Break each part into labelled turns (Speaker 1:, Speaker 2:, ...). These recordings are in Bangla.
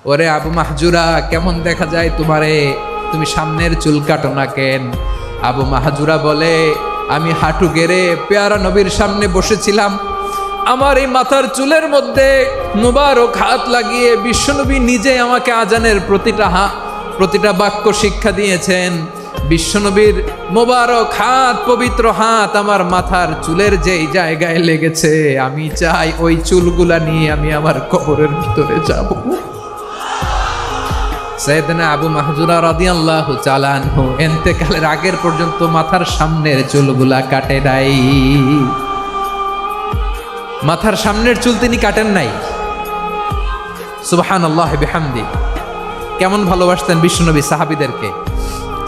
Speaker 1: ওরে আবু মাহজুরা, কেমন দেখা যায় তোমারে, তুমি সামনের চুল কাটো না কেন? আবু মাহজুরা বলে, আমি হাঁটু গেড়ে পেয়ারা নবীর সামনে বসেছিলাম, আমার এই মাথার চুলের মধ্যে মুবারক হাত লাগিয়ে বিশ্বনবী নিজে আমাকে আজানের প্রতিটা বাক্য শিক্ষা দিয়েছেন। বিশ্বনবীর মোবারক হাত, পবিত্র হাত আমার মাথার চুলের যেই জায়গায় লেগেছে, আমি চাই ওই চুলগুলা নিয়ে আমি আমার কবরের ভিতরে যাব। সাইয়েদনা আবু মাহজুরা রাদিয়াল্লাহু তাআলা আনহু ইন্তেকালের আগের পর্যন্ত মাথার সামনের চুলগুলা কাটে নাই। মাথার সামনের চুল তিনি কাটেন নাই। সুবহানাল্লাহ বিহামদি। কেমন ভালোবাসতেন বিশ্বনবী সাহাবীদেরকে,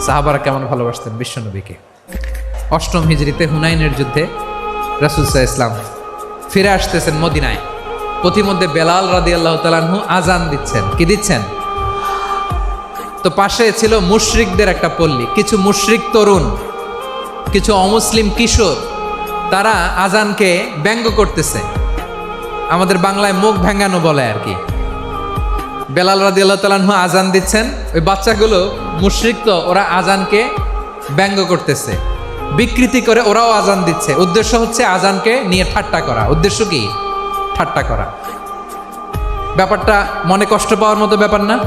Speaker 1: সাহাবারা কেমন ভালোবাসতেন বিশ্বনবীকে। অষ্টম হিজরিতে হুনাইনের যুদ্ধে রাসূল সাল্লাল্লাহু আলাইহি ওয়াসাল্লাম ফিরে আসতেছেন মদিনায়। পথিমধ্যে বেলাল রাদিয়াল্লাহু তাআলা আনহু আজান দিচ্ছেন। কি দিচ্ছেন? তো পাশে ছিল মুশরিকদের একটা পল্লী, কিছু মুশরিক তরুণ, কিছু অমুসলিম কিশোর, তারা আজানকে ব্যঙ্গ করতেছে। আমাদের বাংলায় মুখ ভেঙ্গানো বলে আর কি। বেলাল রাদিয়াল্লাহু তাআলা আনহু আজান দিচ্ছেন, ওই বাচ্চাগুলো মুশরিক, তো ওরা আজানকে ব্যঙ্গ করতেছে, বিকৃতি করে ওরাও আজান দিচ্ছে। উদ্দেশ্য হচ্ছে আজানকে নিয়ে ঠাট্টা করা। উদ্দেশ্য কি? ঠাট্টা করা। ব্যাপারটা মনে কষ্ট পাওয়ার মতো ব্যাপার না?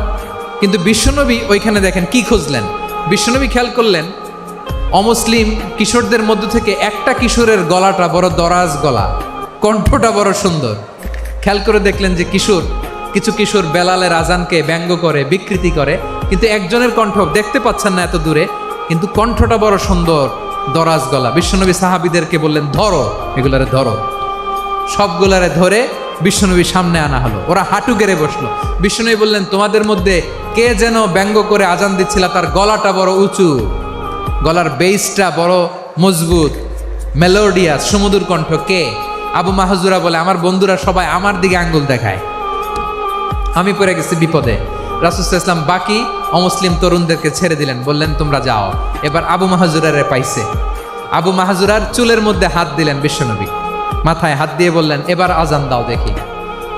Speaker 1: কিন্তু বিশ্বনবী ওইখানে দেখেন কি খুঁজলেন। বিশ্বনবী খেয়াল করলেন অমুসলিম কিশোরদের মধ্য থেকে একটা কিশোরের গলাটা বড় দরাজ গলা, কণ্ঠটা বড় সুন্দর। খেয়াল করে দেখলেন যে কিছু কিশোর বেলালের আজানকে ব্যঙ্গ করে, বিকৃতি করে, কিন্তু একজনের কণ্ঠ দেখতে পাচ্ছেন না এত দূরে, কিন্তু কণ্ঠটা বড় সুন্দর, দরাজ গলা। বিশ্বনবী সাহাবীদেরকে বললেন, ধরো এগুলারে, ধরো। সবগুলারে ধরে বিশ্বনবীর সামনে আনা হলো। ওরা হাঁটু গেড়ে বসলো। বিশ্বনবী বললেন, তোমাদের মধ্যে কে যেন ব্যঙ্গ করে আজান দিচ্ছিল, তার গলাটা বড় উঁচু, গলার বেসটা বড় মজবুত, মেলোডিয়াস, সুমধুর কণ্ঠ। কে? আবু মাহজুরা বলে, আমার বন্ধুরা সবাই আমার দিকে আঙ্গুল দেখায়, আমি পড়ে গেছি বিপদে। রাসূল সাল্লাল্লাহু আলাইহি ওয়াসাল্লাম বাকি অমুসলিম তরুণদেরকে ছেড়ে দিলেন, বললেন তোমরা যাও। এবার আবু মাহজুরারে পাইছে। আবু মাহজুরার চুলের মধ্যে হাত দিলেন বিশ্বনবী, মাথায় হাত দিয়ে বললেন, এবার আজান দাও দেখি।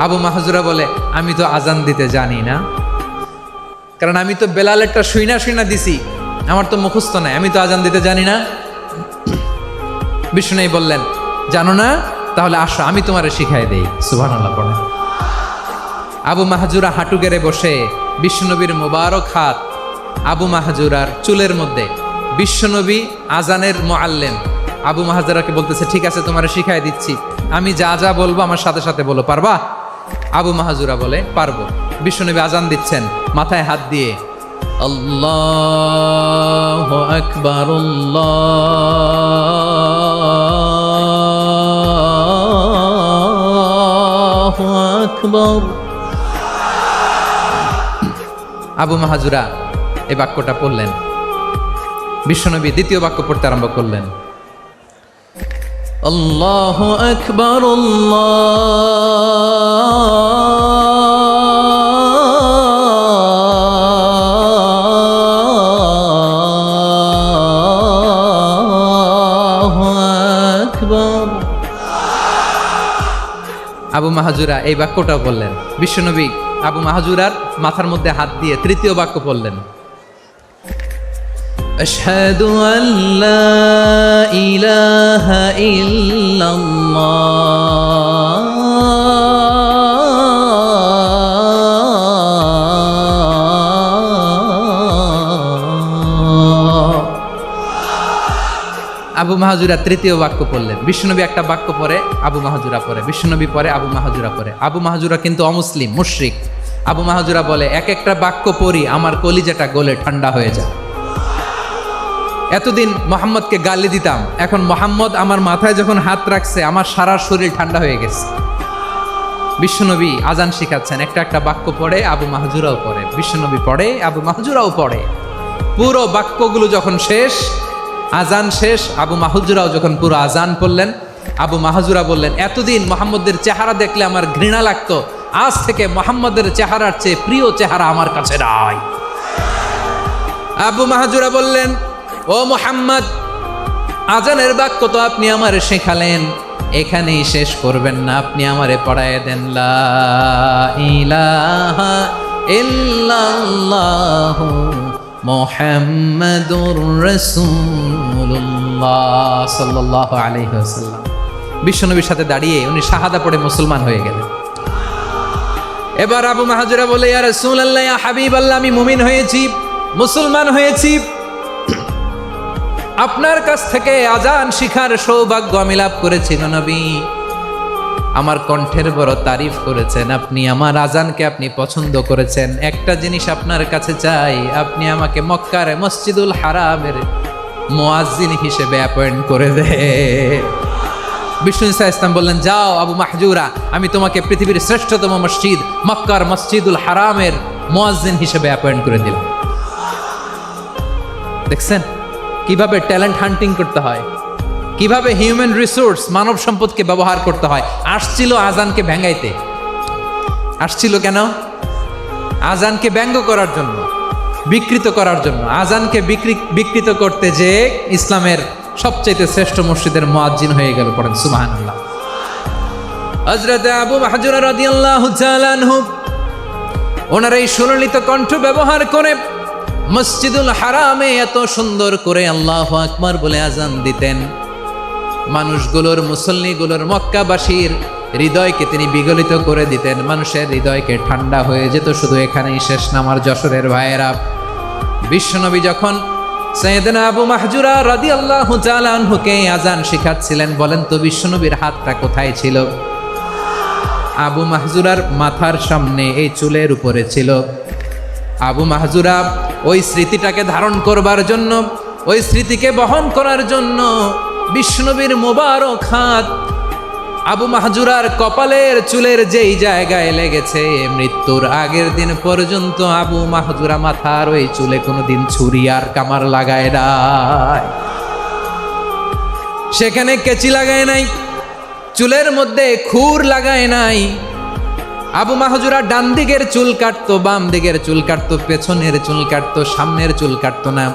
Speaker 1: আবু মাহজুরা বলে, আমি তো আজান দিতে জানি না, কারণ আমি তো বেলালেরটা শুইনা দিছি, আমার তো মুখস্থ নাই, আমি তো আজান দিতে জানি না। বিশ্বনবী বললেন, জানো না? তাহলে আসো, আমি তোমারে শিখাই দেই। সুবহানাল্লাহ পড়ে। আবু মাহজুরা হাঁটু গেড়ে বসে, বিশ্বনবীর মোবারক হাত আবু মাহজুরার চুলের মধ্যে। বিশ্বনবী আজানের মুআল্লিম আবু মাহজুরাকে বলতেছে, ঠিক আছে তোমারে শিখাই দিচ্ছি, আমি যা যা বলবো আমার সাথে সাথে বলো, পারবা? আবু মাহজুরা বলে, পারবো। বিশ্বনবী আজান দিচ্ছেন, মাথায় হাত দিয়ে আল্লাহু আকবার, আল্লাহু আকবার। আবু মাহজুরা এই বাক্যটা পড়লেন। বিশ্বনবী দ্বিতীয় বাক্য পড়তে আরম্ভ করলেন, আল্লাহু আকবার, আল্লাহু আকবার। আবু মাহজুরা এই বাক্যটাও বললেন। বিশ্বনবী আবু মাহজুরার মাথার মধ্যে হাত দিয়ে তৃতীয় বাক্য বললেন, আশহাদু আল্লা ইলাহা ইল্লাল্লাহ, আবু মাহজুরা তৃতীয় বাক্য পড়লেন। বিশ্বনবী একটা বাক্য পরে আবু মাহজুরা পরে, বিশ্বনবী পরে আবু মাহজুরা পরে। আবু মাহজুরা কিন্তু অমুসলিম, মুশরিক। আবু মাহজুরা বলে, এক একটা বাক্য পড়ি আমার কলিজাটা গলে ঠান্ডা হয়ে যায়। এতদিন মোহাম্মদকে গালি দিতাম, এখন মোহাম্মদ আমার মাথায় যখন হাত রাখছে আমার সারা শরীর ঠান্ডা হয়ে গেছে। বিশ্বনবী আজান শিখাচ্ছেন, একটা একটা বাক্য পড়ে আবু মাহজুরাও পড়ে, বিশ্বনবী পড়ে আবু মাহজুরাও পড়ে। পুরো বাক্যগুলো যখন শেষ, আজান শেষ, আবু মাহজুরাও যখন পুরো আজান পড়লেন, আবু মাহজুরা বললেন, এতদিন মোহাম্মদের চেহারা দেখলে আমার ঘৃণা লাগতো, আজ থেকে মোহাম্মদের চেহারার চেয়ে প্রিয় চেহারা আমার কাছে নাই। আবু মাহজুরা বললেন, ও মোহাম্মদ, আজানের বাক্য তো আপনি আমারে শেখালেন, এখানেই শেষ করবেন না, আপনি আমারে পড়ায় দেন লা ইলাহা ইল্লাল্লাহু মুহাম্মাদুর রাসূলুল্লাহ সাল্লাল্লাহু আলাইহি ওয়াসাল্লাম। বিশ্বনবীর সাথে দাঁড়িয়ে উনি শাহাদা পড়ে মুসলমান হয়ে গেলেন। এবার আবু মাহজুরা বলে, ইয়া রাসূলুল্লাহ, ইয়া হাবিবাল্লাহ, আমি মুমিন হয়েছি, মুসলমান হয়েছি, আপনার কাছ থেকে আজান শিখার সৌভাগ্য আমি লাভ করেছি গো নবী। আমার কণ্ঠের বড় তারিফ করেছেন আপনি, আমার আজানকে আপনি পছন্দ করেছেন। একটা জিনিস আপনার কাছে চাই, আপনি আমাকে মক্কার মসজিদুল হারামের মুয়াজ্জিন হিসেবে অ্যাপয়েন্ট করে দেন। বিষ্ণু ঈসা ইসলাম বললেন, যাও আবু মাহজুরা, আমি তোমাকে পৃথিবীর শ্রেষ্ঠতম মসজিদ মক্কার মসজিদুল হারামের মুয়াজ্জিন হিসেবে অ্যাপয়েন্ট করে দিলাম। দেখছেন কিভাবে ট্যালেন্ট হান্টিং করতে হয়, কিভাবে হিউম্যান রিসোর্স মানব সম্পদকে ব্যবহার করতে হয়। আসছিল আজানকে ভেঙাইতে, আসছিল কেন? আজানকে ব্যঙ্গ করার জন্য, বিকৃত করার জন্য। আজানকে বিকৃত করতে যে ইসলামের সবচেয়ে শ্রেষ্ঠ মসজিদের মুয়াজ্জিন হয়ে গেল। পড়েন সুবহানাল্লাহ। হযরত আবু মাহজুরা রাদিয়াল্লাহু তাআলা আনহু ওনার এই সুললিত কণ্ঠ ব্যবহার করে মসজিদুল হারামে এত সুন্দর করে আল্লাহু আকবার বলে আজান দিতেন। মানুষগুলোর, মুসল্লিগুলোর, মক্কাবাসীর হৃদয়কে তিনি বিগলিত করে দিতেন। মানুষের হৃদয়কে ঠান্ডা হয়ে যেত। শুধু এখানেই শেষ না আমার যশোরের ভাইয়েরা। বিশ্বনবী যখন সাইয়েদনা আবু মাহজুরা রাদিয়াল্লাহু তাআলা আনহুকে আজান শিখাচ্ছিলেন, বলেন তো বিশ্বনবীর হাতটা কোথায় ছিল? আবু মাহজুরার মাথার সামনে, এই চুলের উপরে ছিল। আবু মাহজুরা ওই স্মৃতিটাকে ধারণ করবার জন্য, ওই স্মৃতিকে বহন করার জন্য বিশ্বনবীর মোবারক হাত আবু মাহজুরার কপালের চুলের যেই জায়গায় লেগেছে, মৃত্যুর আগের দিন পর্যন্ত আবু মাহজুরা মাথার ওই চুলে কোনোদিন ছুরি আর কামার লাগায় নাই, সেখানে কেচি লাগায় নাই, চুলের মধ্যে খুর লাগায় নাই। আবু মাহজুরা ডান দিকের চুল কাটতো, বাম দিকের চুল কাটতো, পেছনের চুল কাটতো, সামনের চুল কাটতো না।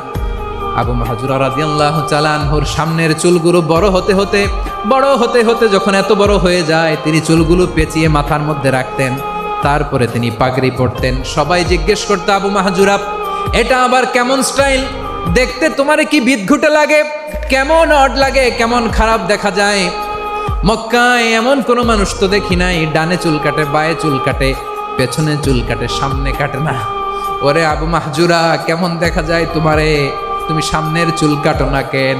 Speaker 1: আবু মাহজুরা রাদিয়াল্লাহু তাআলা আনহুর সামনের চুলগুলো বড় হতে হতে যখন এত বড় হয়ে যায়, তিনি চুলগুলো পেঁচিয়ে মাথার মধ্যে রাখতেন। তারপরে তিনি পাগড়ি পরতেন। সবাই জিজ্ঞেস করতো, আবু মাহজুরা, এটা আবার কেমন স্টাইল? দেখতে তোমার কি বিদঘুটে লাগে? কেমন অড লাগে? কেমন খারাপ দেখা যায়? মক্কায় এমন কোনো মানুষ তো দেখি নাই, ডানে চুল কাটে, বায়ে চুল কাটে, পেছনে চুল কাটে, সামনে কাটে না। ওরে আবু মাহজুরা, কেমন দেখা যায় তোমারে? তুমি সামনের চুল কাটো না কেন?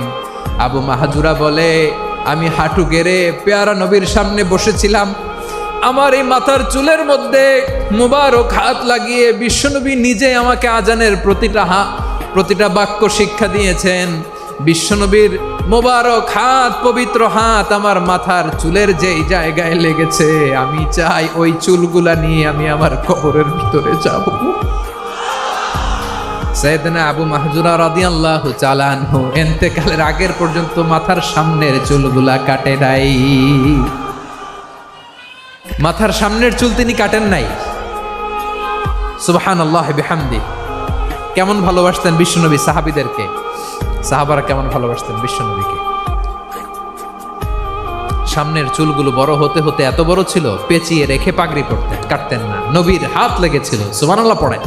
Speaker 1: আবু মাহজুরা বলে, আমি হাঁটু গেড়ে পেয়ারা নবীর সামনে বসেছিলাম, আমার এই মাথার চুলের মধ্যে মুবারক হাত লাগিয়ে বিশ্বনবী নিজে আমাকে আজানের প্রতিটা বাক্য শিক্ষা দিয়েছেন। বিশ্বনবীর মোবারক হাত, পবিত্র হাত আমার মাথার চুলের যেই জায়গায় লেগেছে, আমি চাই ওই চুলগুলা নিয়ে আমি আমার কবরের ভিতরে যাব। সাইয়েদনা আবু মাহজুরা রাদিয়াল্লাহু তাআলা আনহু ইন্তেকালের আগের পর্যন্ত মাথার সামনের চুলগুলা কাটে নাই। মাথার সামনের চুল তিনি কাটেন নাই। সুবহানাল্লাহি বিহামদি। কেমন ভালোবাসতেন বিশ্বনবী সাহাবীদেরকে, সাহাবারা কেমন ভালোবাসতেন বিশ্বনবীকে। সামনের চুলগুলো বড় হতে হতে এত বড় ছিল, পেঁচিয়ে রেখে পাগড়ি পরতেন, কাটতেন না। নবীর হাত লেগেছিল। সুবহানাল্লাহ পড়েন।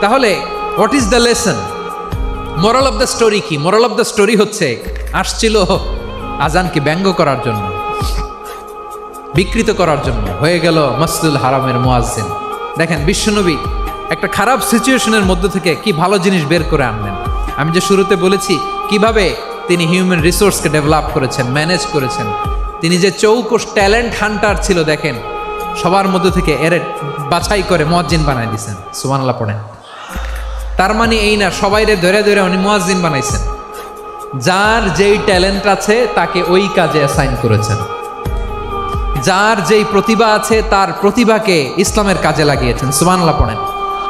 Speaker 1: তাহলে what is the lesson? Moral of the story কি? মোরাল অফ দ্য স্টোরি হচ্ছে, আসছিল আজানকে ব্যঙ্গ করার জন্য, বিকৃত করার জন্য, হয়ে গেল মসজিদুল হারামের মুয়াজ্জিন। দেখেন বিশ্বনবী একটা খারাপ সিচুয়েশনের মধ্যে থেকে কি ভালো জিনিস বের করে আনলেন। আমি যে শুরুতে বলেছি কিভাবে তিনি হিউম্যান রিসোর্সকে ডেভেলপ করেছেন, ম্যানেজ করেছেন। তিনি যে চৌকস ট্যালেন্ট হান্টার ছিল, দেখেন সবার মধ্যে থেকে এর বাছাই করে মুয়াজ্জিন বানাই দিয়েছেন। সুবহানাল্লাহ পড়েন। তার মানে এই না সবাইরে ধরে ধরে উনি মুয়াজ্জিন বানাইছেন। যার যেই ট্যালেন্ট আছে তাকে ওই কাজে অ্যাসাইন করেছেন। যার যেই প্রতিভা আছে তার প্রতিভাকে ইসলামের কাজে লাগিয়েছেন। সুবহানাল্লাহ পড়েন।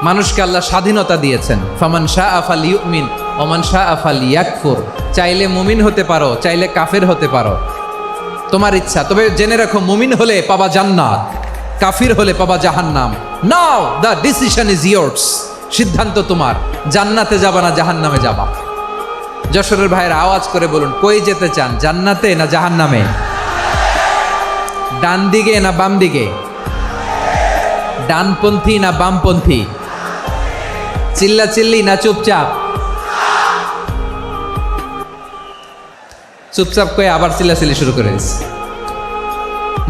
Speaker 1: মানুষকে আল্লাহ স্বাধীনতা দিয়েছেন। ফামান শাআ ফালিউমিন ওয়া মান শাআ ফালিয়াকফুর। চাইলে মুমিন হতে পারো, চাইলে কাফের হতে পারো, তোমার ইচ্ছা। তবে জেনে রাখো, মুমিন হলে পাবা জান্নাত, কাফির হলে পাবা জাহান্নাম। নাও দ্য ডিসিশন ইজ ইয়ার্স। সিদ্ধান্ত তোমার, জান্নাতে যাবা না জাহান্নামে যাবা। যশোরের ভাইয়ের আওয়াজ করে বলুন, কই যেতে চান, জান্নাতে না জাহান্নামে? ডান দিকে না বাম দিকে? ডানপন্থী না বামপন্থী? চিল্লা চিল্লি না চুপচাপ? চুপচাপ করে আবার চিল্লাচিল্লি শুরু করে দিচ্ছে।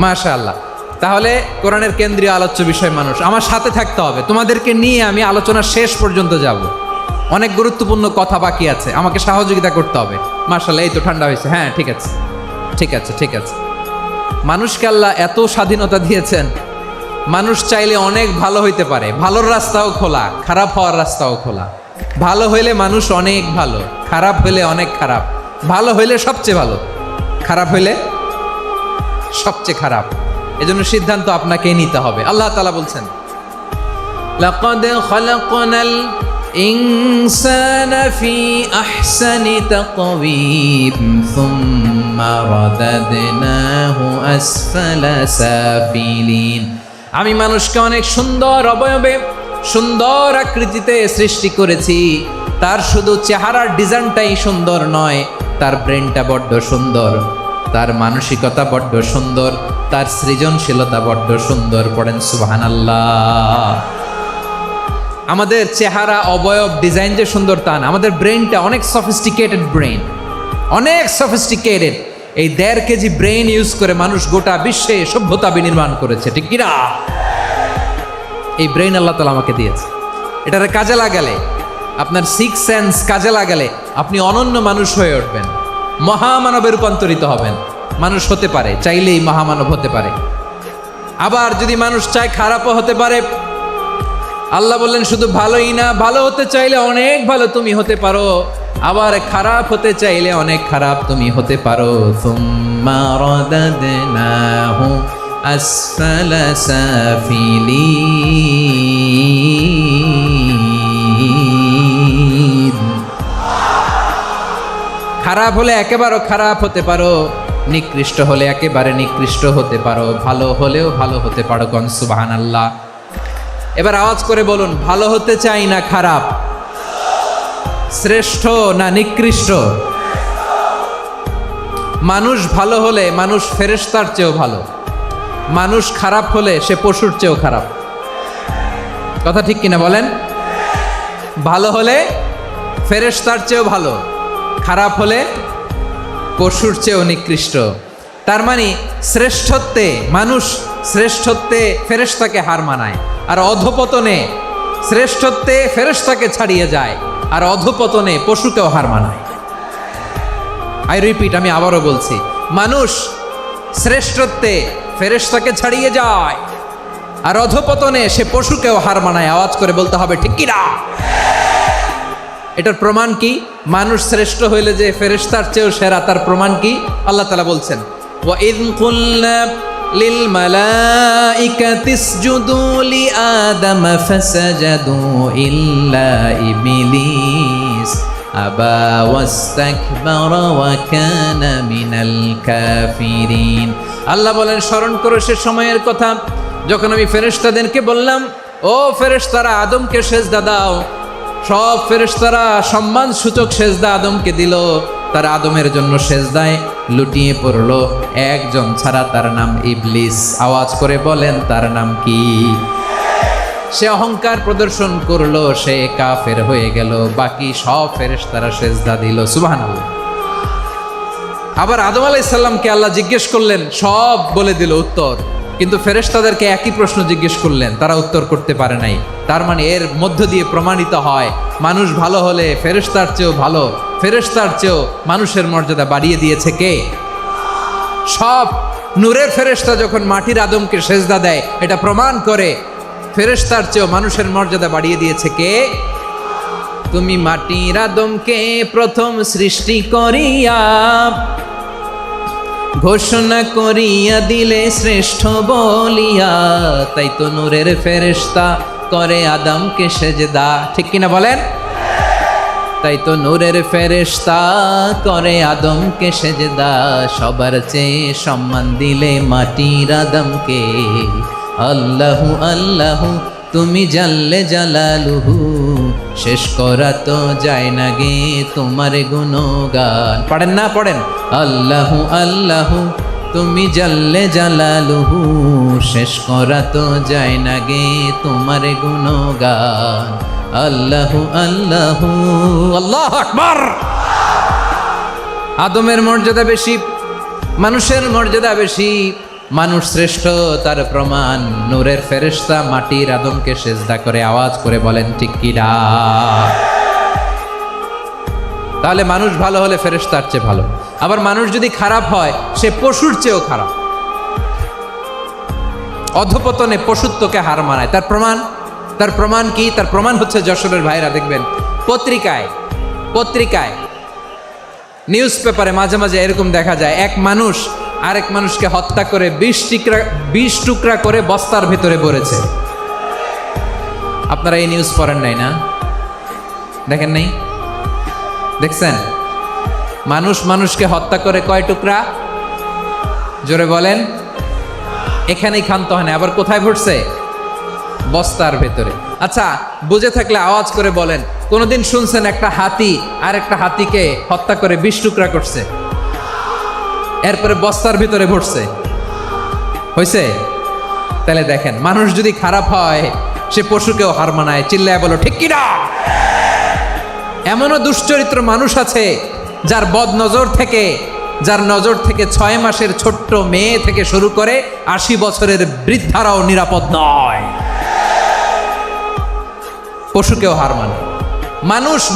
Speaker 1: মাশাআল্লাহ। তাহলে কোরআনের কেন্দ্রীয় আলোচ্য বিষয় মানুষ। আমার সাথে থাকতে হবে, তোমাদেরকে নিয়ে আমি আলোচনা শেষ পর্যন্ত যাব। অনেক গুরুত্বপূর্ণ কথা বাকি আছে, আমাকে সহযোগিতা করতে হবে। মাশাআল্লাহ, এই তো ঠান্ডা হয়েছে। হ্যাঁ, ঠিক আছে ঠিক আছে ঠিক আছে। মানুষকে আল্লাহ এত স্বাধীনতা দিয়েছেন, মানুষ চাইলে অনেক ভালো হইতে পারে। ভালোর রাস্তাও খোলা, খারাপ হওয়ার রাস্তাও খোলা। ভালো হইলে মানুষ অনেক ভালো, খারাপ হইলে অনেক খারাপ। ভালো হইলে সবচেয়ে ভালো, খারাপ হইলে সবচেয়ে খারাপ। এজন্য সিদ্ধান্ত আপনাকেই নিতে হবে। আল্লাহ তাআলা বলছেন, লাকাদ খালাকনাল ইনসানা ফি আহসানি তাকওয়িম সুম্মা রাদাদনাহু আসফালা সাফিলিন। আমি মানুষকে অনেক সুন্দর অবয়বে, সুন্দর আকৃতিতে সৃষ্টি করেছি। তার শুধু চেহারার ডিজাইনটাই সুন্দর নয়, তার ব্রেনটা বড্ড সুন্দর, তার মানসিকতা বড্ড সুন্দর, তার সৃজনশীলতা বড্ড সুন্দর। পড়েন সুবহানাল্লাহ। আমাদের চেহারা, অবয়ব, ডিজাইন যে সুন্দর তা না, আমাদের ব্রেনটা অনেক সফিস্টিকেটেড ব্রেন, অনেক সফিস্টিকেটেড। এই 1.5 কেজি ব্রেন ইউজ করে মানুষ গোটা বিশ্বে সভ্যতা বিনির্মাণ করেছে, ঠিক কিনা? এই ব্রেন আল্লাহ তাআলা আমাকে দিয়েছে। এটারে কাজে লাগালে, আপনার 6 সেন্স কাজে লাগালে আপনি অনন্য মানুষ হয়ে উঠবেন, মহামানবে রূপান্তরিত হবেন। মানুষ হতে পারে, চাইলেই মহামানব হতে পারে। আবার যদি মানুষ চায় খারাপও হতে পারে। আল্লাহ বললেন শুধু ভালোই না, ভালো হতে চাইলে অনেক ভালো তুমি হতে পারো, আবার খারাপ হতে চাইলে অনেক খারাপ তুমি হতে পারো। সুম্মা রাদাদনাহু আসফালা সাফিলিন। খারাপ হলে একেবারে খারাপ হতে পারো, নিকৃষ্ট হলে একেবারে নিকৃষ্ট হতে পারো, ভালো হলেও ভালো হতে পারো। কোন সুবহানাল্লাহ। এবার আওয়াজ করে বলুন, ভালো হতে চাই না খারাপ? শ্রেষ্ঠ না নিকৃষ্ট? মানুষ ভালো হলে মানুষ ফেরেশতার চেয়েও ভালো, মানুষ খারাপ হলে সে পশুর চেয়েও খারাপ। কথা ঠিক কিনা বলেন? ভালো হলে ফেরেশতার চেয়েও ভালো, খারাপ হলে পশুর চেয়েও নিকৃষ্ট। তার মানে শ্রেষ্ঠত্বে মানুষ, শ্রেষ্ঠত্বে ফেরেশতাকে হার মানায়, আর অধপতনে শ্রেষ্ঠত্বে ফেরেশতাকে ছাড়িয়ে যায়, আর অধপতনে পশুকেও হার মানায়। আই রিপিট, আমি আবারও বলছি, মানুষ শ্রেষ্ঠত্বে ফেরেশতাকে ছাড়িয়ে যায়, আর অধপতনে সে পশুকেও হার মানায়। আওয়াজ করে বলতে হবে ঠিক কি না? এটার প্রমাণ কি? মানুষ শ্রেষ্ঠ হইলে যে ফেরেশতার চেয়েও সেরা, তার প্রমাণ কি? আল্লাহ তাআলা বলছেন, ওয়া ইয কুলনা লিল মালাইকাতি ইসজুদু লি আদম ফাসাজাদু ইল্লা ইবলিস আবা ওয়াস্তাকবারা ওয়া কানা মিনাল কাফিরিন। আল্লাহ বলেন, স্মরণ করো সে সময়ের কথা যখন আমি ফেরেশতাদেরকে বললাম, ও ফেরেশতারা আদমকে সেজদা দাও। সব ফেরেশতারা সম্মান সূচক সেজদা আদমকে দিল। তার আদমের জন্য সেজদায় লুটিয়ে পড়লো, একজন ছাড়া, তার নাম ইবলিস। আওয়াজ করে বলেন, তার নাম কি? সে অহংকার প্রদর্শন করলো, সে কাফের হয়ে গেল। বাকি সব ফেরেশতারা সেজদা দিল। সুবহানাল্লাহ। আবার আদম আলাইহিস সালামকে আল্লাহ জিজ্ঞেস করলেন, সব বলে দিল উত্তর, কিন্তু ফেরেশতাদেরকে একই প্রশ্ন জিজ্ঞেস করলেন, তারা উত্তর করতে পারে নাই। তার মানে এর মধ্য দিয়ে প্রমাণিত হয়, মানুষ ভালো হলে ফেরেশতার চেয়েও ভালো, ফেরেশতার চেয়েও মানুষের মর্যাদা বাড়িয়ে দিয়েছে কে? সব নূরের ফেরেশতা যখন মাটির আদমকে সেজদা দেয়, এটা প্রমাণ করে ফেরেশতার চেয়েও মানুষের মর্যাদা বাড়িয়ে দিয়েছে কে? তুমি মাটির আদমকে প্রথম সৃষ্টি করিয়া ঘোষণা করিয়া দিলে শ্রেষ্ঠ বলিয়া, তাই তো নূরের ফেরেশতা করে আদমকে সেজদা। ঠিক কিনা বলেন? তাই তো নূরের ফেরেশতা করে আদমকে সেজদা। সবার চেয়ে সম্মান দিলে মাটির আদমকে। আল্লাহু আল্লাহু তুমি জাল্লে জালালুহু, শেষ করা তো যায় না গে তোমার গুণগান। পড়েন না? পড়েন। আল্লাহু আল্লাহু তুমি জাল্লে জালালুহু, শেষ করা তো যায় না গে তোমার গুণগান। আল্লাহু আল্লাহু আল্লাহু আকবার। আদমের মর্যাদা বেশি, মানুষের মর্যাদা বেশি, মানুষ শ্রেষ্ঠ তার প্রমাণ নূরের ফেরেশতা মাটির আদমকে সেজদা করে আওয়াজ করে বলেন ঠিক কি না? তাহলে মানুষ ভালো হলে ফেরেশতার চেয়ে ভালো। আবার মানুষ যদি খারাপ হয় সে পশুর চেয়েও খারাপ, অধপতনে পশুত্বকে হার মানায়। তার প্রমাণ কি? তার প্রমাণ হচ্ছে যশোরের ভাইরা দেখবেন পত্রিকায় নিউজ পেপারে মাঝে মাঝে এরকম দেখা যায়, এক মানুষ আরেক মানুষকে হত্যা করে 20 টুকরা করে বস্তার ভেতরে ভরেছে। আপনারা এই নিউজ পড়েন নাই না? দেখেন নাই? দেখছেন? মানুষ মানুষকে হত্যা করে কয় টুকরা? জোরে বলেন। এখানেই ক্ষান্ত হয় না, আবার কোথায় ভরছে? বস্তার ভেতরে। আচ্ছা, বুঝে থাকলে আওয়াজ করে বলেন, কোনদিন শুনছেন একটা হাতি আর একটা হাতিকে হত্যা করে 20 টুকরা করছে, এরপরে বস্তার ভিতরে ভরছে? হয়েছে? তাহলে দেখেন, মানুষ যদি খারাপ হয় সে পশুকেও হার মানায়। চিল্লায় বলো ঠিক কি না? এমনও দুশ্চরিত্র মানুষ আছে যার যার নজর থেকে 6 মাসের ছোট্ট মেয়ে থেকে শুরু করে 80 বছরের বৃদ্ধারাও নিরাপদ নয়। পশুকেও হার মানে।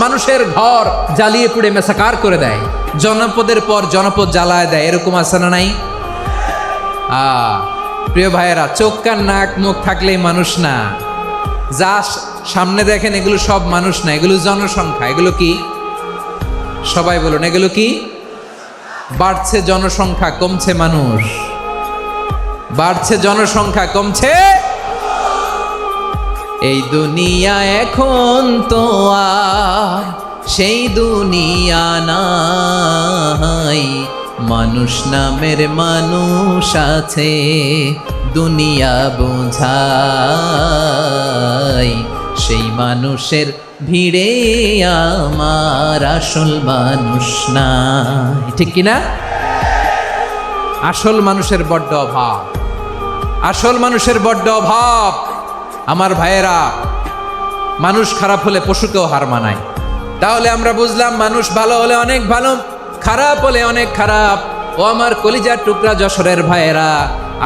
Speaker 1: মানুষের ঘর জ্বালিয়ে পুড়ে মেসাকার করে দেয়, জনপদের পর জনপদ জ্বালায় দেয়। এরকম আছে না নাই? প্রিয় ভাইয়েরা, চোখ কান নাক মুখ থাকলেই মানুষ না। যা সামনে দেখেন এগুলো সব মানুষ না, এগুলো জনসংখ্যা। এগুলো কি? সবাই বলুন, এগুলো কি? বাড়ছে জনসংখ্যা, কমছে মানুষ। বাড়ছে জনসংখ্যা, কমছে। এই দুনিয়া এখন তো আর সেই দুনিয়া নাই, মানুষ নামের মানুষ আছে দুনিয়া বোঝাই। সেই মানুষের ভিড়ে আমার আসল মানুষ নাই। ঠিক কিনা? আসল মানুষের বড্ড অভাব, আসল মানুষের বড্ড অভাব। আমার ভাইয়েরা, মানুষ খারাপ হলে পশুকেও হার মানায়। তাহলে আমরা বুঝলাম মানুষ ভালো হলে অনেক ভালো, খারাপ হলে অনেক খারাপ। ও আমার কলিজার টুকরা যশোরের ভাইয়েরা,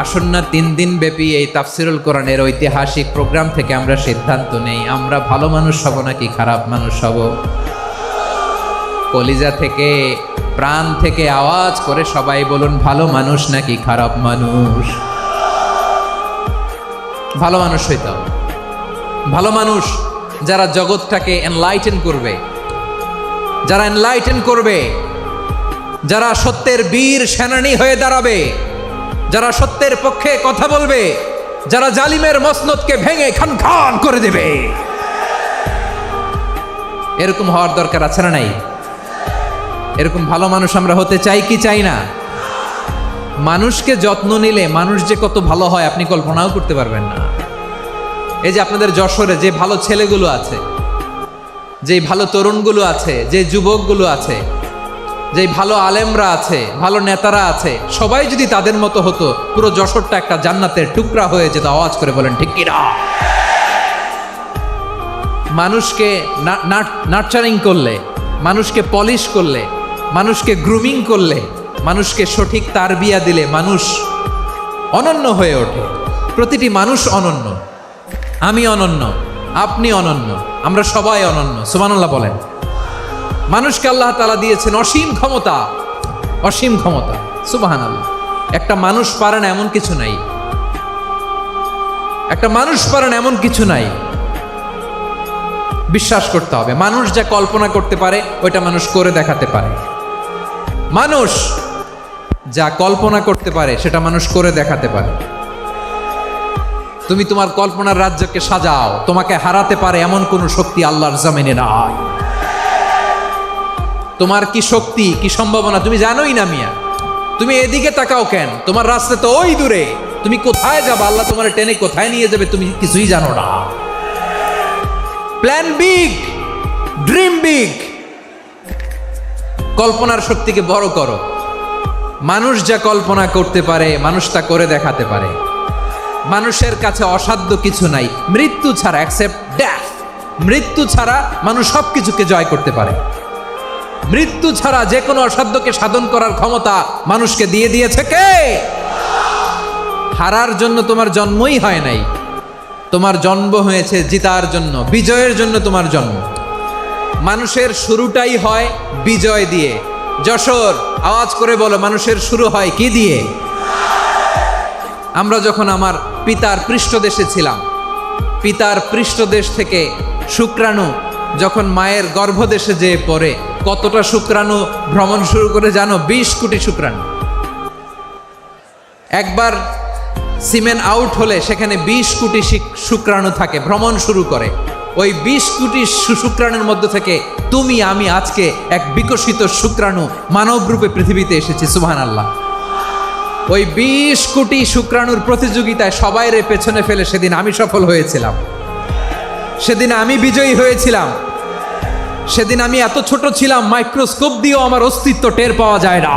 Speaker 1: আসুন না 3 দিন ব্যাপী এই তাফসিরুল কোরআনের ঐতিহাসিক প্রোগ্রাম থেকে আমরা সিদ্ধান্ত নেই, আমরা ভালো মানুষ হব নাকি খারাপ মানুষ হব। কলিজা থেকে, প্রাণ থেকে আওয়াজ করে সবাই বলুন, ভালো মানুষ নাকি খারাপ মানুষ? ভালো মানুষ হইতে হবে। ভালো মানুষ যারা জগৎটাকে এনলাইটেন করবে, যারা এনলাইটেন করবে, যারা সত্যের বীর সেনানী হয়ে দাঁড়াবে, যারা সত্যের পক্ষে কথা বলবে, যারা জালিমের মসনদকে ভেঙে খান খান করে দেবে। এরকম হওয়ার দরকার আছে না নাই? এরকম ভালো মানুষ আমরা হতে চাই কি চাই না? মানুষকে যত্ন নিলে মানুষ যে কত ভালো হয় আপনি কল্পনাও করতে পারবেন না। এই যে আপনাদের যশোরে যে ভালো ছেলেগুলো আছে, যে ভালো তরুণগুলো আছে, যে যুবকগুলো আছে, যে ভালো আলেমরা আছে, ভালো নেতারা আছে, সবাই যদি তাদের মতো হতো, পুরো যশোরটা একটা জান্নাতের টুকরা হয়ে যেত। আওয়াজ করে বলেন ঠিক কি না? মানুষকে নার্চারিং করলে, মানুষকে পলিশ করলে, মানুষকে গ্রুমিং করলে, মানুষকে সঠিক তারবিয়া দিলে মানুষ অনন্য হয়ে ওঠে। প্রতিটি মানুষ অনন্য। আমি অনন্য, আপনি অনন্য, আমরা সবাই অনন্য। সুবহানাল্লাহ বলেন। মানুষকে আল্লাহ তাআলা দিয়েছেন অসীম ক্ষমতা, অসীম ক্ষমতা। সুবহানাল্লাহ। একটা মানুষ পারে না এমন কিছু নাই, একটা মানুষ পারে না এমন কিছু নাই। বিশ্বাস করতে হবে, মানুষ যা কল্পনা করতে পারে ওইটা মানুষ করে দেখাতে পারে। মানুষ যা কল্পনা করতে পারে সেটা মানুষ করে দেখাতে পারে। তুমি তোমার কল্পনার রাজ্যকে সাজাও, তোমাকে হারাতে পারে এমন কোন শক্তি আল্লাহর জমিনে নাই। তোমার কি শক্তি, কি সম্ভাবনা তুমি জানোই না মিয়া। তুমি এদিকে তাকাও কেন? তোমার রাস্তা তো ওই দূরে। তুমি কোথায় যাবে, আল্লাহ তোমার টেনে কোথায় নিয়ে যাবে তুমি কিছুই জানো না। Plan big, dream big. কল্পনার শক্তিকে বড় করো। মানুষ যা কল্পনা করতে পারে মানুষ তা করে দেখাতে পারে। মানুষের কাছে অসাধ্য কিছু নাই, মৃত্যু ছাড়া, এক্সেপ্ট ডেথ, মৃত্যু ছাড়া মানুষ সবকিছুকে জয় করতে পারে। মৃত্যু ছাড়া যে কোনো অসাধ্যকে সাধন করার ক্ষমতা মানুষকে দিয়ে দিয়েছে কে? হারার জন্য তোমার জন্মই হয় নাই, তোমার জন্ম হয়েছে জিতার জন্য, বিজয়ের জন্য তোমার জন্ম। মানুষের শুরুটাই হয় বিজয় দিয়ে। যশোর, আওয়াজ করে বলো, মানুষের শুরু হয় কি দিয়ে? আমরা যখন আমার পিতার পৃষ্ঠদেশে ছিলাম, পিতার পৃষ্ঠদেশ থেকে শুক্রাণু যখন মায়ের গর্ভদেশে যেয়ে পড়ে, কতটা শুক্রাণু ভ্রমণ শুরু করে জানো? 20 কোটি শুক্রাণু। একবার সিমেন আউট হলে সেখানে 20 কোটি শুক্রাণু থাকে, ভ্রমণ শুরু করে। ওই 20 কোটি শুক্রাণুর মধ্যে থেকে তুমি আমি আজকে এক বিকশিত শুক্রাণু মানব রূপে পৃথিবীতে এসেছি। সুবহানাল্লাহ। ওই 20 কোটি শুক্রাণুর প্রতিযোগিতায় সবাইরে পেছনে ফেলে সেদিন আমি সফল হয়েছিলাম, সেদিন আমি বিজয়ী হয়েছিলাম। সেদিন আমি এত ছোট ছিলাম, মাইক্রোস্কোপ দিয়েও আমার অস্তিত্ব টের পাওয়া যায় না।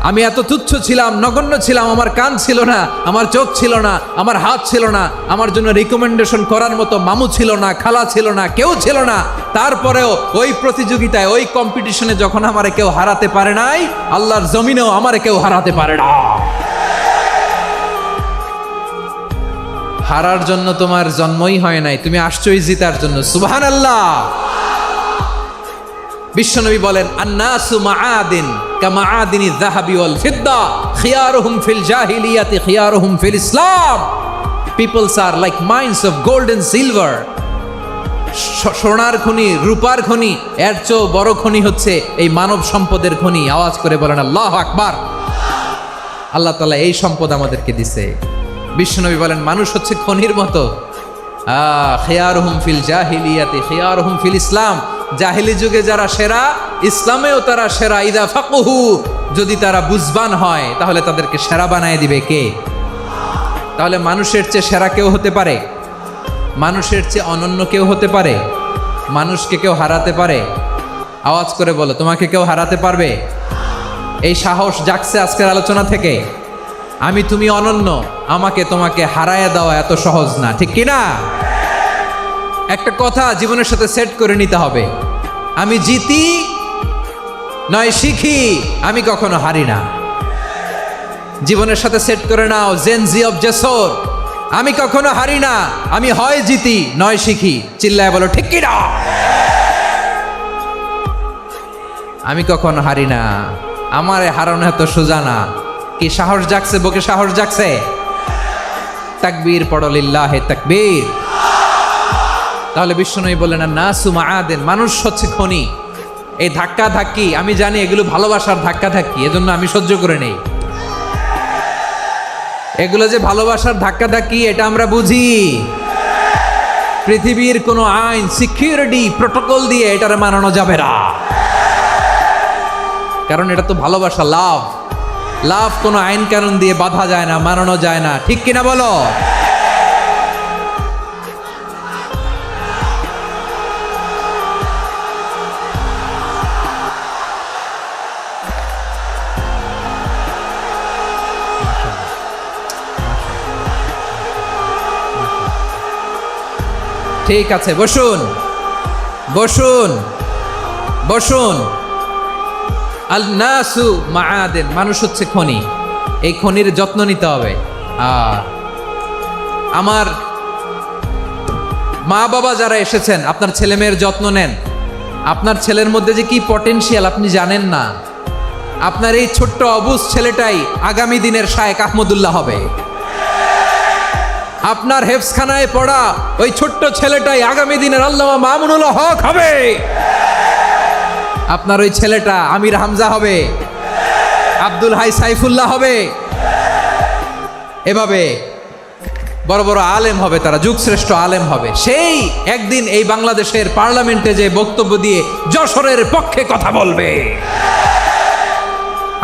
Speaker 1: আমি এত তুচ্ছ ছিলাম, নগণ্য ছিলাম, আমার কান ছিল না, আমার চোখ ছিল না, আমার হাত ছিল না, আমার জন্য রিকমেন্ডেশন করার মতো মামু ছিল না, খালা ছিল না, কেউ ছিল না। তারপরেও ওই প্রতিযোগিতায়, ওই কম্পিটিশনে যখন আমারে কেউ হারাতে পারে নাই, আল্লাহর জমিনেও আমারে কেউ হারাতে পারে না। হারার জন্য তোমার জন্মই হয় নাই, তুমি আসছোই জিতার জন্য। সুবহানাল্লাহ। বিশ্বনবী বলেন, আন্নাসু মাআদিন কামাআদিনি যাহাবি ওয়াল ফিদ্দা খিয়ারুহুম ফিল জাহিলিয়াতি খিয়ারুহুম ফিল ইসলাম। Peoples are like mines of gold and silver. সোনার খনি, রূপার খনি, এর চেয়েও বড় খনি হচ্ছে এই মানব সম্পদের খনি। আওয়াজ করে বলেন আল্লাহু আকবার। আল্লাহ তাআলা এই সম্পদ আমাদেরকে দিছে। বিশ্বনবী বলেন, মানুষ হচ্ছে খনির মতো। খিয়ারুহুম ফিল জাহিলিয়াতি খিয়ারুহুম ফিল ইসলাম। জাহিলি যুগে যারা সেরা, ইসলামেও তারা সেরা। ইদা ফাকুহু, যদি তারা বুঝবান হয় তাহলে তাদেরকে সেরা বানায় দিবে কে? তাহলে মানুষের চেয়ে সেরা কেউ হতে পারে? মানুষের চেয়ে অনন্য কেউ হতে পারে? মানুষকে কেউ হারাতে পারে? আওয়াজ করে বলো, তোমাকে কেউ হারাতে পারবে? এই সাহস জাগছে আজকের আলোচনা থেকে। আমি তুমি অনন্য, আমাকে তোমাকে হারায় দেওয়া এত সহজ না, ঠিক কি না? একটা কথা জীবনের সাথে সেট করে নিতে হবে, আমি জিতি নয় শিখি, আমি কখনো হারি না। জীবনের সাথে সেট করে নাও, জেনজি অফ যশোর, আমি কখনো হারি না, আমি হয় জিতি নয় শিখি। চিল্লায় বলো ঠিক কি না? আমি কখনো হারি না, আমার হারানো এত সোজা না। কি সাহস জাগছে? বুকে সাহস জাগছে? তাকবীর পড়ো, লিল্লাহে তাকবীর। তাহলে বিশ্বনবী বললেন, নাসু মাআদিন, মানুষ হচ্ছে খনি। এই ধাক্কা ধাক্কি আমি জানি এগুলো ভালোবাসার ধাক্কা ধাক্কি, এজন্য আমি সহ্য করে নেই। এগুলো যে ভালোবাসার ধাক্কা ধাক্কি এটা আমরা বুঝি। পৃথিবীর কোনো আইন, সিকিউরিটি প্রটোকল দিয়ে এটারে মানানো যাবে না, কারণ এটা তো ভালোবাসা, লাভ। লাভ কোনো আইন কানুন দিয়ে বাধা যায় না, মানানো যায় না, ঠিক কিনা বলো? ঠিক আছে, বসুন বসুন বসুন। আল নাসু মাআদিন, মানুষ হচ্ছে খনি। এই খনির যত্ন নিতে হবে। আমার মা বাবা যারা এসেছেন, আপনার ছেলে মেয়ের যত্ন নেন। আপনার ছেলের মধ্যে যে কি পটেনশিয়াল আপনি জানেন না। আপনার এই ছোট্ট অবুজ ছেলেটাই আগামী দিনের শায়েখ আহমদুল্লাহ হবে। আপনার হেফজখানায় পড়া ওই ছোট্ট ছেলেটাই আগামী দিনের আল্লামা মামুনুল হক হবে। আপনার ওই ছেলেটা আমির হামজা হবে, আব্দুল হাই সাইফুল্লাহ হবে। এভাবে বড় বড় আলেম হবে, তারা যুগশ্রেষ্ঠ আলেম হবে। সেই একদিন এই বাংলাদেশের পার্লামেন্টে যে বক্তব্য দিয়ে যশোরের পক্ষে কথা বলবে।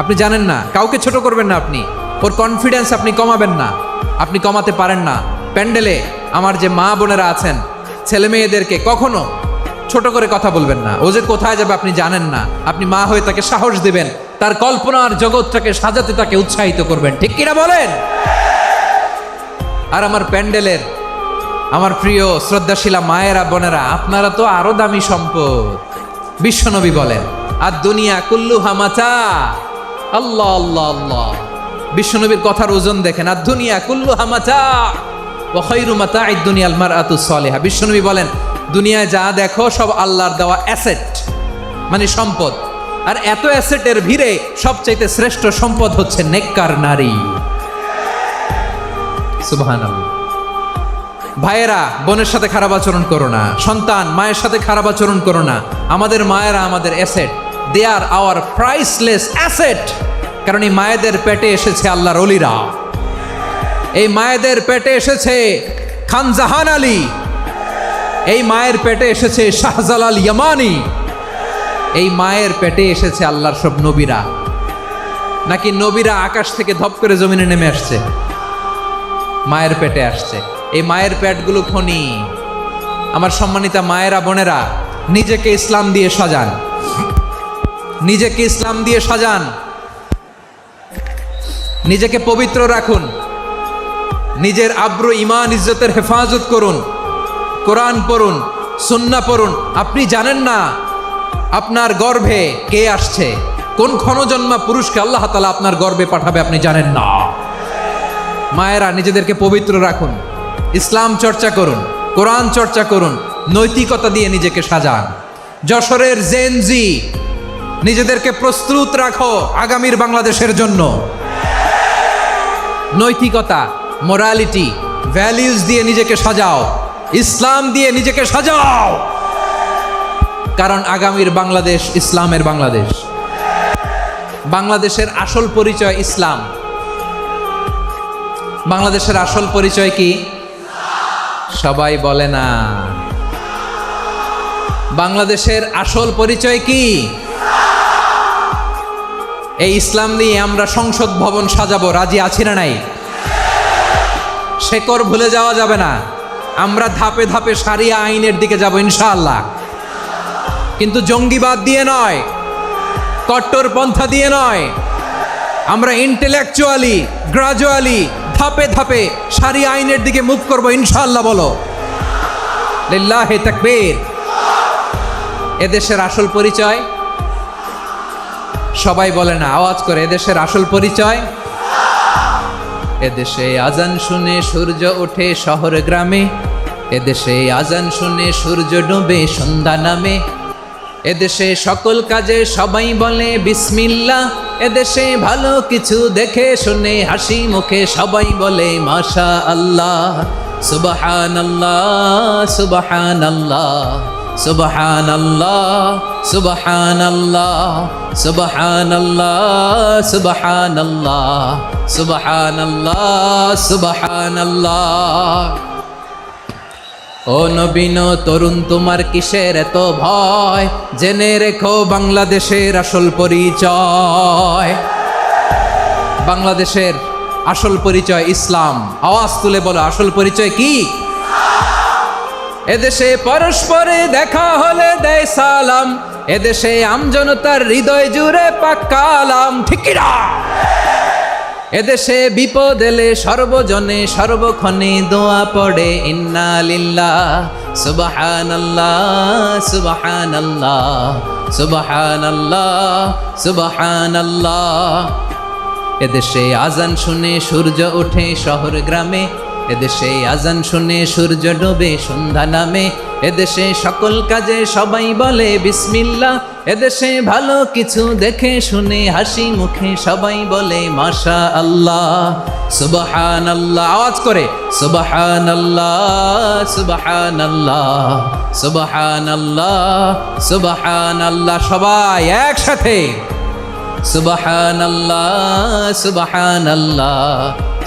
Speaker 1: আপনি জানেন না, কাউকে ছোট করবেন না আপনি। ওর কনফিডেন্স আপনি কমাবেন না, আপনি কমাতে পারেন না। প্যান্ডেলে আমার যে মা বোনেরা আছেন, ছেলে মেয়েদেরকে কখনো ছোট করে কথা বলবেন না। ও যে কোথায় যাবে আপনি জানেন না, আপনি মা হয়ে তাকে সাহস দিবেন। তার কল্পনার জগৎটাকে সাজাতে তাকে উৎসাহিত করবেন, ঠিক কিনা বলেন? আর আমার প্যান্ডেলের আমার প্রিয় শ্রদ্ধাশীলা মায়েরা বোনেরা, আপনারা তো আরো দামি সম্পদ। বিশ্বনবী বলেন, আর দুনিয়া কুল্লুহা মাতা। আল্লাহ আল্লাহ আল্লাহ, বিশ্বনবীর কথার ওজন দেখেন। আর দুনিয়া কুল্লুহা মাতা ওয়া খায়রু মাতা'আদ দুনিয়াল মারআতুস সালিহা। বিশ্বনবী বলেন, দুনিয়ায় যা দেখো সব আল্লাহর দেওয়া অ্যাসেট, মানে সম্পদ। আর এত অ্যাসেটের ভিড়ে সবচাইতে শ্রেষ্ঠ সম্পদ হচ্ছে নেককার নারী। সুবহানাল্লাহ। ভাইয়েরা, বোনের সাথে খারাপ আচরণ করো না। সন্তান, মায়ের সাথে খারাপ আচরণ করো না। আমাদের মায়েরা আমাদের asset, they are our priceless asset. কারণ এই মায়েদের পেটে এসেছে আল্লাহর ওলিরা, এই মায়েদের পেটে এসেছে খান জাহান আলী, এই মায়ের পেটে এসেছে শাহজালাল ইয়ামানি, এই মায়ের পেটে এসেছে আল্লাহর সব নবীরা। নাকি নবীরা আকাশ থেকে ধপ করে জমিনে নেমে আসছে? মায়ের পেটে আসছে। এই মায়ের পেটগুলো খনি। আমার সম্মানিতা মায়েরা বোনেরা, নিজেকে ইসলাম দিয়ে সাজান, নিজেকে ইসলাম দিয়ে সাজান, নিজেকে পবিত্র রাখুন, নিজের আব্রু ইমান ইজ্জতের হেফাজত করুন, কোরআন পড়ুন, সুন্নাহ পড়ুন। আপনি জানেন না আপনার গর্ভে কে আসছে, কোন ক্ষণজন্মা পুরুষকে আল্লাহ তাআলা আপনার গর্ভে পাঠাবে আপনি জানেন না। মায়েরা, নিজেদেরকে পবিত্র রাখুন, ইসলাম চর্চা করুন, কোরআন চর্চা করুন, নৈতিকতা দিয়ে নিজেকে সাজান। যশোরের জেনজি, নিজেদেরকে প্রস্তুত রাখো আগামীর বাংলাদেশের জন্য। নৈতিকতা, মোরালিটি, ভ্যালিউজ দিয়ে নিজেকে সাজাও, ইসলাম দিয়ে নিজেকে সাজাও। কারণ আগামীর বাংলাদেশ ইসলামের বাংলাদেশ। বাংলাদেশের আসল পরিচয় ইসলাম। বাংলাদেশের আসল পরিচয় কি? সবাই বলে না। বাংলাদেশের আসল পরিচয় কি? এই ইসলাম নিয়ে আমরা সংসদ ভবন সাজাবো, রাজি আছি না নাই? শেকড় ভুলে যাওয়া যাবে না। আমরা ধাপে ধাপে শারিয়া আইনের দিকে যাব ইনশাআল্লাহ, কিন্তু জঙ্গিবাদ দিয়ে নয়, কট্টরপন্থা দিয়ে নয়। আমরা ইন্টেলেকচুয়ালি, গ্রাজুয়ালি, ধাপে ধাপে শারিয়া আইনের দিকে মুভ করবো ইনশাআল্লাহ। বলো লিল্লাহি তাকবীর। এদেশের আসল পরিচয় সবাই বলে না, আওয়াজ করে, এদেশের আসল পরিচয়। এদেশে আজান শুনে সূর্য ওঠে শহর গ্রামে, এদেশে আজান শুনে সূর্য ডুবে সন্ধ্যা নামে, এদেশে সকল কাজে সবাই বলে বিসমিল্লাহ, এদেশে ভালো কিছু দেখে শুনে হাসি মুখে সবাই বলে মাশা আল্লাহ। সুবহানাল্লাহ সুবহানাল্লাহ সুবহানাল্লাহ সুবহানাল্লাহ সুবহানাল্লাহ সুবহানাল্লাহ সুবহানাল্লাহ সুবহানাল্লাহ। ও নবীন তরুণ, তোমার কিসের এত ভয়? জেনে রেখো বাংলাদেশের আসল পরিচয়। বাংলাদেশের আসল পরিচয় ইসলাম। আওয়াজ তুলে বলো, আসল পরিচয় কি? এদেশে পরস্পরে দেখা হলে দেয় সালাম, এদেশে আমজনতার হৃদয় জুড়ে পাক্কালাম, ঠিক কি না? এদেশে বিপদ এলে সর্বজনে সর্বক্ষণে দোয়া পড়ে ইন্না লিল্লাহ সুবহানাল্লাহ সুবহানাল্লাহ সুবহানাল্লাহ সুবহানাল্লাহ। এদেশে আজান শুনে সূর্য ওঠে শহর গ্রামে, এদেশে আজান শুনে সূর্য ডোবে সন্ধ্যা নামে, এদেশে সকল কাজে সবাই বলে বিসমিল্লাহ, এদেশে ভালো কিছু দেখে শুনে হাসি মুখে সবাই বলে মাশা আল্লাহ। সুবহানাল্লাহ, আওয়াজ করে সুবহানাল্লাহ সুবহানাল্লাহ সুবহানাল্লাহ সুবহানাল্লাহ। সবাই একসাথে সুবহানাল্লাহ সুবহানাল্লাহ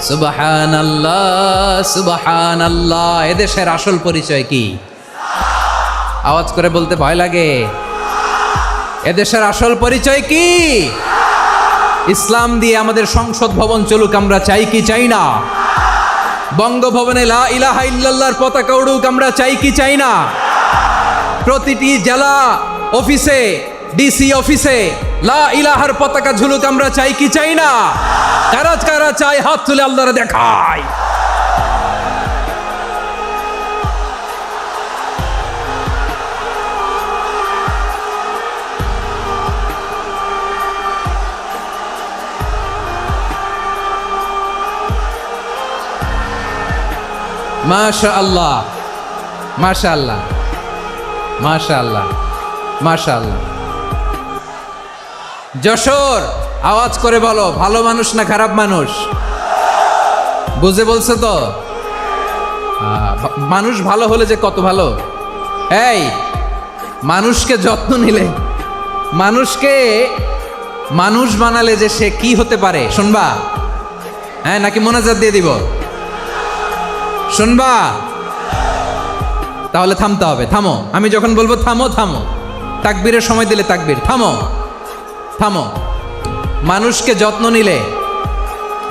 Speaker 1: সুবহানাল্লাহ সুবহানাল্লাহ। এদেশের আসল পরিচয় কি? আওয়াজ করে বলতে ভয় লাগে। এদেশের আসল পরিচয় কি? ইসলাম দিয়ে আমাদের সংসদ ভবন চলুক, আমরা চাই কি চাই না? বঙ্গভবনে লা ইলাহা ইল্লাল্লাহর পতাকা উড়ুক, আমরা চাই কি চাই না? প্রতিটি জেলা অফিসে ডিসি অফিসে লা ইলাহার পতাকা ঝুলুক, আমরা চাই কি চাই না? কারা কারা চাই হাত তুলে আল্লাহরে দেখায়। মাশাআল্লাহ মাশাআল্লাহ মাশাআল্লাহ মাশাআল্লাহ। যশোর, আওয়াজ করে বলো, ভালো মানুষ না খারাপ মানুষ? বুঝে বলছে তো? মানুষ ভালো হলে যে কত ভালো। এই মানুষকে যত্ন নিলে, মানুষকে মানুষ বানালে যে সে কি হতে পারে শুনবা? হ্যাঁ, নাকি মোনাজাত দিয়ে দিব? শুনবা? তাহলে থামতে হবে। থামো, আমি যখন বলবো থামো থামো, তাকবীরের সময় দিলে তাকবীর, থামো থামো। মানুষকে যত্ন নিলে,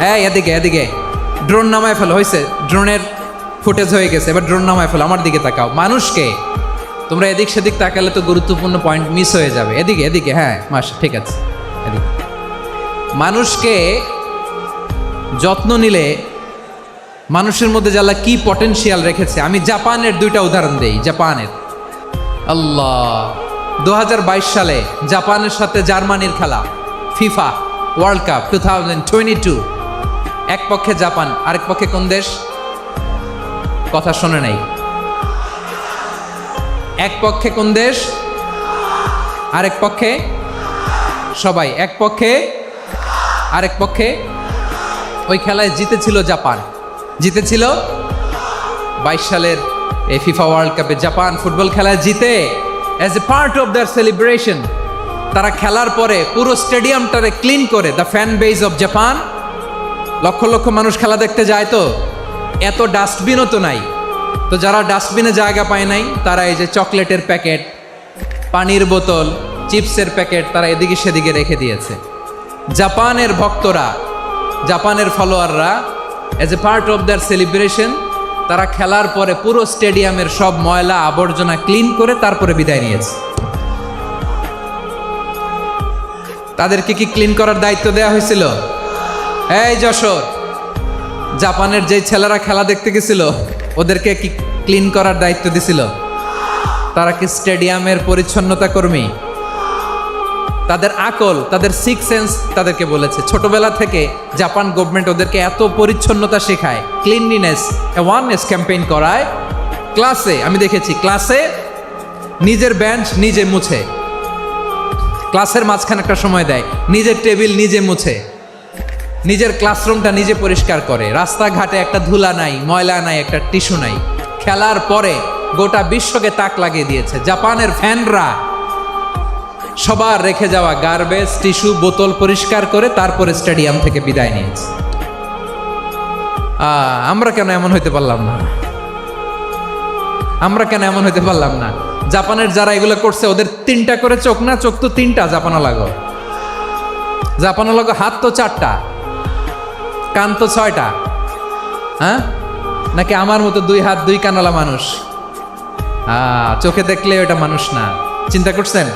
Speaker 1: হ্যাঁ এদিকে এদিকে, ড্রোন নামায় ফেলো। হয়েছে, ড্রোনের ফুটেজ হয়ে গেছে, এবার ড্রোন নামায় ফেলো। আমার দিকে তাকাও। মানুষকে, তোমরা এদিক সেদিক তাকালে তো গুরুত্বপূর্ণ পয়েন্ট মিস হয়ে যাবে। এদিকে এদিকে, হ্যাঁ ঠিক আছে, এদিকে। মানুষকে যত্ন নিলে মানুষের মধ্যে যারা কি পটেনশিয়াল রেখেছে। আমি জাপানের দুইটা উদাহরণ দেই। জাপানের, আল্লাহ, 2022 সালে জাপানের সাথে জার্মানির খেলা, ফিফা ওয়ার্ল্ড কাপ 2022। এক পক্ষে জাপান, আরেক পক্ষে কোন দেশ? কথা শোনে নাই। এক পক্ষে কোন দেশ? আরেক পক্ষে সবাই। এক পক্ষে আরেক পক্ষে। ওই খেলায় জিতেছিল জাপান, জিতেছিল 22 সালের এই ফিফা ওয়ার্ল্ড কাপে। জাপান ফুটবল খেলায় জিতে, as a part of their celebration তারা খেলার পরে পুরো স্টেডিয়ামটারে ক্লিন করে। The fan base of Japan, লক্ষ লক্ষ মানুষ খেলা দেখতে যায়, তো এত ডাস্টবিনও তো নাই। তো যারা ডাস্টবিনে জায়গা পায় নাই, তারা এই যে চকলেটের প্যাকেট, পানির বোতল, চিপসের প্যাকেট তারা এদিকে সেদিকে রেখে দিয়েছে। জাপানের ভক্তরা, জাপানের ফলোয়াররা, as a part of their celebration তারা খেলার পরে পুরো স্টেডিয়ামের সব ময়লা আবর্জনা ক্লিন করে তারপরে বিদায় নিয়েছে। তাদেরকে কি ক্লিন করার দায়িত্ব দেওয়া হয়েছিল? এই যশোর, জাপানের যে ছেলেরা খেলা দেখতে গেছিল ওদেরকে কি ক্লিন করার দায়িত্ব দিছিল? তারা কি স্টেডিয়ামের পরিচ্ছন্নতা কর্মী? তাদের আকল, তাদের সিক্স সেন্স তাদেরকে বলেছে। ছোটবেলা থেকে জাপান গভর্নমেন্ট ওদেরকে এত পরিচ্ছন্নতা শেখায়, ক্লিনলিনেস অ্যাওয়ারনেস ক্যাম্পেইন করায়। ক্লাসে আমি দেখেছি, ক্লাসে নিজের বেঞ্চ নিজে মুছে, ক্লাসের মাঝখানে একটা সময় দেয়, নিজের টেবিল নিজে মুছে, নিজের ক্লাসরুমটা নিজে পরিষ্কার করে। রাস্তাঘাটে একটা ধুলা নাই, ময়লা নাই, একটা টিস্যু নাই। খেলার পরে গোটা বিশ্বকে তাক লাগিয়ে দিয়েছে। জাপানের ফ্যানরা সবার রেখে যাওয়া গার্বেজ, টিস্যু, বোতল পরিষ্কার করে তারপরে স্টেডিয়াম থেকে বিদায় নিয়েছে। আমরা কেন এমন হইতে পারলাম না? আমরা কেন এমন হইতে পারলাম না? জাপানের যারা এগুলো করছে ওদের 3টা করে চোখ না? চোখ তো 3টা, জাপানো লাগো। জাপানো লাগো হাত তো 4টা, কান তো 6টা। হ্যাঁ, নাকি আমার মতো 2 হাত 2 কানওয়ালা মানুষ? চোখে দেখলে ওটা মানুষ না। চিন্তা করছেন?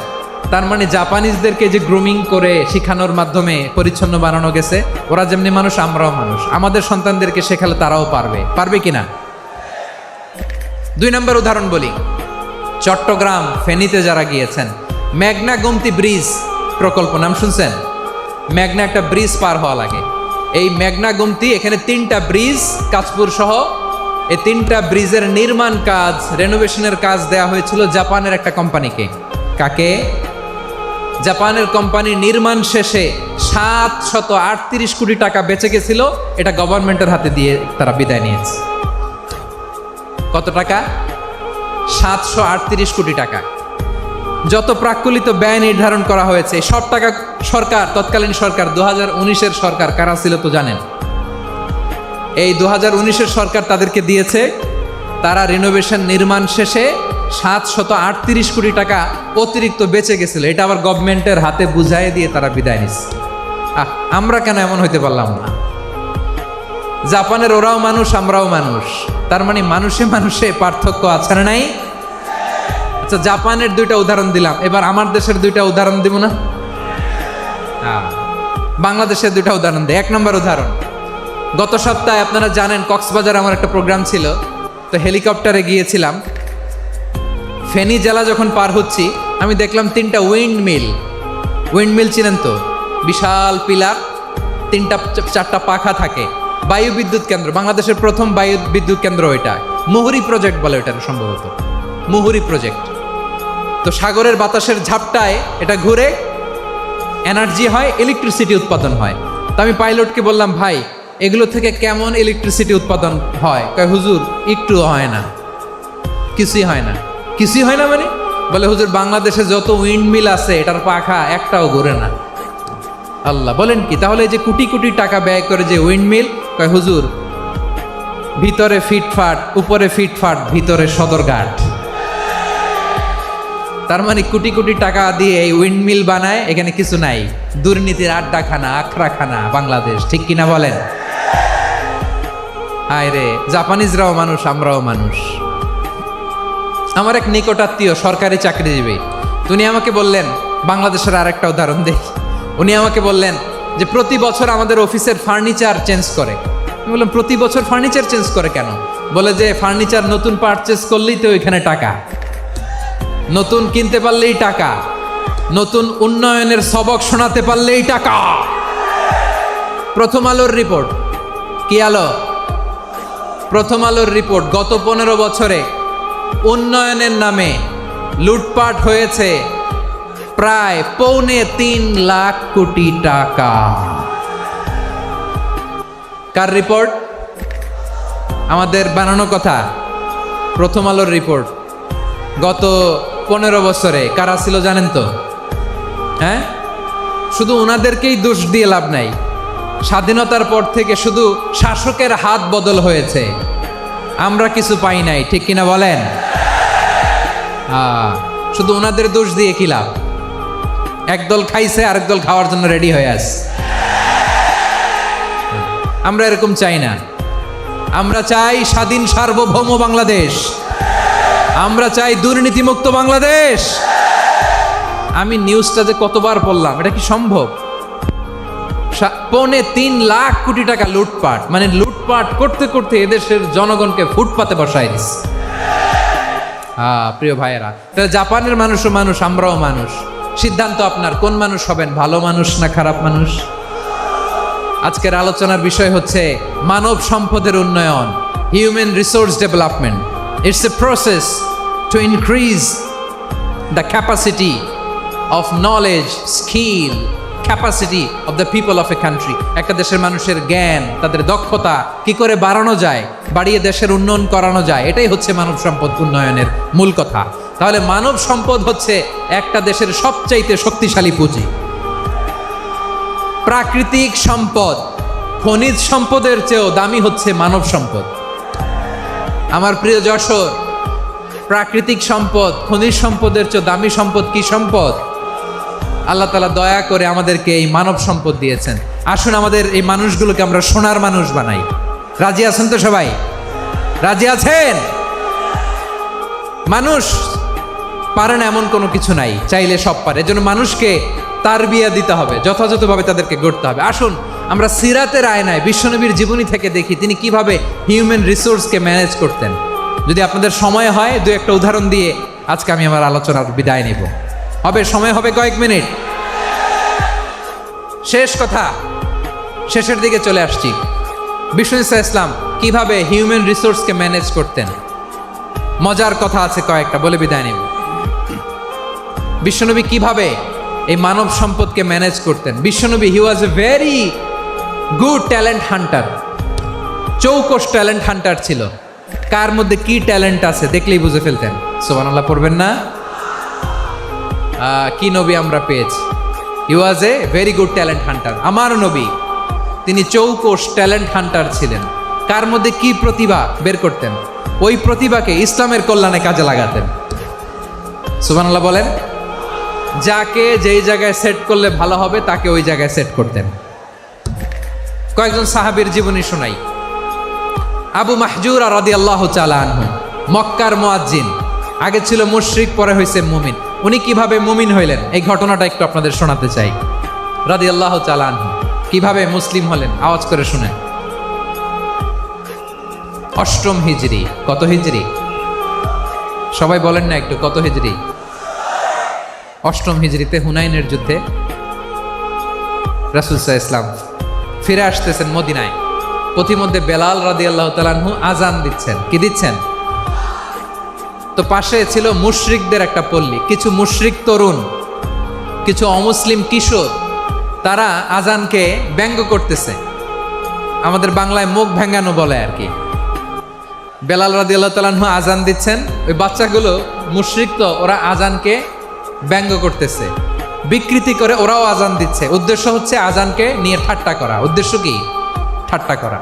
Speaker 1: তার মানে জাপানিজদেরকে যে গ্রুমিং করে শিখানোর মাধ্যমে পরিচ্ছন্ন বানানো গেছে। ওরা যেমনি মানুষ, আমরাও মানুষ। আমাদের সন্তানদেরকে শেখালে তারাও পারবে। পারবে কিনা? 2 নম্বর উদাহরণ বলি। চট্টগ্রাম ফেনীতে যারা গিয়েছেন, মেঘনা গোমতী ব্রিজ প্রকল্প নাম শুনছেন? মেঘনা একটা ব্রিজ পার হওয়া লাগে। এই মেঘনা গোমতী, এখানে 3টা ব্রিজ কাঁচপুর সহ, এই 3টা ব্রিজের নির্মাণ কাজ, রেনোভেশনের কাজ দেয়া হয়েছিল জাপানের একটা কোম্পানিকে। কাকে? জাপানের কোম্পানি। নির্মাণ শেষে 738 কোটি টাকা বেঁচে গেছিল, এটা গভর্নমেন্টের হাতে দিয়ে তারা বিদায় নিয়েছে। কত টাকা? 738 কোটি টাকা। যত প্রাক্কলিত ব্যয় নির্ধারণ করা হয়েছে সব টাকা সরকার, তৎকালীন সরকার 2019-এর সরকার, কারা ছিল তো জানেন? এই 2019-এর সরকার তাদেরকে দিয়েছে। তারা রিনোভেশন নির্মাণ শেষে 738 কোটি টাকা অতিরিক্ত বেঁচে গেছিল, এটা আবার গভর্নমেন্টের হাতে বুঝাই দিয়ে তারা বিদায় নিচ্ছে। আমরা কেন এমন হইতে পারলাম না? জাপানের ওরাও মানুষ, আমরাও মানুষ। তার মানে মানুষে মানুষে পার্থক্য আছে না নাই? আচ্ছা, জাপানের দুইটা উদাহরণ দিলাম, এবার আমার দেশের দুইটা উদাহরণ দিব না? বাংলাদেশের দুইটা উদাহরণ দিই। 1 নম্বর উদাহরণ, গত সপ্তাহে আপনারা জানেন কক্সবাজার আমার একটা প্রোগ্রাম ছিল, তো হেলিকপ্টারে গিয়েছিলাম। ফেনী জেলা যখন পার হচ্ছি আমি দেখলাম 3টা উইন্ডমিল চিনেন তো, বিশাল পিলার, 3টা-4টা পাখা থাকে, বায়ু বিদ্যুৎ কেন্দ্র, বাংলাদেশের প্রথম বায়ু বিদ্যুৎ কেন্দ্র এটা, মুহুরী প্রজেক্ট বলে এটা সম্ভবত, মুহুরী প্রজেক্ট। তো সাগরের বাতাসের ঝাপটায় এটা ঘুরে এনার্জি হয়, ইলেকট্রিসিটি উৎপাদন হয়। তো আমি পাইলটকে বললাম, ভাই এগুলো থেকে কেমন ইলেকট্রিসিটি উৎপাদন হয়? কয় হুজুর একটু হয় না, কিছুই হয় না। কিছুই হয় না মানে? বলে হুজুর বাংলাদেশে যত উইন্ডমিল আছে এটার পাখা একটাও ঘুরে না। আল্লাহ, বলেন কি? তাহলে এই যে কোটি কোটি টাকা ব্যয় করে যে উইন্ডমিল, কয় হুজুর ভিতরে ফিটফাট, উপরে ফিটফাট, ভিতরে সদরঘাট। তার মানে কোটি কোটি টাকা দিয়ে এই উইন্ডমিল বানায়, এখানে কিছু নাই, দুর্নীতির আড্ডাখানা, আখড়াখানা বাংলাদেশ, ঠিক কিনা বলেন? আয় রে, জাপানিজরাও মানুষ, আমরাও মানুষ। আমার এক নিকটাত্মীয় সরকারি চাকরিজীবী, উনি আমাকে বললেন, বাংলাদেশের আরেকটা উদাহরণ দেখি, উনি আমাকে বললেন যে প্রতি বছর আমাদের অফিসের ফার্নিচার চেঞ্জ করে। আমি বললাম প্রতি বছর ফার্নিচার চেঞ্জ করে কেন? বলে যে ফার্নিচার নতুন পারচেজ করলেই তো ওইখানে টাকা, নতুন কিনতে পারলেই টাকা, নতুন উন্নয়নের সবক শোনাতে পারলেই টাকা। প্রথম আলোর রিপোর্ট, কি আলো? প্রথম আলোর রিপোর্ট, গত 15 বছরে উন্নয়নের নামে লুটপাট হয়েছে প্রায় 3.25 লাখ কোটি টাকা। কার রিপোর্ট? আমাদের বানানো কথা, প্রথম আলোর রিপোর্ট। গত 15 বছরে কারা ছিল জানেন তো? হ্যাঁ, শুধু ওনাদেরকেই দোষ দিয়ে লাভ নাই। স্বাধীনতার পর থেকে শুধু শাসকের হাত বদল হয়েছে, আমরা কিছু পাই নাই, ঠিক কিনা বলেন? শুধু ওনাদের দোষ দিয়ে কি লাভ? একদল খাইছে, আরেক দল খাওয়ার জন্য রেডি হয়ে আছে। আমরা এরকম চাই না। আমরা চাই স্বাধীন সার্বভৌম বাংলাদেশ, আমরা চাই দুর্নীতিমুক্ত বাংলাদেশ। আমি নিউজটা যে কতবার পড়লাম, এটা কি সম্ভব? 3.25 লাখ কোটি টাকা লুটপাট, মানে লুটপাট করতে করতে এদেশের জনগণকে ফুটপাতে বসায় দিচ্ছে। প্রিয় ভাইয়েরা, তাহলে জাপানের মানুষও মানুষ, আমরাও মানুষ। সিদ্ধান্ত আপনার, কোন মানুষ হবেন, ভালো মানুষ না খারাপ মানুষ? আজকের আলোচনার বিষয় হচ্ছে মানব সম্পদের উন্নয়ন, human resource development. It's a process to increase the capacity of knowledge, skill, capacity of the people of a country. একটা দেশের মানুষের জ্ঞান, তাদের দক্ষতা কি করে বাড়ানো যায়, বাড়িয়ে দেশের উন্নয়ন করানো যায়, এটাই হচ্ছে মানব সম্পদ উন্নয়নের মূল কথা। তাহলে মানব সম্পদ হচ্ছে একটা দেশের সবচাইতে শক্তিশালী পুঁজি। প্রাকৃতিক সম্পদ, খনিজ সম্পদের চেয়েও দামি হচ্ছে মানব সম্পদ। আমার প্রিয় যশোর, প্রাকৃতিক সম্পদ, খনিজ সম্পদের চেয়ে দামি সম্পদ কি সম্পদ? আল্লাহ তাআলা দয়া করে আমাদেরকে এই মানব সম্পদ দিয়েছেন। আসুন আমাদের এই মানুষগুলোকে আমরা সোনার মানুষ বানাই। রাজি আছেন তো সবাই? রাজি আছেন? মানুষ পারে না এমন কোনো কিছু নাই, চাইলে সব পারে। এজন্য মানুষকে তারবিয়া দিতে হবে, যথাযথভাবে তাদেরকে গড়তে হবে। আসুন আমরা সিরাতের আয়নায় বিশ্বনবীর জীবনী থেকে দেখি তিনি কিভাবে হিউম্যান রিসোর্সকে ম্যানেজ করতেন। যদি আপনাদের সময় হয়, 2-1টা উদাহরণ দিয়ে আজকে আমি আমার আলোচনার বিদায় নিব। হবে সময় হবে কয়েক মিনিট। শেষ কথা, শেষের দিকে চলে আসছি। বিষ্ণু ইসলাম কিভাবে হিউম্যান রিসোর্সকে ম্যানেজ করতেন, মজার কথা আছে কয়েকটা, বলে বিদায় নিব। বিশ্বনবী কিভাবে এই মানব সম্পদকে ম্যানেজ করতেন। বিশ্বনবী he was a very good talent hunter, চৌকস ট্যালেন্ট হান্টার ছিল। কার মধ্যে কি ট্যালেন্ট আছে দেখলেই বুঝে ফেলতেন। সুবহানাল্লাহ পড়বেন না? কি নবী আমরা পেয়েছি। He was a very good talent hunter. আমার নবী তিনি চৌকস ট্যালেন্ট হান্টার ছিলেন। কার মধ্যে কি প্রতিভা বের করতেন, ওই প্রতিভাকে ইসলামের কল্যাণে কাজে লাগাতেন। সুবহানাল্লাহ বলেন। যাকে যেই জায়গায় সেট করলে ভালো হবে তাকে ওই জায়গায় সেট করতেন। কয়েকজন সাহাবীর জীবনী শোনাই। আবু মাহজুরা রাদিয়াল্লাহু তাআলা আনহু, মক্কার মুয়াজ্জিন। আগে ছিল মুশরিক, পরে হয়েছে মুমিন। উনি কিভাবে মুমিন হইলেন এই ঘটনাটা একটু আপনাদের শোনাতে চাই। রাদিয়াল্লাহু তাআলা আনহু কিভাবে মুসলিম হলেন আওয়াজ করে শুনেন। অষ্টম হিজরি। কত হিজরি? সবাই বলেন না একটু, কত হিজরি? অষ্টম হিজরিতে হুনাইনের যুদ্ধে রাসূল সাল্লাল্লাহু আলাইহি ওয়াসাল্লাম ফিরে আসতেছেন মদিনায়। পথিমধ্যে বেলাল রাদিয়াল্লাহু তাআলা আনহু আজান দিচ্ছেন। কি দিচ্ছেন? তো পাশে ছিল মুশরিকদের একটা পল্লী, কিছু মুশরিক তরুণ, কিছু অমুসলিম কিশোর, তারা আজানকে ব্যঙ্গ করতেছে। আমাদের বাংলায় মুখ ভেঙ্গানো বলে আর কি। বেলাল রাদিয়াল্লাহু তাআলা আনহু আজান দিচ্ছেন, ওই বাচ্চাগুলো মুশরিক, তো ওরা আজানকে ব্যঙ্গ করতেছে, বিকৃতি করে ওরাও আজান দিচ্ছে। উদ্দেশ্য হচ্ছে আজানকে নিয়ে ঠাট্টা করা। উদ্দেশ্য কি? ঠাট্টা করা।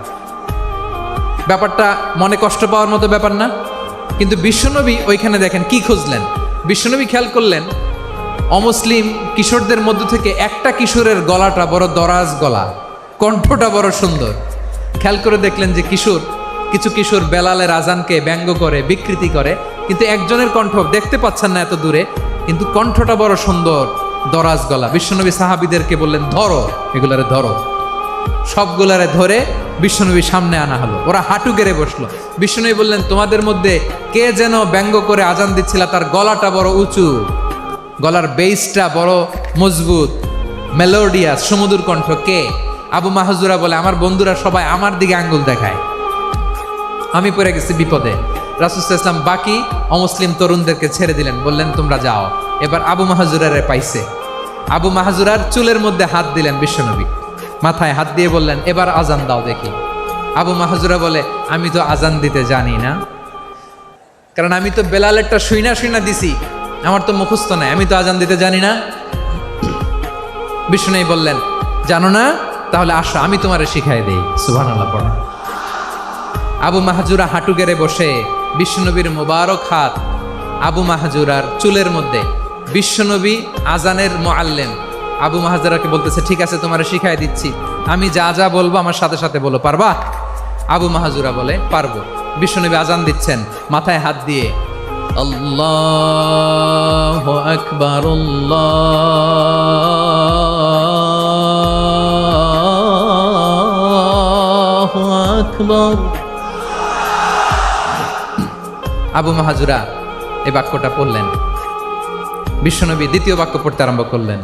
Speaker 1: ব্যাপারটা মনে কষ্ট পাওয়ার মতো ব্যাপার না? কিন্তু বিশ্বনবী ওইখানে দেখেন কি খুঁজলেন। বিশ্বনবী খেয়াল করলেন অমুসলিম কিশোরদের মধ্য থেকে একটা কিশোরের গলাটা বড় দরাজ গলা, কণ্ঠটা বড় সুন্দর। খেয়াল করে দেখলেন যে কিছু কিশোর বেলালের আজানকে ব্যঙ্গ করে, বিকৃতি করে, কিন্তু একজনের কণ্ঠ দেখতে পাচ্ছেন না এত দূরে, কিন্তু কণ্ঠটা বড় সুন্দর, দরাজ গলা। বিশ্বনবী সাহাবীদেরকে বললেন, ধরো এগুলারে, ধরো। সবগুলারে ধরে বিশ্বনবী সামনে আনা হলো। ওরা হাঁটু গেড়ে বসলো। বিশ্বনবী বললেন, তোমাদের মধ্যে কে যেন ব্যঙ্গ করে আজান দিচ্ছিল, তার গলাটা বড় উঁচু, গলার বেসটা বড় মজবুত, মেলোডিয়াস, সুমধুর কণ্ঠ। কে? আবু মাহজুরা বলে, আমার বন্ধুরা সবাই আমার দিকে আঙ্গুল দেখায়, আমি পড়ে গেছি বিপদে। রাসূল সাল্লাল্লাহু আলাইহি ওয়াসাল্লাম বাকি অমুসলিম তরুণদেরকে ছেড়ে দিলেন, বললেন তোমরা যাও। এবার আবু মাহজুরারে পাইছে। আবু মাহজুরার চুলের মধ্যে হাত দিলেন বিশ্বনবী, মাথায় হাত দিয়ে বললেন, এবার আজান দাও দেখি। আবু মাহজুরা বলে, আমি তো আজান দিতে জানি না, কারণ আমি তো বেলালেরটা শুইনা দিছি, আমার তো মুখস্থ নাই, আমি তো আজান দিতে জানি না। বিশ্বনবী বললেন, জানো না? তাহলে আসো, আমি তোমারে শিখাই দেই। সুবহানাল্লাহ পড়ো। আবু মাহজুরা হাঁটু গেড়ে বসে বিশ্বনবীর মোবারক হাত আবু মাহজুরার চুলের মধ্যে। বিশ্বনবী আজানের মুআল্লিম আবু মাহজুরাকে বলতেছে, ঠিক আছে তোমারে শিখাই দিচ্ছি, আমি যা যা বলবো আমার সাথে সাথে বলো, পারবা? আবু মাহজুরা বলে, পারবো। বিশ্বনবী আজান দিচ্ছেন মাথায় হাত দিয়ে, আল্লাহু আকবার, আল্লাহু আকবার। আবু মাহজুরা এই বাক্যটা পড়লেন। বিশ্বনবী দ্বিতীয় বাক্য পড়তে আরম্ভ করলেন,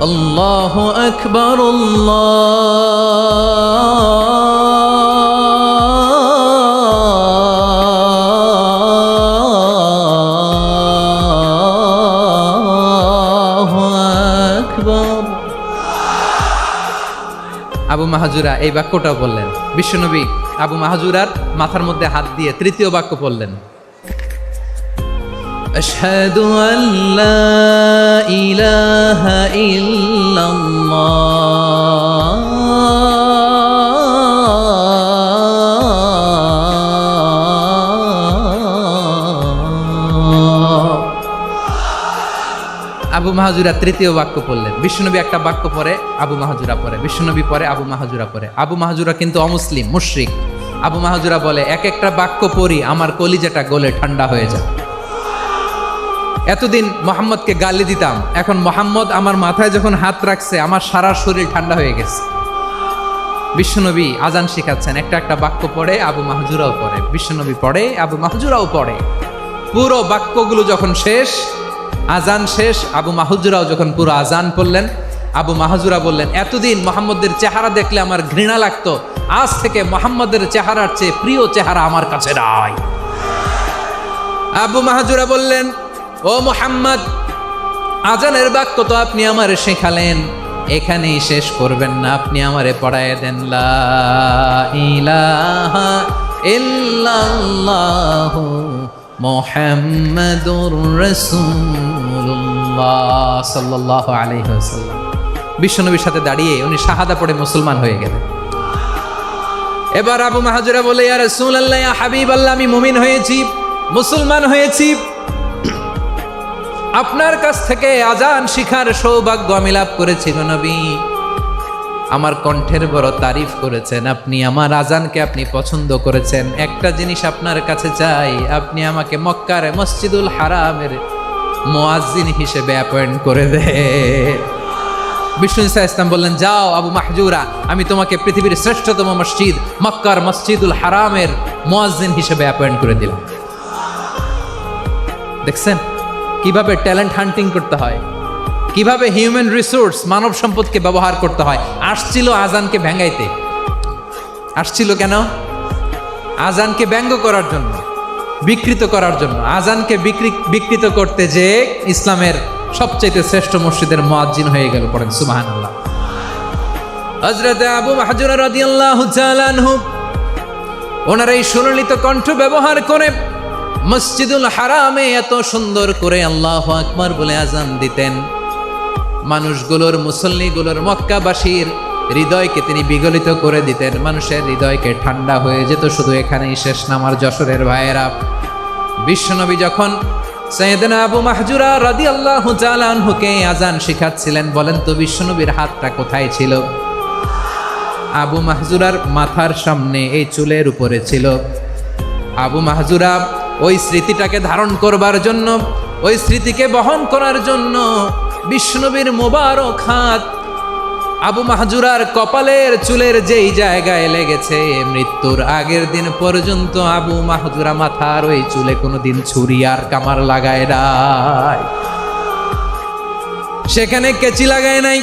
Speaker 1: আল্লাহু আকবার, আল্লাহু আকবার। আবু মাহজুরা এই বাক্যটাও বললেন। বিশ্বনবী আবু মাহজুরার মাথার মধ্যে হাত দিয়ে তৃতীয় বাক্য পড়লেন, আশহাদু আল্লা ইলাহা ইল্লাল্লাহ, আবু মাহজুরা তৃতীয় বাক্য পড়লেন। বিশ্বনবী একটা বাক্য পরে আবু মাহজুরা পড়ে, বিশ্বনবী পরে আবু মাহজুরা পড়ে। আবু মাহজুরা কিন্তু অমুসলিম, মুশরিক। আবু মাহজুরা বলে, এক একটা বাক্য পড়ি আমার কলিজাটা গলে ঠান্ডা হয়ে যায়। এতদিন মোহাম্মদকে গালি দিতাম, এখন মোহাম্মদ আমার মাথায় যখন হাত রাখছে আমার সারা শরীর ঠান্ডা হয়ে গেছে। বিশ্বনবী আজান শিখাচ্ছেন, একটা একটা বাক্য পড়ে আবু মাহজুরাও পড়ে, বিশ্বনবী পড়ে, আবু মাহজুরাও পড়ে। পুরো বাক্যগুলো যখন শেষ, আজান শেষ, আবু মাহজুরাও যখন পুরো আজান পড়লেন, আবু মাহজুরা বললেন, এতদিন মোহাম্মদের চেহারা দেখলে আমার ঘৃণা লাগতো, আজ থেকে মোহাম্মদের চেহারার চেয়ে প্রিয় চেহারা আমার কাছে নাই। আবু মাহজুরা বললেন, ও মুহাম্মদ, আজানের বাক্য তো আপনি আমারে শেখালেন, এখানেই শেষ করবেন না, আপনি আমারে পড়ায় দেন, লা ইলাহা ইল্লাল্লাহু মুহাম্মাদুর রাসূলুল্লাহ সাল্লাল্লাহু আলাইহি ওয়াসাল্লাম। বিশ্বনবীর সাথে দাঁড়িয়ে উনি শাহাদা পড়ে মুসলমান হয়ে গেলেন। এবার আবু মাহজুরা বলে, ইয়া রাসূলুল্লাহ, ইয়া হাবিবাল্লাহ, আমি মুমিন হয়েছি, মুসলমান হয়েছি, আপনার কাছ থেকে আজান শিখার সৌভাগ্য আমি লাভ করেছি গো নবী। আমার কণ্ঠের বড় তারিফ করেছেন, আপনি আমার আজানকে আপনি পছন্দ করেছেন। একটা জিনিস আপনার কাছে চাই, আপনি আমাকে মক্কার মসজিদুল হারামের মুয়াজ্জিন হিসেবে অ্যাপয়েন্ট করে দেন। বিষ্ণু ঈসা ইসলাম বললেন, যাও আবু মাহজুরা, আমি তোমাকে পৃথিবীর শ্রেষ্ঠতম মসজিদ মক্কার মসজিদুল হারামের মুয়াজ্জিন হিসেবে অ্যাপয়েন্ট করে দিলাম। দেখছেন কিভাবে ট্যালেন্ট হান্টিং করতে হয়, কিভাবে হিউম্যান রিসোর্স মানব সম্পদকে ব্যবহার করতে হয়। আসছিল আজানকে ভেঙ্গাইতে, আসছিল কেন? আজানকে ব্যঙ্গ করার জন্য, বিকৃত করার জন্য। আজানকে বিকৃত করতে যে ইসলামের সবচেয়ে শ্রেষ্ঠ মসজিদের মুয়াজ্জিন হয়ে গেল। পড়েন সুবহানাল্লাহ। হযরত আবু মাহজুরা রাদিয়াল্লাহু তাআলা আনহু ওনার এই সুললিত কণ্ঠ ব্যবহার করে মসজিদুল হারামে এত সুন্দর করে আল্লাহু আকবার বলে আজান দিতেন। মানুষগুলোর, মুসল্লিগুলোর, মক্কাবাসীর হৃদয়কে তিনি বিগলিত করে দিতেন। মানুষের হৃদয়কে ঠান্ডা হয়ে যেত। শুধু এখানেই শেষ না আমার যশোরের ভাইয়েরা। বিশ্বনবী যখন সাইয়েদনা আবু মাহজুরা রাদিয়াল্লাহু তাআলা আনহুকে আজান শিখাচ্ছিলেন, বলেন তো বিশ্বনবীর হাতটা কোথায় ছিল? আবু মাহজুরার মাথার সামনে, এই চুলের উপরে ছিল। আবু মাহজুরা ওই স্মৃতিটাকে ধারণ করবার জন্য, ওই স্মৃতিকে বহন করার জন্য বিশ্বনবীর মোবারক হাত আবু মাহজুরার কপালের চুলের যেই জায়গায় লেগেছে, মৃত্যুর আগের দিন পর্যন্ত আবু মাহজুরা মাথার ওই চুলে কোনোদিন ছুরি আর কামার লাগায় নাই, সেখানে কেচি লাগায় নাই,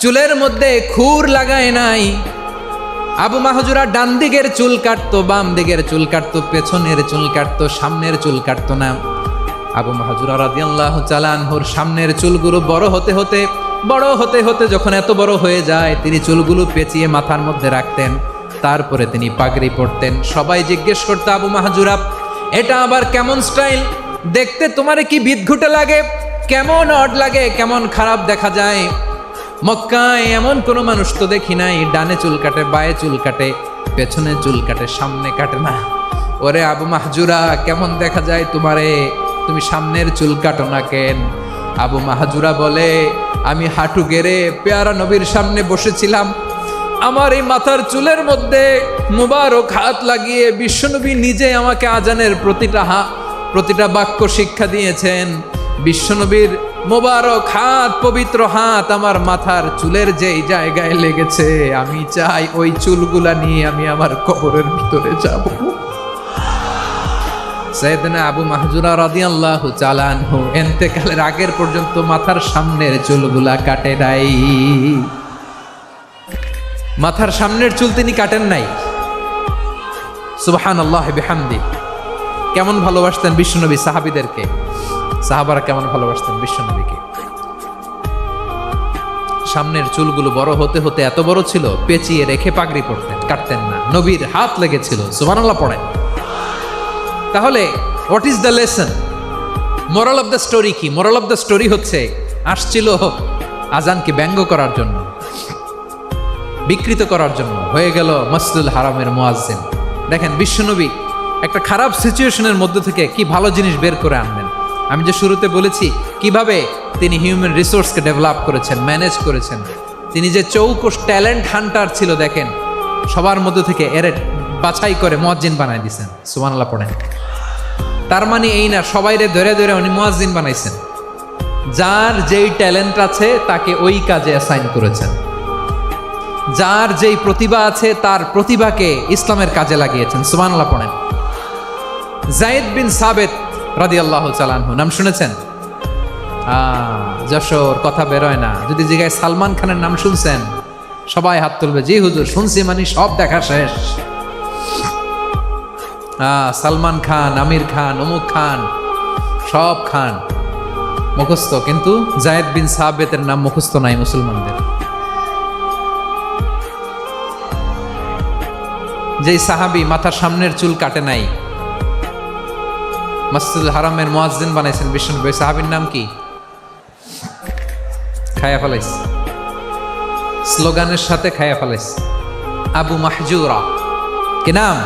Speaker 1: চুলের মধ্যে খুর লাগায় নাই। আবু মাহজুরা ডান দিকের চুল কাটতো, বাম দিকের চুল কাটতো, পেছনের চুল কাটতো, সামনের চুল কাটতো না। আবু মাহজুরা রাদিয়াল্লাহু তাআলা আনহুর সামনের চুলগুলো বড় হতে হতে যখন এত বড় হয়ে যায়, তিনি চুলগুলো পেঁচিয়ে মাথার মধ্যে রাখতেন। তারপরে তিনি পাগড়ি পরতেন। সবাই জিজ্ঞেস করতো, আবু মাহজুরা এটা আবার কেমন স্টাইল? দেখতে তোমারে কি বিদঘুটে লাগে? কেমন অড লাগে? কেমন খারাপ দেখা যায়? মক্কায় এমন কোনো মানুষ তো দেখি নাই, ডানে চুল কাটে, বায়ে চুল কাটে, পেছনে চুল কাটে, সামনে কাটে না। ওরে আবু মাহজুরা, কেমন দেখা যায় তোমারে? তুমি সামনের চুল কাটো না কেন? আবু মাহজুরা বলে, আমি হাঁটু গেড়ে পেয়ারা নবীর সামনে বসেছিলাম, আমার এই মাথার চুলের মধ্যে মুবারক হাত লাগিয়ে বিশ্বনবী নিজে আমাকে আজানের প্রতিটা বাক্য শিক্ষা দিয়েছেন। বিশ্বনবীর মোবারক হাত, পবিত্র হাত আমার মাথার চুলের যেই জায়গায় লেগেছে, আমি চাই ওই চুলগুলা নিয়ে আমি আমার কবরের ভিতরে যাব। সাইয়েদনা আবু মাহজুরা রাদিয়াল্লাহু তাআলা আনহু ইন্তেকালের আগের পর্যন্ত মাথার সামনের চুলগুলা কাটে নাই। মাথার সামনের চুল তিনি কাটেন নাই। সুবহানাল্লাহ বিহামদি। কেমন ভালোবাসতেন বিশ্বনবী সাহাবীদেরকে, সাহাবারা কেমন ভালোবাসতেন বিশ্বনবীকে। সামনের চুলগুলো বড় হতে হতে এত বড় ছিল, পেঁচিয়ে রেখে পাগড়ি পরতেন, কাটতেন না। নবীর হাত লেগেছিল। সুবহানাল্লাহ পড়েন। তাহলে what is the lesson? Moral of the story কি? মোরাল অফ দ্য স্টোরি হচ্ছে, আসছিল আজানকে ব্যঙ্গ করার জন্য, বিকৃত করার জন্য, হয়ে গেল মসজিদুল হারামের মুয়াজ্জিন। দেখেন বিশ্বনবী একটা খারাপ সিচুয়েশনের মধ্যে থেকে কি ভালো জিনিস বের করে আনলেন। আমি যে শুরুতে বলেছি কিভাবে তিনি হিউম্যান রিসোর্সকে ডেভেলপ করেছেন, ম্যানেজ করেছেন। তিনি যে চৌকস ট্যালেন্ট হান্টার ছিল, দেখেন সবার মধ্যে থেকে এর বাছাই করে মুয়াজ্জিন বানাই দিয়েছেন। সুবহানাল্লাহ পড়েন। তার মানে এই না সবাইরে ধরে ধরে উনি মুয়াজ্জিন বানাইছেন। যার যেই ট্যালেন্ট আছে তাকে ওই কাজে অ্যাসাইন করেছেন। যার যেই প্রতিভা আছে তার প্রতিভাকে ইসলামের কাজে লাগিয়েছেন। সুবহানাল্লাহ পড়েন। যায়েদ বিন সাবিত রাদিয়াল্লাহু তাআলা আনহু নাম শুনেছেন? যশোর কথা বেরোয় না। যদি জিগায় সালমান খানের নাম শুনছেন, সবাই হাত তুলবে, জি হুজুর শুনছি, মানে সব দেখা শেষ। সালমান খান, আমির খান, অমুক খান, সব খান মুখস্থ, কিন্তু যায়েদ বিন সাবিতের নাম মুখস্থ নাই মুসলমানদের। যেই সাহাবী মাথার সামনের চুল কাটে নাই, মসজিদুল হারামের মুয়াজ্জিন বানাইছেন বিশ্বনবী, সাহাবীর নাম কি? খায়া ফেলাইছে, স্লোগানের সাথে খায়া ফেলাইছে। আবু মাহজুরা। কি নাম?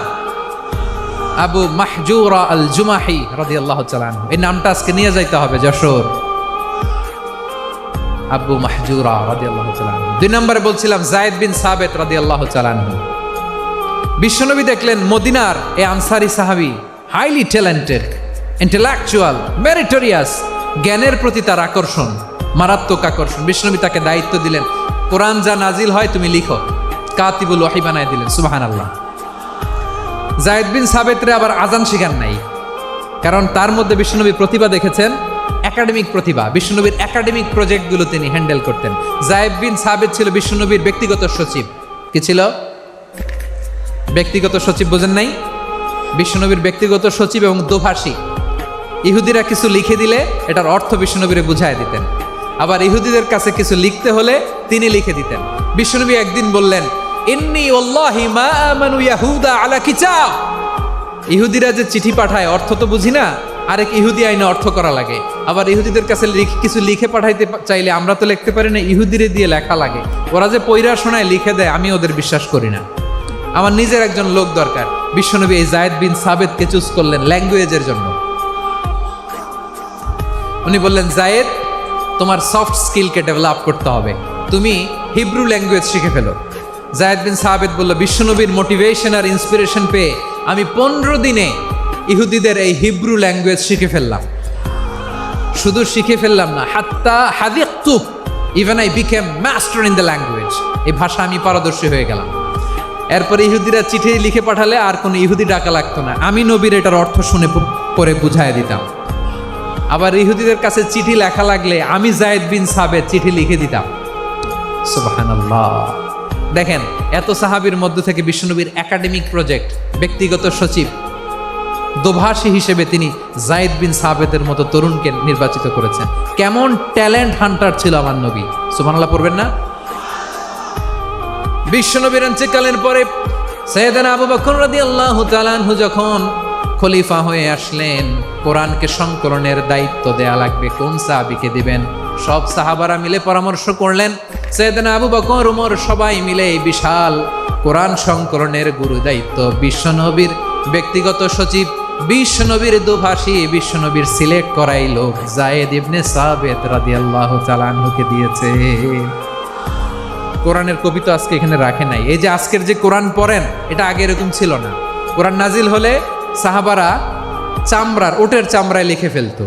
Speaker 1: আবু মাহজুরা আল জুমাহি রাদিয়াল্লাহু তাআলা আনহু। এই নামটা আজকে নিয়ে যাইতে হবে যশোর। আব্বু মাহজুরা রাদিয়াল্লাহু তাআলা আনহু। 2 নম্বরে বলছিলাম যায়েদ বিন সাবিত রাদিয়াল্লাহু তাআলা আনহু। বিশ্বনবী দেখলেন মদিনার এই আনসারী সাহাবী হাইলি ট্যালেন্টেড, ইন্টেলেকচুয়াল, মেরিটোরিয়াস, জ্ঞানের প্রতি তার আকর্ষণ, মারাত্মক আকর্ষণ। বিশ্বনবী তাকে দায়িত্ব দিলেন, কোরআন যা নাজিল হয় তুমি লিখো, কাতিবুল ওয়াহি বানায় দিলেন। সুবহানাল্লাহ। যায়েদ বিন সাবিতরে আবার আজান শিখান নাই, কারণ তার মধ্যে বিশ্বনবী প্রতিভা দেখেছেন, একাডেমিক প্রতিভা। বিশ্বনবীর একাডেমিক প্রজেক্টগুলো তিনি হ্যান্ডেল করতেন। যায়েদ বিন সাবিত ছিল বিশ্বনবীর ব্যক্তিগত সচিব। কি ছিল? ব্যক্তিগত সচিব। বোঝেন নাই? বিশ্বনবীর ব্যক্তিগত সচিব এবং দোভাষী। ইহুদিরা কিছু লিখে দিলে এটার অর্থ বিশ্বনবীরে বুঝায় দিতেন, আবার ইহুদিদের কাছে কিছু লিখতে হলে তিনি লিখে দিতেন। বিশ্বনবী একদিন বললেন, ইন্নী ওয়াল্লাহি মা আমানু ইয়াহুদা আলা কিতাব। ইহুদিরা যে চিঠি পাঠায় অর্থ তো বুঝি না, আরেক ইহুদি আইনে অর্থ করা লাগে। আবার ইহুদিদের কাছে কিছু লিখে পাঠাইতে চাইলে আমরা তো লিখতে পারি না, ইহুদিরে দিয়ে লেখা লাগে। ওরা যে পয়রা শোনায় লিখে দেয়, আমি ওদের বিশ্বাস করি না। আমার নিজের একজন লোক দরকার। বিশ্বনবী এই যায়েদ বিন সাবিতকে চুজ করলেন ল্যাঙ্গুয়েজের জন্য। উনি বললেন, যায়েদ, তোমার সফট স্কিলকে ডেভেলপ করতে হবে, তুমি হিব্রু ল্যাঙ্গুয়েজ শিখে ফেলো। যায়েদ বিন সাবিত বলল, বিশ্বনবীর মোটিভেশন আর ইন্সপিরেশন পেয়ে আমি 15 দিনে ইহুদিদের এই হিব্রু ল্যাঙ্গুয়েজ শিখে ফেললাম। শুধু শিখে ফেললাম না, হাত্তা হাদিকতু, even I became master in the language. এই ভাষা আমি পারদর্শী হয়ে গেলাম। এরপরে ইহুদিরা চিঠি লিখে পাঠালে আর কোনো ইহুদি ডাকা লাগতো না, আমি নবীর এটার অর্থ শুনে পরে বুঝায় দিতাম। আবার ইহুদিদের কাছে চিঠি লেখা লাগলে আমি যায়েদ বিন সাবিত চিঠি লিখে দিতাম। সুবহানাল্লাহ। দেখেন, এত সাহাবীর মধ্য থেকে বিশ্বনবীর একাডেমিক প্রজেক্ট, ব্যক্তিগত সচিব, দোভাষী হিসেবে তিনি যায়েদ বিন সাবিতের মতো তরুণকে নির্বাচিত করেছেন। কেমন ট্যালেন্ট হান্টার ছিল আমার নবী। সুবহানাল্লাহ পড়বেন না? বিশ্বনবীর ইন্তেকালের পরে সাইয়েদনা আবু বকর রাদিয়াল্লাহু তাআলা আনহু যখন খলিফা হয়ে আসলেন, কোরআনকে সংকলনের দায়িত্ব দেয়া লাগবে, কোন সাহাবীকে দিবেন? সব সাহাবারা মিলে পরামর্শ করলেন। সাইয়েদনা আবু বকর, ওমর সবাই মিলে এই বিশাল কোরআন সংকলনের গুরু দায়িত্ব বিশ্বনবীর ব্যক্তিগত সচিব, বিশ্বনবীর দোভাষী, বিশ্বনবীর সিলেক্ট করাই লোক যায়েদ ইবনে সাবিত রাদিয়াল্লাহু তাআলা আনহুকে দিয়েছে। কোরআনের কবি তো আজকে এখানে রাখে নাই। এই যে আজকের যে কোরআন পড়েন, এটা আগে এরকম ছিল না। কোরআন নাজিল হলে সাহাবারা চামড়ার, ওটের চামড়ায় লিখে ফেলতো,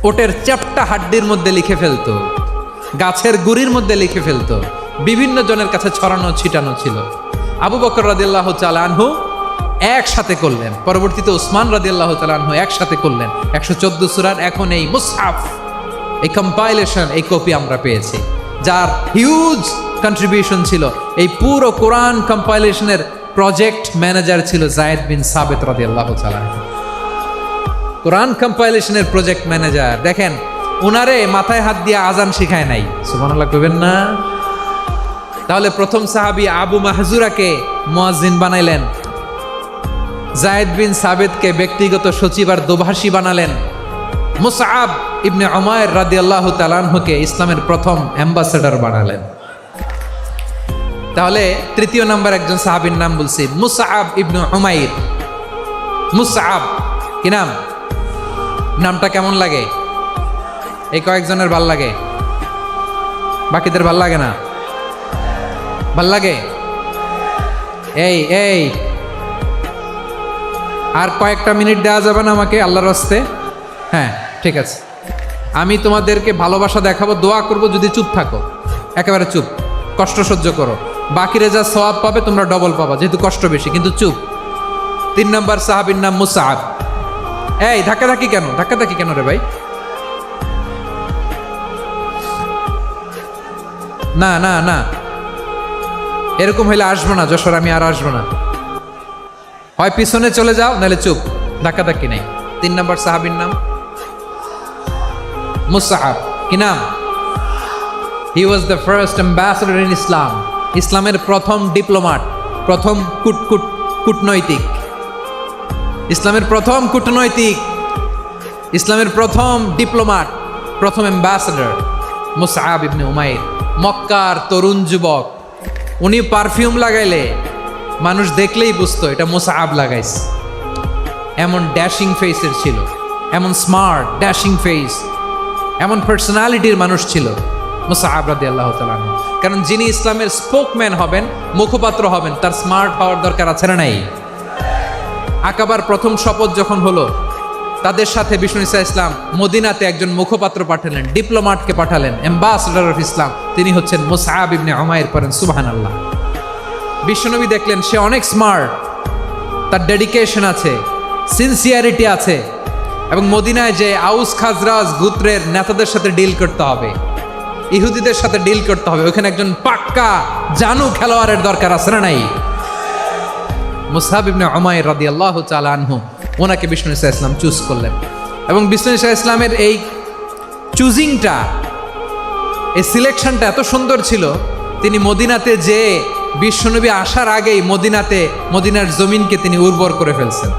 Speaker 1: ওটের চ্যাপ্টা হাড্ডির মধ্যে লিখে ফেলতো, গাছের গুড়ির মধ্যে লিখে ফেলতো। বিভিন্ন জনের কাছে ছড়ানো ছিটানো ছিল। আবু বকর রাদিয়াল্লাহু তাআলা আনহু একসাথে করলেন, পরবর্তীতে উসমান রাদিয়াল্লাহু তাআলা আনহু একসাথে করলেন। 114 সূরার এখন এই মুসহাফ, এই কম্পাইলেশন, এই কপি আমরা পেয়েছি, যার হিউজ কন্ট্রিবিউশন ছিল। এই পুরো কোরআন কম্পাইলেশনের প্রজেক্ট ম্যানেজার ছিল যায়েদ বিন সাবিত রাদিয়াল্লাহু তাআলা। কোরআন কম্পাইলেশনের প্রজেক্ট ম্যানেজার। দেখেন, উনারে মাথায় হাত দিয়ে আজান শিখায় নাই। সুবহানাল্লাহ কইবেন না? তাহলে প্রথম সাহাবী আবু মাহজুরাকে মুয়াজ্জিন বানাইলেন, যায়েদ বিন সাবিতকে ব্যক্তিগত সচিব আর দোভাষী বানালেন, মুসআব ইবনে উমাইর রাদিয়াল্লাহু তাআলা আনহুকে ইসলামের প্রথম অ্যাম্বাসেডর বানালেন। তাহলে তৃতীয় নাম্বার একজন সাহাবীর নাম বলছি, মুসআব ইবনে উমাইর। মুসআব কি নাম? নামটা কেমন লাগে? এই কয়েকজনের ভাল লাগে, বাকিদের ভাল লাগে না? ভাল লাগে? এই আর কয়েকটা মিনিট দেওয়া যাবে না আমাকে আল্লাহর রাস্তে? হ্যাঁ, ঠিক আছে। আমি তোমাদেরকে ভালোবাসা দেখাবো, দোয়া করব, যদি চুপ থাকো, একেবারে চুপ, কষ্ট সহ্য করো। বাকিরা যা সওয়াব পাবে তোমরা ডবল পাবা, যেহেতু কষ্ট বেশি, কিন্তু চুপ। 3 নম্বর সাহাবীর নাম মুসআব। এই ধাক্কাধাক্কি কেন রে ভাই? না, এরকম হইলে আসবো না যশোর, আমি আর আসবো না। হয় পিছনে চলে যাও, নাহলে চুপ, ধাক্কাধাক্কি নাই। 3 নম্বর সাহাবীর নাম মুসআব। কি নাম? He was the first ambassador in Islam. ইসলামের প্রথম ডিপ্লোমাট, প্রথম কূটনৈতিক, ইসলামের প্রথম কূটনৈতিক, ইসলামের প্রথম ডিপ্লোমাট, প্রথম অ্যাম্বাসেডর মুসআব ইবনে উমাইর। মক্কার তরুণ যুবক, উনি পারফিউম লাগাইলে মানুষ দেখলেই বুঝতো এটা মুসআব লাগাইছে। এমন ড্যাশিং ফেসের ছিল, এমন স্মার্ট ড্যাশিং ফেস, এমন পার্সোনালিটির মানুষ ছিল। মুসআব রাদিয়াল্লাহু তাআলা আনহু। কারণ যিনি ইসলামের স্পোকম্যান হবেন, মুখপাত্র হবেন, তার স্মার্ট হওয়ার দরকার আছে না নাই? আকাবার প্রথম শপথ যখন হলো, তাদের সাথে বিষ্ণু ঈসা ইসলাম মদিনাতে একজন মুখপাত্র পাঠালেন, ডিপ্লোম্যাটকে পাঠালেন, অ্যাম্বাসেডর অফ ইসলাম। তিনি হচ্ছেন মুসআব ইবনে উমাইর। পড়েন সুবহানাল্লাহ। বিশ্বনবী দেখলেন সে অনেক স্মার্ট, তার ডেডিকেশন আছে, সিনসিয়ারিটি আছে, এবং মদিনায় যে আউস খাজরাজ গোত্রের নেতাদের সাথে ডিল করতে হবে, ইহুদিদের সাথে ডিল করতে হবে, ওখানে একজন পাক্কা জানু খেলোয়াড়ের দরকার আছে না নাই? মুসআব ইবনে উমাইর রাদিয়াল্লাহু তাআলা আনহু, ওনাকে বিষ্ণু ঈসা ইসলাম চুজ করলেন। এবং বিষ্ণু ঈসা ইসলামের এই চুজিংটা, এই সিলেকশনটা এত সুন্দর ছিল, তিনি মদিনাতে যে বিশ্বনবী আসার আগেই মদিনার জমিনকে তিনি উর্বর করে ফেলছেন।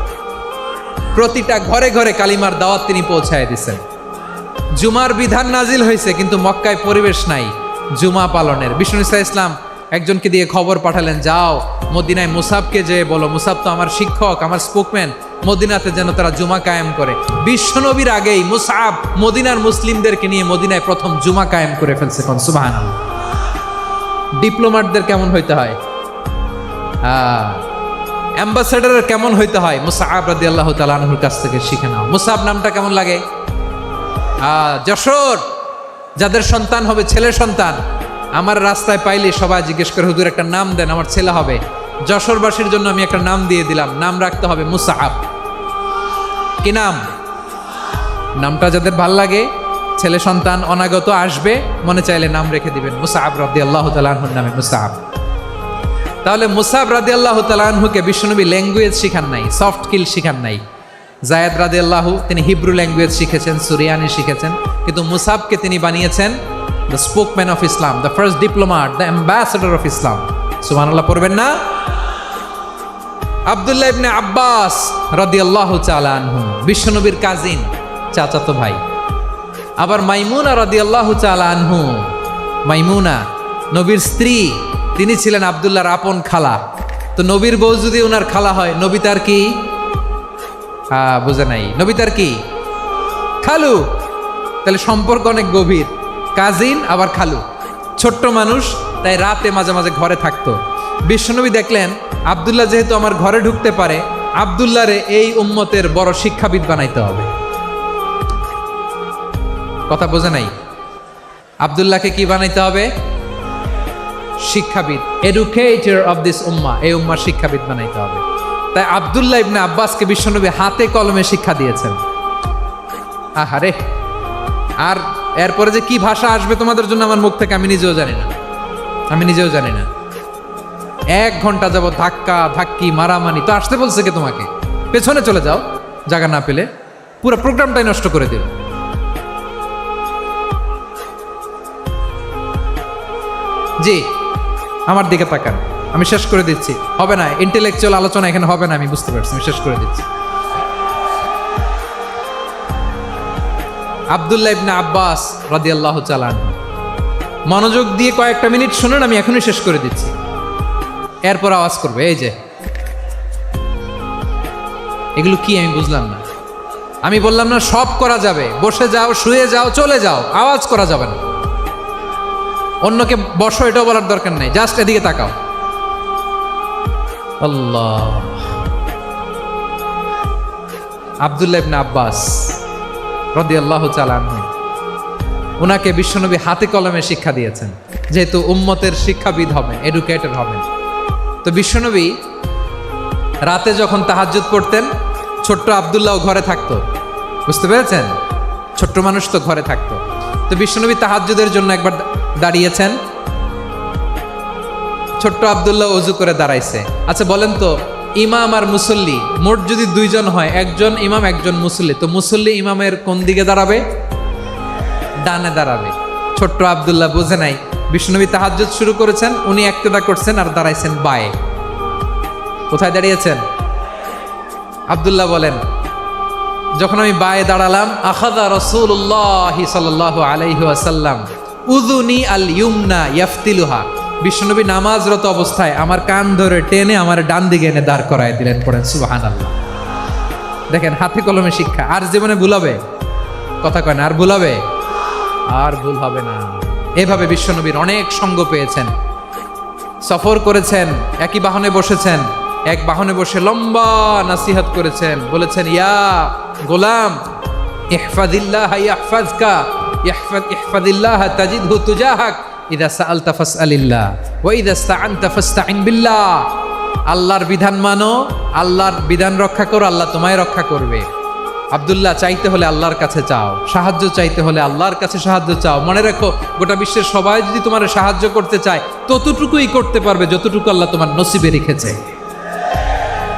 Speaker 1: প্রতিটা ঘরে ঘরে কালিমার দাওয়াত তিনি পৌঁছায় দিচ্ছেন। জুমার বিধান নাজিল হয়েছে, কিন্তু মক্কায় পরিবেশ নাই জুমা পালনের। বিষ্ণু ঈসা ইসলাম একজনকে দিয়ে খবর পাঠালেন, যাও মদিনায় মুসাবকে যে বলো, মুসাব তো আমার শিক্ষক, আমার স্পোকম্যান, মদিনাতে যেন তারা জুমা কায়েম করে। বিশ্বনবীর আগেই মুসাব মদিনার মুসলিমদেরকে নিয়ে মদিনায় প্রথম জুমা কায়েম করে ফেলছে। কোন সুবহানাল্লাহ। ডিপ্লোম্যাটদের কেমন হইতে হয়, অ্যাম্বাসেডারের কেমন হইতে হয়, মুসআব রাদিয়াল্লাহু তাআলা আনহুর কাছ থেকে শিখে নাও। মুসআব নামটা কেমন লাগে? যশোর, যাদের সন্তান হবে, ছেলে সন্তান, আমার রাস্তায় পাইলে সবাই জিজ্ঞেস করে, হুজুর একটা নাম দেন, আমার ছেলে হবে। যশোরবাসীর জন্য আমি একটা নাম দিয়ে দিলাম, নাম রাখতে হবে মুসআব। কি নাম? নামটা যাদের ভাল লাগে, ছেলে সন্তান অনাগত আসবে, মনে চাইলে নাম রেখে দিবেন মুসআব রাদিয়াল্লাহু তাআলা আনহুর নামে মুসআব। তাহলে মুসআব রাদিয়াল্লাহু তাআলা আনহুকে বিশ্বনবী ল্যাঙ্গুয়েজ শিখান নাই, সফট স্কিল শিখান নাই। যায়েদ রাদিয়াল্লাহু, তিনি হিব্রু ল্যাঙ্গুয়েজ শিখেছেন, সুরিয়ানি শিখেছেন, কিন্তু মুসআবকে তিনি বানিয়েছেন the spokesman of Islam, the first diplomat, the ambassador of Islam. সুবহানাল্লাহ পড়বেন না? আব্দুল্লাহ ইবনে আব্বাস রাদিয়াল্লাহু তাআলা আনহু, বিশ্বনবীর কাজিন, চাচাতো ভাই। আবার মাইমুনা রাদিয়াল্লাহু তাআলা আনহু, মাইমুনা নবীর স্ত্রী, তিনি ছিলেন আব্দুল্লাহর আপন খালা। তো নবীর বউ যদি ওনার খালা হয়, নবী তার কি? বুঝে নাই, নবী তার কি? খালু। তাহলে সম্পর্ক অনেক গভীর, কাজিন আবার খালু। ছোট্ট মানুষ, তাই রাতে মাঝে মাঝে ঘরে থাকতো। বিশ্বনবী দেখলেন আব্দুল্লাহ যেহেতু আমার ঘরে ঢুকতে পারে, আব্দুল্লাহরে এই উম্মতের বড় শিক্ষাবিদ বানাইতে হবে। কথা বোঝে নাই? আব্দুল্লাহকে কি বানাইতে হবে? শিক্ষাবিদ, এডুকেটর অফ দিস উম্মাহ, এই উম্মার শিক্ষাবিদ বানাইতে হবে। তাই আব্দুল্লাহ ইবনে আব্বাসকে বিশ্বনবী হাতে কলমে শিক্ষা দিয়েছেন। আহারে, আর এরপরে যে কি ভাষা আসবে তোমাদের জন্য আমার মুখ থেকে আমি নিজেও জানি না। 1 ঘন্টা যাবত ধাক্কা ধাক্কি মারামারি। তো আসতে বলছে কে তোমাকে? পেছনে চলে যাও, জায়গা না পেলে। পুরো প্রোগ্রামটাই নষ্ট করে দিল। জি, আমার দিকে তাকান, আমি শেষ করে দিচ্ছি। হবে না, ইন্টেলেকচুয়াল আলোচনা এখানে হবে না, আমি বুঝতে পারছি, আমি শেষ করে দিচ্ছি। আব্দুল্লাহ ইবনে আব্বাস রাদিয়াল্লাহু তাআলা আনহু, মনোযোগ দিয়ে কয়েকটা মিনিট শুনুন, আমি এখনই শেষ করে দিচ্ছি, এরপর আওয়াজ করবে। এই যে এগুলো কি আমি বুঝলাম না। আমি বললাম না সব করা যাবে, বসে যাও, শুয়ে যাও, চলে যাও, আওয়াজ করা যাবে না। অন্যকে বসো এটাও বলার দরকার নেই, জাস্ট এদিকে তাকাও। আল্লাহ। আব্দুল্লাহ ইবনে আব্বাস রাদিয়াল্লাহু তাআলা আনহু, ওনাকে বিশ্বনবী হাতে কলমে শিক্ষা দিয়েছেন, যেহেতু উম্মতের শিক্ষাবিদ হবেন, এডুকেটর হবেন। তো বিশ্বনবী রাতে যখন তাহাজ্জুদ পড়তেন, ছোট্ট আব্দুল্লাহ ঘরে থাকতো। বুঝতে পেরেছেন? ছোট্ট মানুষ তো ঘরে থাকতো। তো বিশ্বনবী তাহাজ্জুদের জন্য একবার দাঁড়িয়েছেন, ছোট্ট আব্দুল্লাহ ওযু করে দাঁড়াইছে। আচ্ছা বলেন তো, ইমাম আর মুসল্লি মোট যদি 2 জন হয়, একজন ইমাম একজন মুসল্লি, তো মুসল্লি ইমামের কোন দিকে দাঁড়াবে? ডানে দাঁড়াবে। ছোট্ট আব্দুল্লাহ বুঝে নাই, বিশ্বনবী তাহাজ্জুদ শুরু করেছেন, উনি ইক্তেদা করছেন আর দাঁড়াইছেন বায়ে। কোথায় দাঁড়িয়েছেন? আব্দুল্লাহ বলেন, যখন আমি বায়ে দাঁড়ালাম, আখাযা রাসূলুল্লাহ সাল্লাল্লাহু আলাইহি ওয়াসাল্লাম উযুনি আল ইউমনা ইয়াফতিলুহা, বিশ্বনবী নামাজরত অবস্থায় আমার কান ধরে টেনে আমার ডান দিকে এনে দাঁড় করায় দিলেন। পড়েন সুবহানাল্লাহ। দেখেন, হাতে কলমে শিক্ষা। আর জীবনে ভুল হবে? কথা কয় না, আর ভুল হবে? আর ভুল হবে না। এভাবে বিশ্বনবীর অনেক সঙ্গ পেয়েছেন, সফর করেছেন, একই বাহনে বসেছেন, এক বাহনে বসে লম্বা নাসিহত করেছেন, বলেছেন ইয়া গোলাম ইহফাদিল্লাহ ইয়াহফাজকা ইহফাদিল্লাহ তাজিদহু তুজাহাক ইযা সাআলতা ফাসআলিল্লাহ ওয়া ইযা ইসতাআনতা ফাসতাইন বিল্লাহ। আল্লাহর বিধান মানো, আল্লাহর বিধান রক্ষা করো, আল্লাহ তোমায় রক্ষা করবে। আব্দুল্লাহ, চাইতে হলে আল্লাহর কাছে চাও, সাহায্য চাইতে হলে আল্লাহর কাছে সাহায্য চাও। মনে রাখো, গোটা বিশ্বের সবাই যদি তোমার সাহায্য করতে চায় ততটুকুই করতে পারবে যতটুকু আল্লাহ তোমার নসিবে রেখেছে।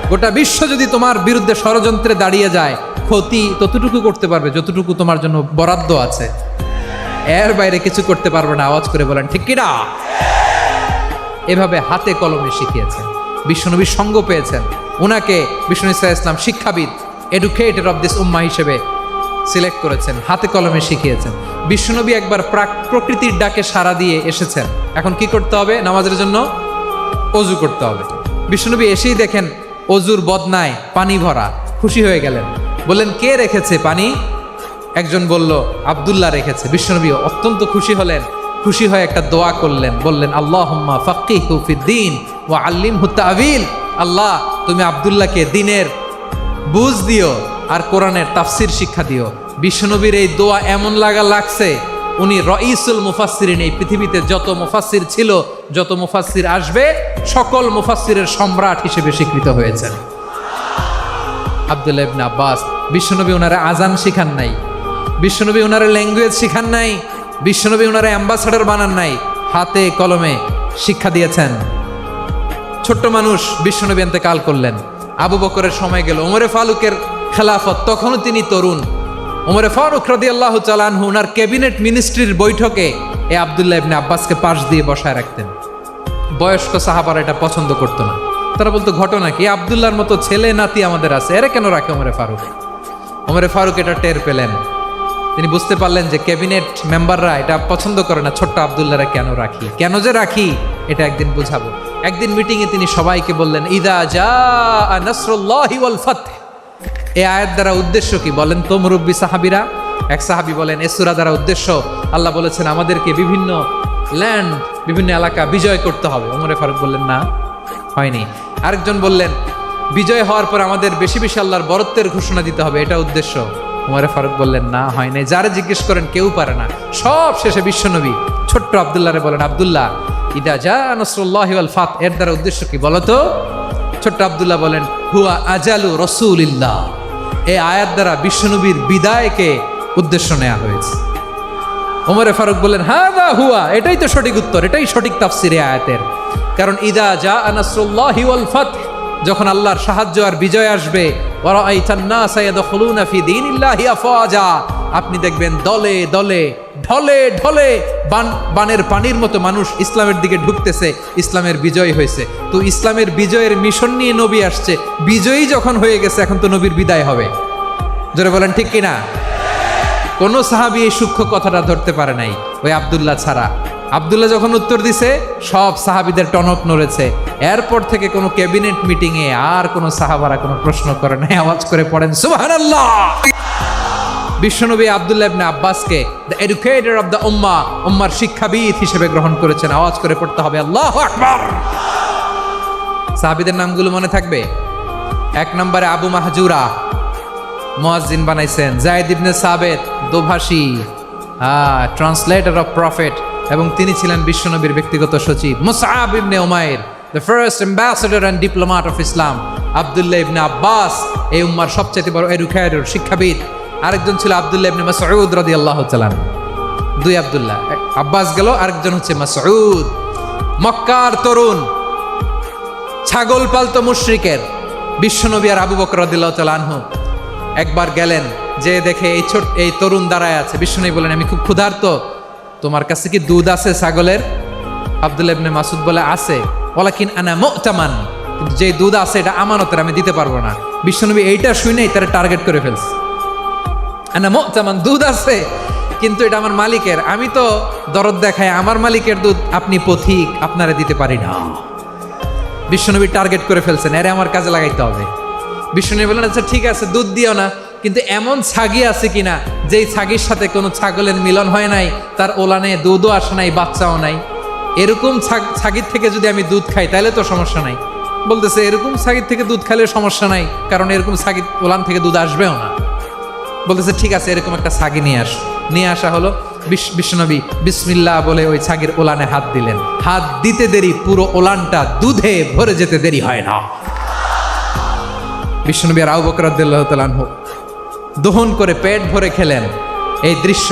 Speaker 1: গোটা বিশ্ব যদি তোমার বিরুদ্ধে ষড়যন্ত্রে দাঁড়িয়ে যায়, ক্ষতি ততটুকু করতে পারবে যতটুকু তোমার জন্য বরাদ্দ আছে, এর বাইরে কিছু করতে পারবে না। আওয়াজ করে বলেন ঠিক কিনা? এভাবে হাতে কলমে শিখিয়েছেন, বিশ্বনবীর সঙ্গ পেয়েছেন। ওনাকে বিষ্ণু ইসলাম শিক্ষাবিদ, এডুকেটর অফ দিস উম্মাহ হিসেবে সিলেক্ট করেছেন, হাতে কলমে শিখিয়েছেন। বিশ্বনবী একবার প্রকৃতির ডাকে সাড়া দিয়ে এসেছেন, এখন কি করতে হবে? নামাজের জন্য অজু করতে হবে। বিশ্বনবী এসেই দেখেন অজুর বদনায় পানি ভরা, খুশি হয়ে গেলেন, বললেন কে রেখেছে পানি? একজন বলল আব্দুল্লাহ রেখেছে। বিশ্বনবী অত্যন্ত খুশি হলেন, খুশি হয়ে একটা দোয়া করলেন, বললেন আল্লাহুম্মা ফাক্কিহু ফিদ্দীন ওয়া আল্লিমহু তা'ওয়ীল। আল্লাহ, তুমি আব্দুল্লাহকে দ্বীনের বুঝ দিও আর কোরআনের তাফসির শিক্ষা দিও। বিশ্বনবীর এই দোয়া এমন লাগছে, উনি রাইসুল মুফাসসিরিন, এই পৃথিবীতে যত মুফাসসির ছিল, যত মুফাসসির আসবে, সকল মুফাসসিরের সম্রাট হিসেবে স্বীকৃত হয়েছেন আব্দুল্লাহ ইবনে আব্বাস। বিশ্বনবী ওনারা আজান শিখান নাই, বিশ্বনবী ওনারা ল্যাঙ্গুয়েজ শিখান নাই, বিশ্বনবী ওনারা অ্যাম্বাসাডার বানান নাই, হাতে কলমে শিক্ষা দিয়েছেন। ছোট্ট মানুষ, বিশ্বনবী ইন্তেকাল করলেন, আবু বকরের সময় গেল, ওমরে ফারুকের খেলাফত, তখনও তিনি তরুণ। ওমরে ফারুক রাদিয়াল্লাহু তাআলা আনহু ওনার ক্যাবিনেট মিনিস্ট্রির বৈঠকে এই আব্দুল্লাহ ইবনে আব্বাসকে পাশ দিয়ে বসায় রাখতেন। বয়স্ক সাহাবারা এটা পছন্দ করতো না, তারা বলতো ঘটনা কি, আব্দুল্লাহর মতো ছেলে নাতি আমাদের আছে, এরা কেন রাখে ওমরে ফারুক? ওমরে ফারুক এটা টের পেলেন, তিনি বুঝতে পারলেন যে ক্যাবিনেট মেম্বাররা এটা পছন্দ করে না, ছোট্ট আব্দুল্লাহরা কেন রাখি, কেন যে রাখি এটা একদিন বুঝাবো। একদিন মিটিংয়ে তিনি সবাইকে বললেন ইদা জাআ নাসরুল্লাহি ওয়াল ফাতহ। এই আয়াত দ্বারা উদ্দেশ্য কি বলেন তো মুরব্বী সাহাবীরা? এক সাহাবী বলেন এই সূরা দ্বারা উদ্দেশ্য, আল্লাহ বলেছেন আমাদেরকে বিভিন্ন ল্যান্ড, বিভিন্ন এলাকা বিজয় করতে হবে। ওমরে ফারুক বললেন না, হয়নি। আরেকজন বললেন বিজয় হওয়ার পর আমাদের বেশি বেশি আল্লাহর বরত্বের ঘোষণা দিতে হবে, এটা উদ্দেশ্য। ওমরে ফারুক বললেন না, হয় নাই। যারা জিজ্ঞেস করেন কেউ পারে না। সব শেষে বিশ্বনবী ছোট্ট আব্দুল্লাহরে বলেন আব্দুল্লাহ ইদা জাআ নাসরুল্লাহি ওয়াল ফাতহ, এর দ্বারা উদ্দেশ্য কি বলো তো? ছোট্ট আব্দুল্লাহ বলেন হুয়া আজালু রাসূলিল্লাহ। এই আয়াত দ্বারা বিশ্বনবীর বিদায়কে উদ্দেশ্য নেওয়া হয়েছে। ওমরে ফারুক বললেন হাযা হুয়া, এটাই তো সঠিক উত্তর, এটাই সঠিক তাফসীর এই আয়াতের। কারণ ইদা জাআ নাসরুল্লাহি ওয়াল ফাতহ, যখন আল্লাহর সাহায্য আর বিজয় আসবে, ওয়া রাআইতান নাসা ইয়াদখুলুনা ফি দীনিল্লাহি আফওয়াজা, আপনি দেখবেন দলে দলে ঢলে ঢলে বানের পানির মতো মানুষ ইসলামের দিকে ঢুকতেছে, ইসলামের বিজয় হয়েছে। তো ইসলামের বিজয়ের মিশন নিয়ে নবী আসছে, বিজয়ী যখন হয়ে গেছে এখন তো নবীর বিদায় হবে। জোরে বলেন ঠিক কিনা? কোন সাহাবী এই সূক্ষ্ম কথাটা ধরতে পারে নাই, ওই আব্দুল্লাহ ছাড়া। আব্দুল্লাহ যখন উত্তর দিছে সব সাহাবীদের টনক নড়েছে। এরপর থেকে কোনো ক্যাবিনেট মিটিংয়ে আর কোনো সাহাবারা কোনো প্রশ্ন করে নাই। আওয়াজ করে পড়েন সুবহানাল্লাহ। বিশ্বনবী আব্দুল্লাহ ইবনে আব্বাসকে দ্য এডুকেটর অফ দ্য উম্মাহ, উম্মার শিক্ষাবিদ হিসেবে গ্রহণ করেছেন। আওয়াজ করে পড়তে হবে আল্লাহু আকবার। সাহাবীদের নামগুলো মনে থাকবে? এক নম্বরে আবু মাহজুরা, মুয়াজ্জিন বানাইছেন। যায়েদ ইবনে সাবিত, দোভাষী, ট্রান্সলেটর অফ প্রফেট, এবং তিনি ছিলেন বিশ্বনবীর ব্যক্তিগত সচিব। মুসআব ইবনে উমাইর, the first ambassador and diplomat of Islam. আব্দুল্লাহ ইবনে আব্বাস, এই উম্মার সবচেয়ে বড় এডুকেটর, শিক্ষাবিদ। আরেকজন ছিল আব্দুল্লাহ ইবনে মাসউদ রাদিয়াল্লাহু তাআলা। দুই আব্দুল্লাহ, আব্বাস গেল, আরেকজন হচ্ছে মাসউদ। মক্কার তরুণ, ছাগল পালতো মুশরিকের। বিশ্বনবী আর আবু বকর রাদিয়াল্লাহু তাআলা আনহু একবার গেলেন, যে দেখে এই তরুণ দাঁড়ায় আছে। বিশ্বনবী বলেন আমি খুব ক্ষুধার্ত, তোমার কাছে কি দুধ আছে ছাগলের? আব্দুল্লাহ ইবনে মাসউদ বলে আছে। ওয়ালাকিন আনা মু'তামান, কিন্তু যে দুধ আছে এটা আমানতের, আমি দিতে পারবো না। বিশ্বনবী এইটা শুনেই তারা টার্গেট করে ফেলছে। আনা মু'তামান, দুধ আছে কিন্তু এটা আমার মালিকের, আমি তো দরদ দেখাই, আমার মালিকের দুধ আপনি পথিক, আপনারা দিতে পারি না। বিশ্বনবী টার্গেট করে ফেলছেন, এরে আমার কাজে লাগাইতে হবে। বিশ্বনবী বললেন আচ্ছা ঠিক আছে দুধ দিও না, কিন্তু এমন ছাগি আছে কিনা যেই ছাগির সাথে কোনো ছাগলের মিলন হয় নাই, তার ওলানে দুধও আসে নাই, বাচ্চাও নাই, এরকম ছাগির থেকে যদি আমি দুধ খাই তাহলে তো সমস্যা নাই। বলতেছে এরকম ছাগির থেকে দুধ খাইলে সমস্যা নাই, কারণ এরকম ছাগির ওলান থেকে দুধ আসবেও না। বলতেছে ঠিক আছে, এরকম একটা ছাগি নিয়ে আসা হলো। বিশ্বনবী বিসমিল্লাহ বলে ওই ছাগির ওলানে হাত দিলেন। হাত দিতে দেরি, পুরো ওলানটা দুধে ভরে যেতে দেরি হয় না। বিশ্বনবী আর আবু বকর রাদিয়াল্লাহু তাআলা আনহু দহন করে পেট ভরে খেলেন। এই দৃশ্য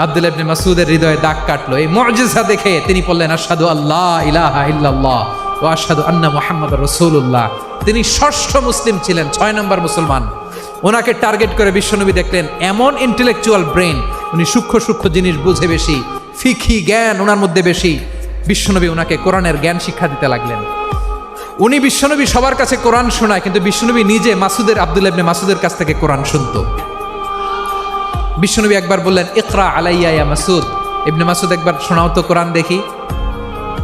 Speaker 1: আব্দুল্লাহ ইবনে মাসউদের হৃদয়ে দাগ কাটলো। এই মুআজিজা দেখে তিনি বললেন আশহাদু আল্লা ইলাহা ইল্লাল্লাহ ওয়া আশহাদু আন্না মুহাম্মাদুর রাসূলুল্লাহ। তিনি ষষ্ঠ মুসলিম ছিলেন, 6 নম্বর মুসলমান। ওনাকে টার্গেট করে বিশ্বনবী দেখলেন এমন ইন্টেলেকচুয়াল ব্রেন, উনি সূক্ষ্ম সূক্ষ্ম জিনিস বুঝে বেশি, ফিকহি জ্ঞান ওনার মধ্যে বেশি। বিশ্বনবী ওনাকে কোরআনের জ্ঞান শিক্ষা দিতে লাগলেন। উনি বিশ্বনবী সবার কাছে কোরআন শোনায়, কিন্তু বিশ্বনবী নিজে আব্দুল্লাহ ইবনে মাসউদের কাছ থেকে কোরআন শুনতো। বিশ্বনবী একবার বললেন ইকরা আলাইয়া ইয়া মাসউদ। ইবনে মাসউদ একবার শোনাও তো কোরআন দেখি।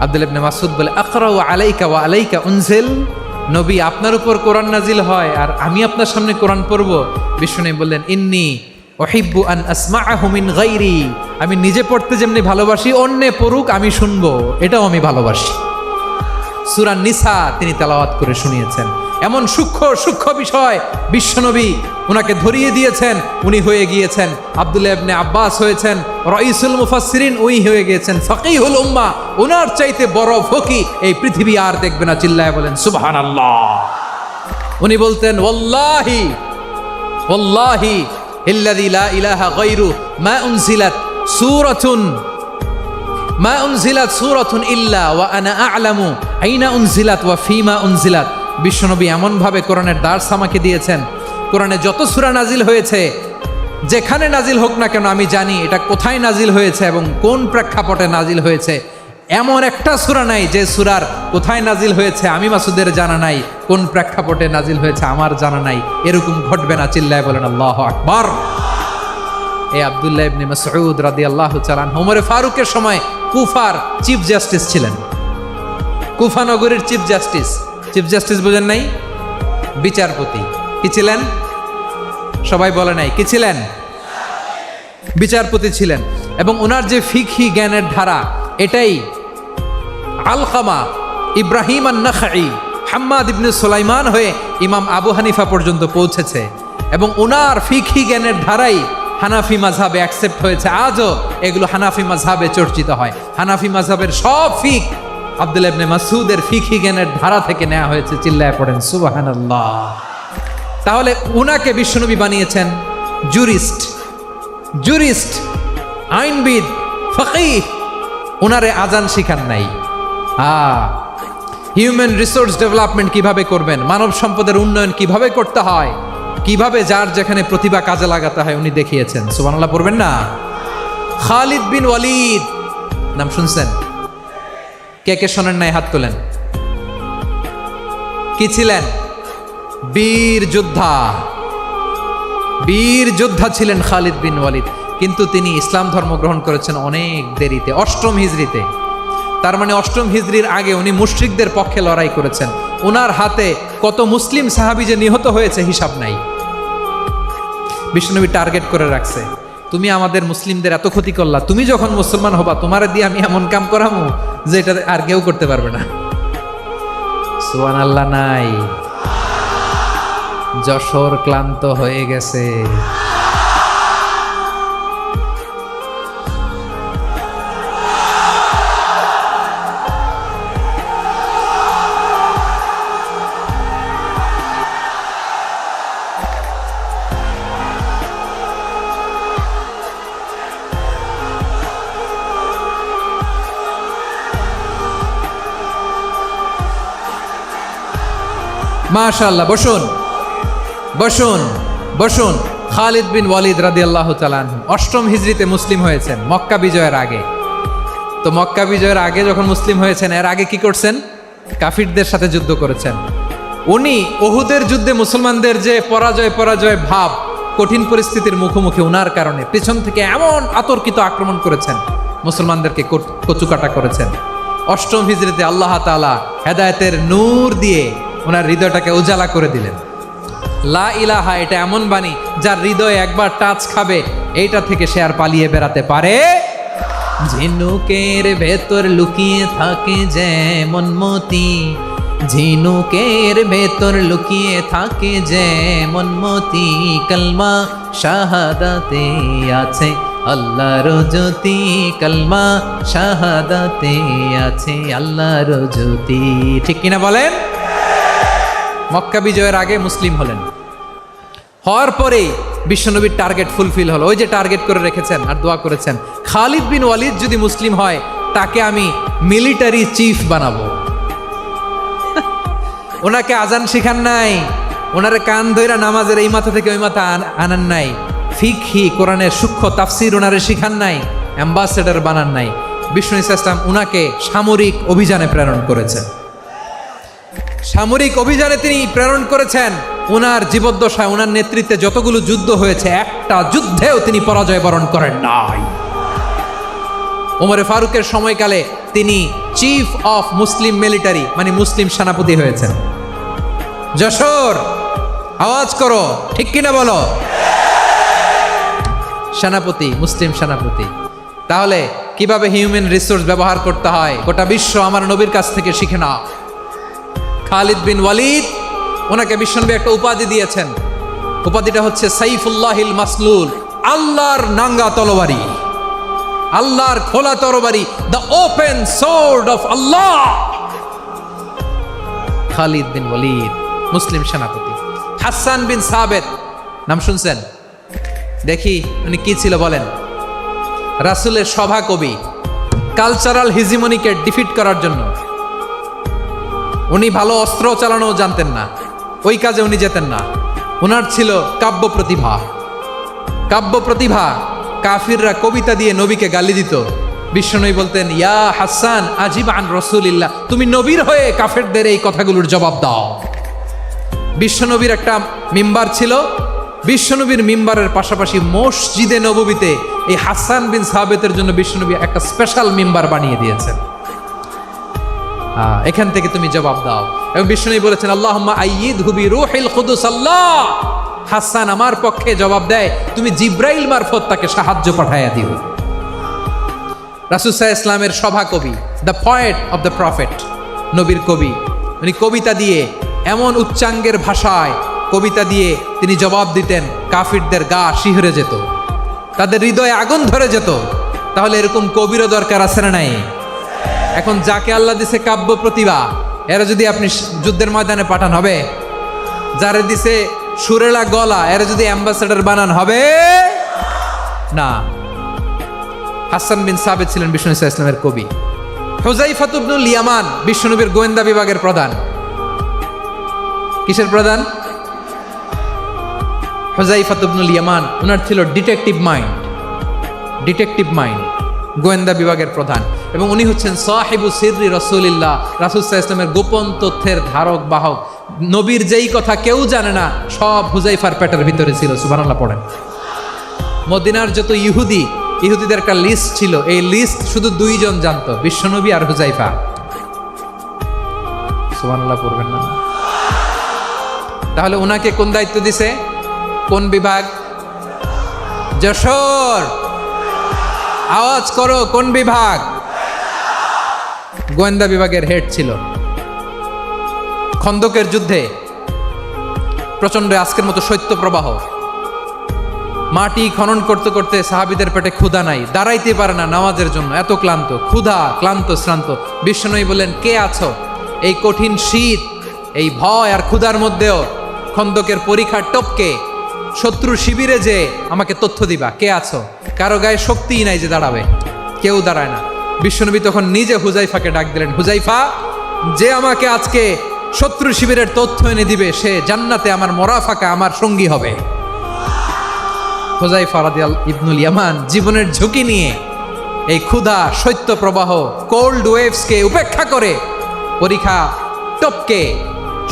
Speaker 1: আব্দুল্লাহ ইবনে মাসউদ বলে আকরাউ আলাইকা ওয়া আলাইকা উনজিল। নবী আপনার উপর কোরআন নাজিল হয় আর আমি আপনার সামনে কোরআন পড়ব। বিশ্বনবী বললেন ইন্নী উহিব্বু আন আসমাআহু মিন গায়রি। আমি নিজে পড়তে যেমনি ভালোবাসি, অন্যে পড়ুক আমি শুনবো, এটাও আমি ভালোবাসি। সূরা নিসা তিনি তেলাওয়াত করে শুনিয়েছেন। এমন সূক্ষ্ম সূক্ষ্ম বিষয় বিশ্বনবী উনাকে ধরিয়ে দিয়েছেন। উনি হয়ে গিয়েছেন আব্দুল্লাহ ইবনে আব্বাস, হয়েছেন রাইসুল মুফাসসিরিন, উনি হয়ে গিয়েছেন ফাকিহুল উম্মাহ। ওনার চাইতে বড় ফকিহ এই পৃথিবী আর দেখবে না। চিল্লায় বলেন সুবহানাল্লাহ। উনি বলতেন ওয়াল্লাহি ওয়াল্লাহি ইল্লাযী লা ইলাহা গায়রু মা উনজিলাত সূরাতুন ইল্লা ওয়া আনা আ'লামু আইনা উনজিলাত ওয়া ফীমা উনজিলাত। বিশ্বনবী এমনভাবে কোরআনের দার্স আমাকে দিয়েছেন, কোরআনে যত সূরা নাজিল হয়েছে, যেখানে নাজিল হোক না কেন আমি জানি এটা কোথায় নাজিল হয়েছে এবং কোন প্রেক্ষাপটে নাজিল হয়েছে। এমন একটা সূরা নাই যে সূরার কোথায় নাজিল হয়েছে আমি মাসুদের জানা নাই, কোন প্রেক্ষাপটে নাজিল হয়েছে আমার জানা নাই। এরকম ঘটবে না। চিল্লায় বলেন আল্লাহু আকবার। এই আব্দুল্লাহ ইবনে মাসউদ রাদিয়াল্লাহু তাআলা আনহু ওমর ফারুকের সময় কুফার চিফ জাস্টিস ছিলেন। কুফা নগরীর চিফ জাস্টিস বোঝেন নাই? বিচারপতি। কি ছিলেন? সবাই বলে নাই কি ছিলেন? বিচারপতি ছিলেন। এবং ওনার যে ফিকহি জ্ঞানের ধারা, এটাই আলকামা, ইব্রাহিম আন-নাখাই, হাম্মাদ ইবনে সুলাইমান হয়ে ইমাম আবু হানিফা পর্যন্ত পৌঁছেছে। এবং ওনার ফিকহি জ্ঞানের ধারাই হানাফি মাযহাবে অ্যাকসেপ্ট হয়েছে। আজও এগুলো হানাফি মাযহাবে চর্চিত হয়। হানাফি মাযহাবের সব ফিক আব্দুল্লাহ ইবনে মাসউদের ফিকহি জ্ঞানের ধারা থেকে নেওয়া হয়েছে। চিল্লায় পড়েন সুবহানাল্লাহ। তাহলে উনাকে বিশ্বনবী বানিয়েছেন জুরিস্ট, আইনবিদ, ফকিহ। উনারে আজান শিখান নাই। হিউম্যান রিসোর্স ডেভেলপমেন্ট কিভাবে করবেন, মানব সম্পদের উন্নয়ন কিভাবে করতে হয়, কিভাবে যার যেখানে প্রতিভা কাজে লাগাতে হয় উনি দেখিয়েছেন। সুবহানাল্লাহ পড়বেন না? খালিদ বিন ওয়ালিদ নাম শুনছেন? কে কে শোনেন নাই হাত তোলেন। কি ছিলেন? বীর যোদ্ধা ছিলেন খালিদ বিন ওয়ালিদ। কিন্তু তিনি ইসলাম ধর্ম গ্রহণ করেছেন অনেক দেরিতে, 8ম হিজরিতে। তার মানে 8ম হিজরির আগে উনি মুশরিকদের পক্ষে লড়াই করেছেন। ওনার হাতে কত মুসলিম সাহাবী যে নিহত হয়েছে হিসাব নাই। বিশ্বনবী টার্গেট করে রাখছে, তুমি আমাদের মুসলিমদের এত ক্ষতি করলা, তুমি যখন মুসলমান হবা তোমারে দিয়ে আমি এমন কাম করামু যে এটা আর কেউ করতে পারবে না। সুবহানাল্লাহ নাই? যশোর ক্লান্ত হয়ে গেছে। মাশাআল্লাহ। বসুন। খালিদ বিন ওয়ালিদ রাদিয়াল্লাহু তাআলা আনহু 8ম হিজরিতে মুসলিম হয়েছেন, মক্কা বিজয়ের আগে। তো মক্কা বিজয়ের আগে যখন মুসলিম হয়েছেন, এর আগে কি করছেন? কাফিরদের সাথে যুদ্ধ করেছেন। উনি উহুদের যুদ্ধে মুসলমানদের যে পরাজয় ভাব, কঠিন পরিস্থিতির মুখোমুখি ওনার কারণে পেছন থেকে এমন আতর্কিত আক্রমণ করেছেন, মুসলমানদেরকে কচুকাটা করেছেন। 8ম হিজরিতে আল্লাহ তাআলা হেদায়েতের নূর দিয়ে ওনার হৃদয়টাকে উজালা করে দিলেন। লা ইলাহা এটা এমন বাণী যার হৃদয়ে একবার টাচ খাবে, এইটা থেকে সে আর পালিয়ে বেড়াতে পারে। ঝিনুকের ভেতর লুকিয়ে থাকে যেমন মতি, ঝিনুকের ভেতর লুকিয়ে থাকে যেমন মতি, কলমা শাহাদাতে আছে আল্লাহর জ্যোতি, কলমা শাহাদাতে আছে আল্লাহর জ্যোতি। ঠিক কিনা বলেন? মক্কা বিজয়ের আগে মুসলিম হলেন, হওয়ার পরেই বিশ্বনবীর টার্গেট ফুলফিল হলো। ওই যে টার্গেট করে রেখেছেন আর দোয়া করেছেন, খালিদ বিন ওয়ালিদ যদি মুসলিম হয় তাকে আমি মিলিটারি চিফ বানাবো। ওনাকে আজান শিখান নাই, ওনারে কান ধইরা নামাজের এই মাথা থেকে ওই মাথা আনান নাই, ফিকহি কোরআনের সূক্ষ্ম তাফসীর ওনারে শিখান নাই, অ্যাম্বাসেডর বানান নাই। বিষ্ণু ইসলাম উনাকে সামরিক অভিযানে প্রেরণ করেছেন। সামরিক অভিযানে তিনি প্রেরণ করেছেন। ওনার জীবদ্দশায় ওনার নেতৃত্বে যতগুলো যুদ্ধ হয়েছে, একটা যুদ্ধেও তিনি পরাজয় বরণ করেন নাই। ওমরে ফারুকের সময়কালে তিনি চিফ অফ মুসলিম মিলিটারি মানে মুসলিম সেনাপতি হয়েছেন। যশোর আওয়াজ করো, ঠিক কিনা বলো? সেনাপতি, মুসলিম সেনাপতি। তাহলে কিভাবে হিউম্যান রিসোর্স ব্যবহার করতে হয় গোটা বিশ্ব আমার নবীর কাছ থেকে শিখে নাও। খালিদ বিন ওয়ালিদ, ওনাকে বিশ্বনবী একটা উপাধি দিয়েছেন। উপাধিটা হচ্ছে সাইফুল্লাহিল মাসলুল, আল্লাহর নাঙ্গা তরবারি, আল্লাহর খোলা তরবারি, দ্য ওপেন সোর্ড অফ আল্লাহ। খালিদ বিন ওয়ালিদ মুসলিম সেনাপতি। হাসান বিন সাবেত নাম শুনছেন? দেখি উনি কি ছিল বলেন। রাসূলের সভা কবি, কালচারাল হিজিমনিকে ডিফিট করার জন্য। উনি ভালো অস্ত্র চালানো জানতেন না, ওই কাজে উনি যেতেন না। ওনার ছিল কাব্য প্রতিভা। কাব্য প্রতিভা, কাফিররা কবিতা দিয়ে নবীকে গালি দিত। বিশ্বনবী বলতেন, ইয়া হাসান আজিব আন রাসূলিল্লাহ, তুমি নবীর হয়ে কাফেরদের এই কথাগুলোর জবাব দাও। বিশ্বনবীর একটা মিম্বার ছিল। বিশ্বনবীর মিম্বারের পাশাপাশি মসজিদে নববীতে এই হাসান বিন সাবেতের জন্য বিশ্বনবী একটা স্পেশাল মিম্বার বানিয়ে দিয়েছেন। এখান থেকে তুমি জবাব দাও। এবং বিশ্বনবী বলেছেন, আল্লাহুম্মা আইয়িদহু বিরূহিল কুদুস। আল্লাহ, হাসান আমার পক্ষে জবাব দেয়, তুমি জিব্রাইল মারফত তাকে সাহায্য পাঠাইয়া দিও। রাসূল সাল্লাল্লাহু আলাইহি ইসলামের সভা কবি, the poet of the prophet, নবীর কবি। উনি কবিতা দিয়ে এমন উচ্চাঙ্গের ভাষায় কবিতা দিয়ে তিনি জবাব দিতেন, কাফিরদের গা শিহরে যেত, তাদের হৃদয়ে আগুন ধরে যেত। তাহলে এরকম কবিরও দরকার আছে না নাই? এখন যাকে আল্লাহ দিছে কাব্য প্রতিভা, এরা যদি আপনি যুদ্ধের ময়দানে পাঠান হবে? যারে দিছে সুরেলা গলা, এরা যদি অ্যাম্বাসেডর বানান হবে না। হাসান বিন সাবেত ছিলেন বিশ্বনবী সাল্লাল্লাহু আলাইহি ওয়াসাল্লামের কবি। হুযায়ফা ইবনুল ইয়ামান বিশ্বনবীর গোয়েন্দা বিভাগের প্রধান। কিসের প্রধান? হুযায়ফা ইবনুল ইয়ামান। ওনার ছিল ডিটেকটিভ মাইন্ড, ডিটেকটিভ মাইন্ড, গোয়েন্দা বিভাগের প্রধান। এবং উনি হচ্ছেন সাহিবু সিররি রাসূলিল্লাহ, রাসূল সাল্লাল্লাহু আলাইহি ওয়াসাল্লামের গোপন তথ্যের ধারক বাহক। নবীর যেই কথা কেউ জানে না, সব হুযায়ফার পেটের ভিতরে ছিল। সুবহানাল্লাহ পড়েন। মদিনার যত ইহুদিদের একটা লিস্ট ছিল, এই লিস্ট শুধু দুইজন জানতো, বিশ্বনবী আর হুযায়ফা। সুবহানাল্লাহ পড়বেন না? তাহলে ওনাকে কোন দায়িত্ব দিছে? কোন বিভাগ? যশোর আওয়াজ করো, কোন বিভাগ? গোয়েন্দা বিভাগের হেড ছিল। খন্দকের যুদ্ধে প্রচন্ড আজকের মতো শৈত্য প্রবাহ, মাটি খনন করতে করতে সাহাবীদের পেটে ক্ষুধা নাই, দাঁড়াইতে পারে না নামাজের জন্য, এত ক্লান্ত, ক্ষুধা, ক্লান্ত, শ্রান্ত। বিশ্বনবী বললেন, কে আছো? এই কঠিন শীত, এই ভয় আর ক্ষুধার মধ্যেও খন্দকের পরীক্ষার টপকে শত্রু শিবিরে যে আমাকে তথ্য দিবা, কে আছো? কারো গায়ে শক্তিই নাই যে দাঁড়াবে, কেউ দাঁড়ায় না। বিশ্বনবী তখন নিজে হুযায়ফাকে ডাক দিলেন, হুযায়ফা, যে আমাকে আজকে শত্রু শিবিরের তথ্য এনে দিবে, সে জান্নাতে আমার মরাফাকা, আমার সঙ্গী হবে। হুযায়ফা রাদিয়াল্লাহু ইবনুল ইয়ামান জীবনের ঝুঁকি নিয়ে এই ক্ষুধা, শৈত্য প্রবাহ, কোল্ড ওয়েভসকে উপেক্ষা করে পরীক্ষা টপকে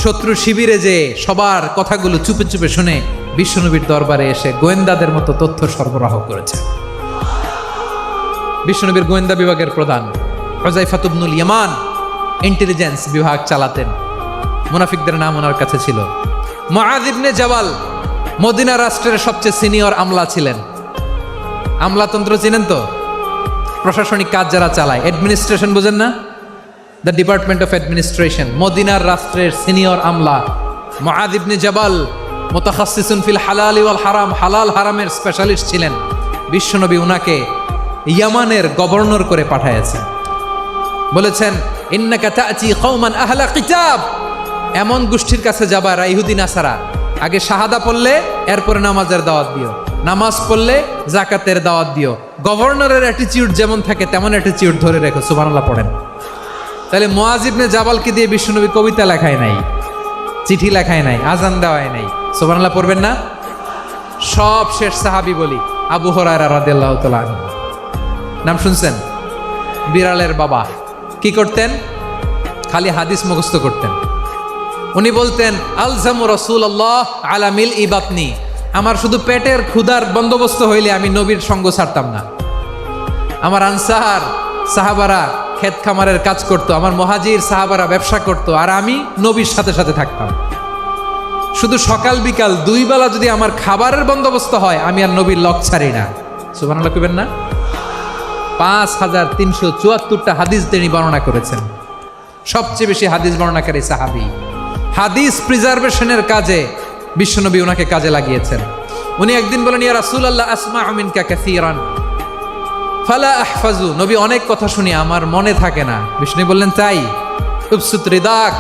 Speaker 1: শত্রু শিবিরে যে সবার কথাগুলো চুপে চুপে শুনে বিশ্বনবীর দরবারে এসে গোয়েন্দাদের মতো তথ্য সরবরাহ করেছে। বিশ্বনবীর গোয়েন্দা বিভাগের প্রধান হুযায়ফা ইবনুল ইয়ামান ইন্টেলিজেন্স বিভাগ চালাতেন। মুনাফিকদের নাম ওনার কাছে ছিল। মুআয ইবনে জাবাল মদিনা রাষ্ট্রের সবচেয়ে সিনিয়র আমলা ছিলেন। আমলাতন্ত্র চিনেন তো? প্রশাসনিক কাজ যারা চালায়, অ্যাডমিনিস্ট্রেশন বুঝেন না? The department of administration. মদিনার রাষ্ট্রের সিনিয়র আমলা মুআয ইবনে জাবাল মুতাখাসসিসুন ফিল হালাল ওয়াল হারাম, হালাল হারামের স্পেশালিস্ট ছিলেন। বিশ্বনবী উনাকে ইয়ামানের গভর্নর করে পাঠাইছেন। বলেছেন ইন্নাকা তা'তি কওমান আহলা কিতাব, এমন গোষ্ঠীর কাছে যাবা ইহুদি নাসারা, আগে শাহাদা পড়লে এরপরে নামাজের দাওয়াত দিও, নামাজ পড়লে যাকাতের দাওয়াত দিও। গভর্নরের অ্যাটিটিউড যেমন থাকে তেমন অ্যাটিটিউড ধরে রেখো। সুবহানাল্লাহ পড়েন। তাহলে মুআয ইবনে জাবালকে দিয়ে বিশ্বনবী কবিতা লেখায় নাই, চিঠি লেখায় নাই, আজান দেওয়ায় নাই। সুবহানাল্লাহ পড়বেন না? সব শেষ সাহাবী বলি আবু হুরায়রা রাদিয়াল্লাহু তাআলা আনহু। নাম শুনছেন? বিড়ালের বাবা। কি করতেন? খালি হাদিস মুখস্থ করতেন। উনি বলতেন আলজামু রাসূলুল্লাহ আলা মিল ইবাতনি, আমার শুধু পেটের ক্ষুধার বন্দোবস্ত হইলে আমি নবীর সঙ্গ ছাড়তাম না। আমার আনসার সাহাবারা ক্ষেত খামারের কাজ করত, আমার মুহাজির সাহাবারা ব্যবসা করত, আর আমি নবীর সাথে সাথে থাকতাম। শুধু সকাল বিকাল দুই বেলা যদি আমার খাবারের বন্দোবস্ত হয় আমি আর নবীর লক ছাড়ি না। সুবহানাল্লাহ কইবেন না? 5374টা হাদিস তিনি বর্ণনা করেছেন। সবচেয়ে বেশি হাদিস বর্ণনাকারী সাহাবী। হাদিস প্রিজার্ভেশনের কাজে বিশ্বনবী ওনাকে কাজে লাগিয়েছেন। উনি একদিন বলেন ইয়া রাসূলুল্লাহ আসমা'ু মিনকা কাসীরান ফালা আহফাজু, নবী অনেক কথা শুনি আমার মনে থাকে না। বিষ্ণু বললেন তাই? উবসুত রিদাক,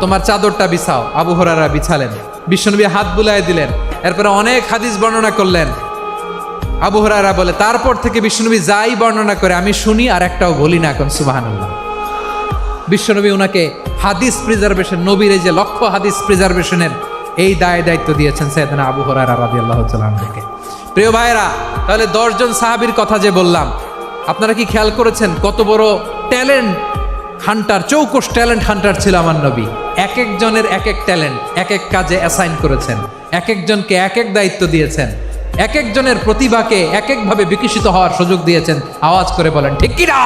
Speaker 1: তোমার চাদরটা বিছাও। আবু হুরায়রা বিছালেন, বিশ্বনবী হাত বুলায় দিলেন, এরপরে অনেক হাদিস বর্ণনা করলেন। আবু হুরায়রা বলে তারপর থেকে বিশ্বনবী যাই বর্ণনা করে আমি শুনি আর একটাও বলি না। এখন সুবহানাল্লাহ। বিশ্বনবী ওনাকে হাদিস প্রিজার্ভেশন, নবীর এই যে লক্ষ্য হাদিস প্রিজার্ভেশনের এই দায়িত্ব দিয়েছেন সাইয়েদনা আবু হুরায়রা রাদিয়াল্লাহু তাআলা আনহুকে। প্রিয় ভাইরা, তাহলে 10 জন সাহাবীর কথা যে বললাম, আপনারা কি খেয়াল করেছেন কত বড় ট্যালেন্ট হান্টার, চৌকস ট্যালেন্ট হান্টার ছিল আমার নবী। এক একজনের এক এক ট্যালেন্ট এক এক কাজে অ্যাসাইন করেছেন, এক একজনকে এক এক দায়িত্ব দিয়েছেন, এক একজনের প্রতিভাকে এক একভাবে বিকশিত হওয়ার সুযোগ দিয়েছেন। আওয়াজ করে বলেন ঠিক কি না?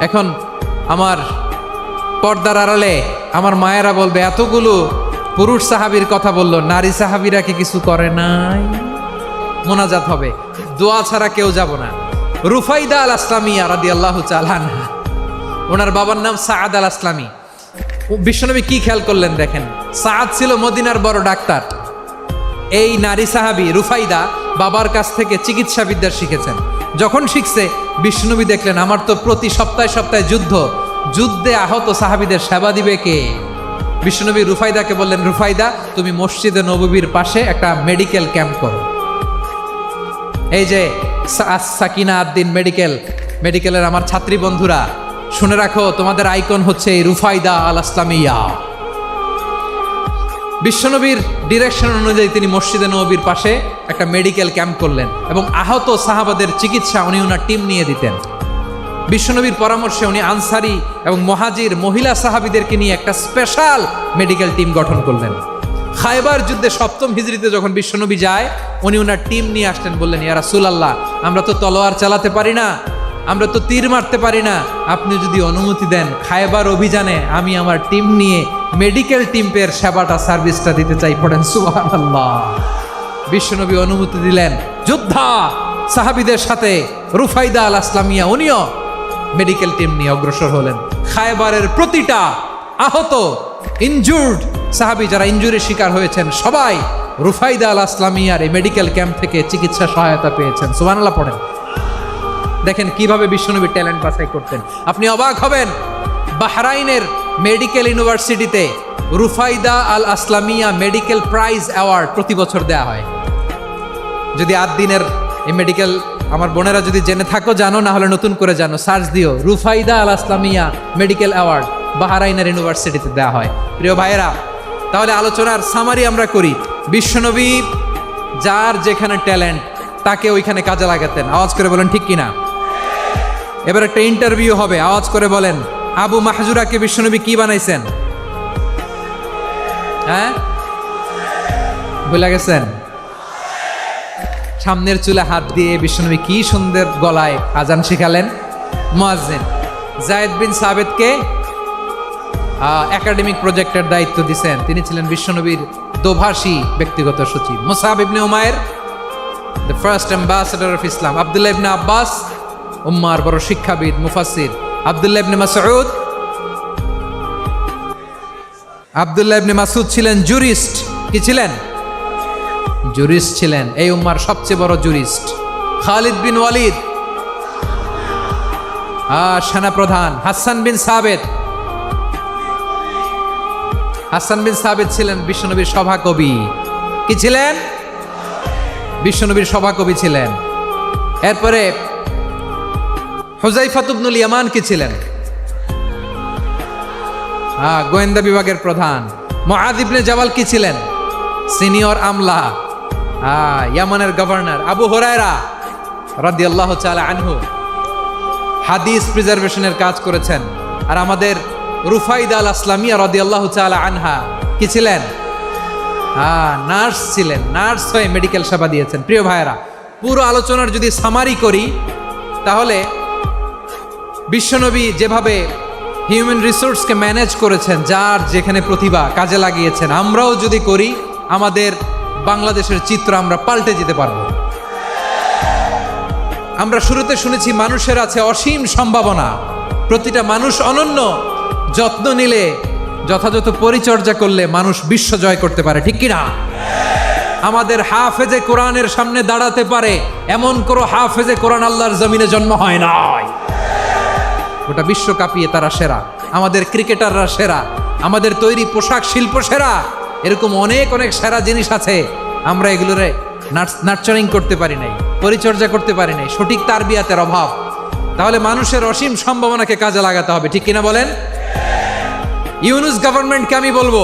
Speaker 1: এখন আমার পর্দার আড়ালে আমার মায়েরা বলবে এতগুলো পুরুষ সাহাবীর কথা বললো, নারী সাহাবীরা কি কিছু করে নাই? মোনাজাত হবে, দোয়া ছাড়া কেউ যাব না। রুফাইদা আল আসলামিয়া রাদিয়াল্লাহু তাআলা আনহা, ওনার বাবার নাম সাআদ আল আসলামি। বিশ্বনবী কি খেয়াল করলেন দেখেন, সাআদ ছিল মদিনার বড় ডাক্তার। এই নারী সাহাবী রুফাইদা বাবার কাছ থেকে চিকিৎসা বিদ্যা শিখেছেন। যখন শিখছে বিশ্বনবী দেখলেন আমার তো প্রতি সপ্তাহে সপ্তাহে যুদ্ধে আহত সাহাবীদের সেবা দিবে কে? বিশ্বনবী রুফাইদাকে বললেন রুফাইদা তুমি মসজিদে নববীর পাশে একটা মেডিকেল ক্যাম্প করো। এই যে সাকিনা আদ্দিন মেডিকেলের আমার ছাত্রী বন্ধুরা শুনে রাখো, তোমাদের আইকন হচ্ছে এই রুফাইদা আল আসলামিয়া। বিশ্বনবীর ডিরেকশন অনুযায়ী তিনি মসজিদে নববীর পাশে একটা মেডিকেল ক্যাম্প করলেন এবং আহত সাহাবাদের চিকিৎসা উনি ওনার টিম নিয়ে দিতেন। বিশ্বনবীর পরামর্শে উনি আনসারি এবং মুহাজির মহিলা সাহাবীদেরকে নিয়ে একটা স্পেশাল মেডিকেল টিম গঠন করলেন। খায়বার যুদ্ধে 7ম হিজরিতে যখন বিশ্বনবী যায় উনি ওনার টিম নিয়ে আসলেন, বললেন ইয়া রাসূলুল্লাহ আমরা তো তলোয়ার চালাতে পারি না, আমরা তো তীর মারতে পারি না, আপনি যদি অনুমতি দেন খায়বার অভিযানে আমি আমার টিম নিয়ে মেডিকেল টিমের সেবাটা সার্ভিসটা দিতে চাই। পড়েন সুবহানাল্লাহ। বিশ্বনবী অনুমতি দিলেন, যোদ্ধা সাহাবীদের সাথে রুফাইদা আল আসলামিয়া উনিও মেডিকেল টিম নিয়ে অগ্রসর হলেন। খায়বারের প্রতিটা আহত ইনজুর্ড সাহাবী যারা ইনজুরির শিকার হয়েছেন সবাই রুফাইদা আল আসলামিয়ার এই মেডিকেল ক্যাম্প থেকে চিকিৎসা সহায়তা পেয়েছেন। সুবহানাল্লাহ পড়েন। দেখেন কিভাবে বিশ্বনবী ট্যালেন্ট বাছাই করতেন, আপনি অবাক হবেন। বাহরাইনের মেডিকেল ইউনিভার্সিটিতে রুফাইদা আল আসলামিয়া মেডিকেল প্রাইজ অ্যাওয়ার্ড প্রতি বছর দেওয়া হয়। যদি 8 দিনের এই মেডিকেল আমার বোনেরা যদি জেনে থাকো জানো, না হলে নতুন করে জানো, সার্চ দিও রুফাইদা আল আসলামিয়া মেডিকেল অ্যাওয়ার্ড বাহরাইনের ইউনিভার্সিটিতে দেওয়া হয়। প্রিয় ভাইয়েরা, তাহলে আলোচনার সামারি আমরা করি। বিশ্বনবী যার যেখানে ট্যালেন্ট তাকে ওইখানে কাজে লাগাতেন। আওয়াজ করে বলেন ঠিক কিনা? এবার একটা ইন্টারভিউ হবে, আওয়াজ করে বলেন আবু মাহজুরাকে বিশ্বনবী কি বানাইছেন? হ্যাঁ ভুলে গেছেন? সামনের চুলে হাত দিয়ে বিশ্বনবী কি সুন্দর গলায় আজান শিখালেন। মুয়াজ্জিন। জায়েদ বিন সাবিতকে একাডেমিক প্রজেক্টের দায়িত্ব দিয়েছেন। তিনি ছিলেন বিশ্বনবীর দোভাষী ব্যক্তিগত সচিব। মুসআব ইবনে উমাইর, the first ambassador of Islam. আব্দুল্লাহ ইবনে আব্বাস, উম্মার বড় শিক্ষাবিদ, মুফাসসির। আব্দুল্লাহ ইবনে মাসউদ, আব্দুল্লাহ ইবনে মাসউদ ছিলেন জুরিস্ট। কি ছিলেন? জুরিস্ট ছিলেন, এই উম্মার সবচেয়ে বড় জুরিস্ট। খালিদ বিন ওয়ালিদ, সেনাপ্রধান। হাসান বিন সাবিত, হাসান বিন সাবিত ছিলেন বিশ্বনবীর সভাকবি। কি ছিলেন? বিশ্বনবীর সভাকবি ছিলেন। এরপরে হুযায়ফা ইবনুল ইয়ামান কি ছিলেন? গোয়েন্দা বিভাগের প্রধান। মুআয ইবনে জাবাল কি ছিলেন? সিনিয়র আমলা, ইয়ামানের গভর্নর। আবু হুরায়রা রাদিয়াল্লাহু তাআলা আনহু হাদিস প্রিজার্ভেশনের কাজ করেছেন। আর আমাদের রুফাইদা আল আসলামিয়া রাদিয়াল্লাহু তাআলা আনহা কি ছিলেন? নার্স ছিলেন। নার্স হয়ে মেডিকেল সেবা দিয়েছেন। প্রিয় ভাইয়েরা, পুরো আলোচনার যদি সামারি করি তাহলে বিশ্বনবী যেভাবে হিউম্যান রিসোর্সকে ম্যানেজ করেছেন, যার যেখানে প্রতিভা কাজে লাগিয়েছেন, আমরাও যদি করি আমাদের বাংলাদেশের চিত্র আমরা পাল্টে যেতে পারবো। আমরা শুরুতে শুনেছি মানুষের আছে অসীম সম্ভাবনা, প্রতিটা মানুষ অনন্য। যত্ন নিলে, যথাযথ পরিচর্যা করলে মানুষ বিশ্ব জয় করতে পারে, ঠিক কিনা? আমাদের হাফেজে কোরআনের সামনে দাঁড়াতে পারে এমন কোনো হাফেজে কোরআন আল্লাহর জমিনে জন্ম হয় নাই। গোটা বিশ্ব কাঁপিয়ে তারা সেরা। আমাদের ক্রিকেটাররা সেরা, আমাদের তৈরি পোশাক শিল্প সেরা। এরকম অনেক অনেক সেরা জিনিস আছে, আমরা এগুলোরে নার্চারিং করতে পারি নাই, পরিচর্যা করতে পারি নাই, সঠিক তারবিয়াতের অভাব। তাহলে মানুষের অসীম সম্ভাবনাকে কাজে লাগাতে হবে, ঠিক কিনা বলেন? ইউনুস গভর্নমেন্টকে আমি বলবো,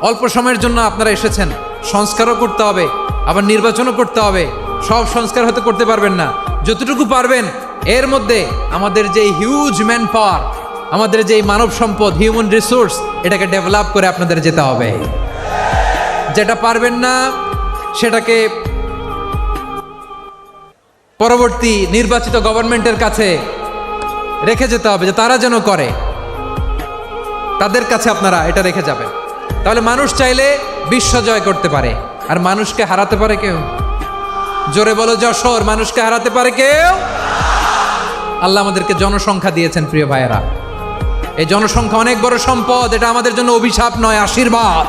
Speaker 1: অল্প সময়ের জন্য আপনারা এসেছেন, সংস্কারও করতে হবে, আবার নির্বাচনও করতে হবে। সব সংস্কার হয়তো করতে পারবেন না, যতটুকু পারবেন এর মধ্যে আমাদের যে হিউজ ম্যান পাওয়ার, আমাদের যে মানব সম্পদ, হিউম্যান রিসোর্স, এটাকে ডেভেলপ করে আপনাদের যেতে হবে। যেটা পারবেন না সেটাকে পরবর্তী নির্বাচিত গভর্নমেন্টের কাছে রেখে যেতে হবে, যে তারা যেন করে, তাদের কাছে আপনারা এটা রেখে যাবেন। তাহলে মানুষ চাইলে বিশ্ব জয় করতে পারে। আর মানুষকে হারাতে পারে কেউ? জোরে বলো যশোর, মানুষকে হারাতে পারে কেউ? আল্লাহ আমাদেরকে জনসংখ্যা দিয়েছেন প্রিয় ভাইয়েরা। এই জনসংখ্যা অনেক বড় সম্পদ, এটা আমাদের জন্য অভিশাপ নয়, আশীর্বাদ।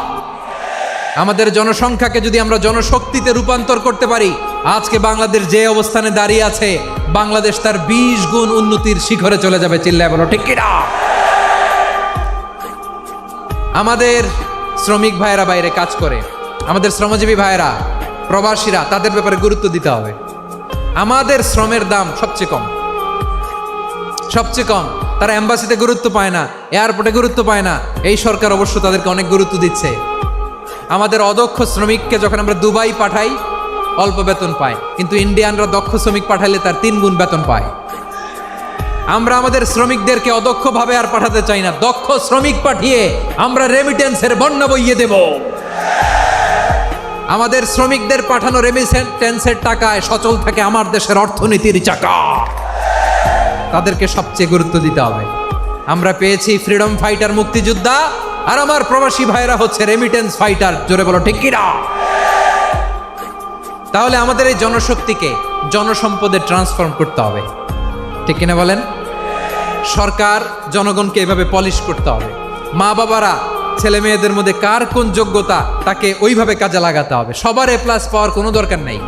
Speaker 1: আমাদের জনসংখ্যাকে যদি আমরা জনশক্তিতে রূপান্তর করতে পারি, আজকে বাংলাদেশ যে অবস্থানে দাঁড়িয়ে আছে, বাংলাদেশ তার 20 গুণ উন্নতির শিখরে চলে যাবে। চিল্লায় বলো ঠিক কিনা? আমাদের শ্রমিক ভাইয়েরা বাইরে কাজ করে, আমাদের শ্রমজীবী ভাইয়েরা, প্রবাসীরা, তাদের ব্যাপারে গুরুত্ব দিতে হবে। আমাদের শ্রমের দাম সবচেয়ে কম, সবচেয়ে কম। তারা এম্বাসিতে গুরুত্ব পায় না, এয়ারপোর্টে গুরুত্ব পায় না। এই সরকার অবশ্য তাদেরকে অনেক গুরুত্ব দিচ্ছে। আমাদের অদক্ষ শ্রমিককে যখন আমরা দুবাই পাঠাই, অল্প বেতন পায়, কিন্তু ইন্ডিয়ানরা দক্ষ শ্রমিক পাঠাইলে তার 3 গুণ বেতন পায়। আমরা আমাদের শ্রমিকদেরকে অদক্ষভাবে আর পাঠাতে চাই না, দক্ষ শ্রমিক পাঠিয়ে আমরা রেমিটেন্সের বন্যা বইয়ে দেব। আমাদের শ্রমিকদের পাঠানো রেমিটেন্সের টাকায় সচল থাকে আমার দেশের অর্থনীতির চাকা। তাদেরকে সবচেয়ে গুরুত্ব দিতে হবে। আমরা পেয়েছি ফ্রিডম ফাইটার, মুক্তিযোদ্ধা, আর আমার প্রবাসী ভাইরা হচ্ছে রেমিটেন্স ফাইটার। জোরে বলো ঠিক কিনা? তাহলে আমাদের এই জনশক্তিকে জনসম্পদে ট্রান্সফর্ম করতে হবে, ঠিক কিনা বলেন? সরকার জনগণকে এভাবে পলিশ করতে হবে। মা বাবারা ছেলে মেয়েদের মধ্যে কার কোন যোগ্যতা, তাকে ওইভাবে কাজে লাগাতে হবে। সবার A+ পাওয়ার কোনো দরকার নাই।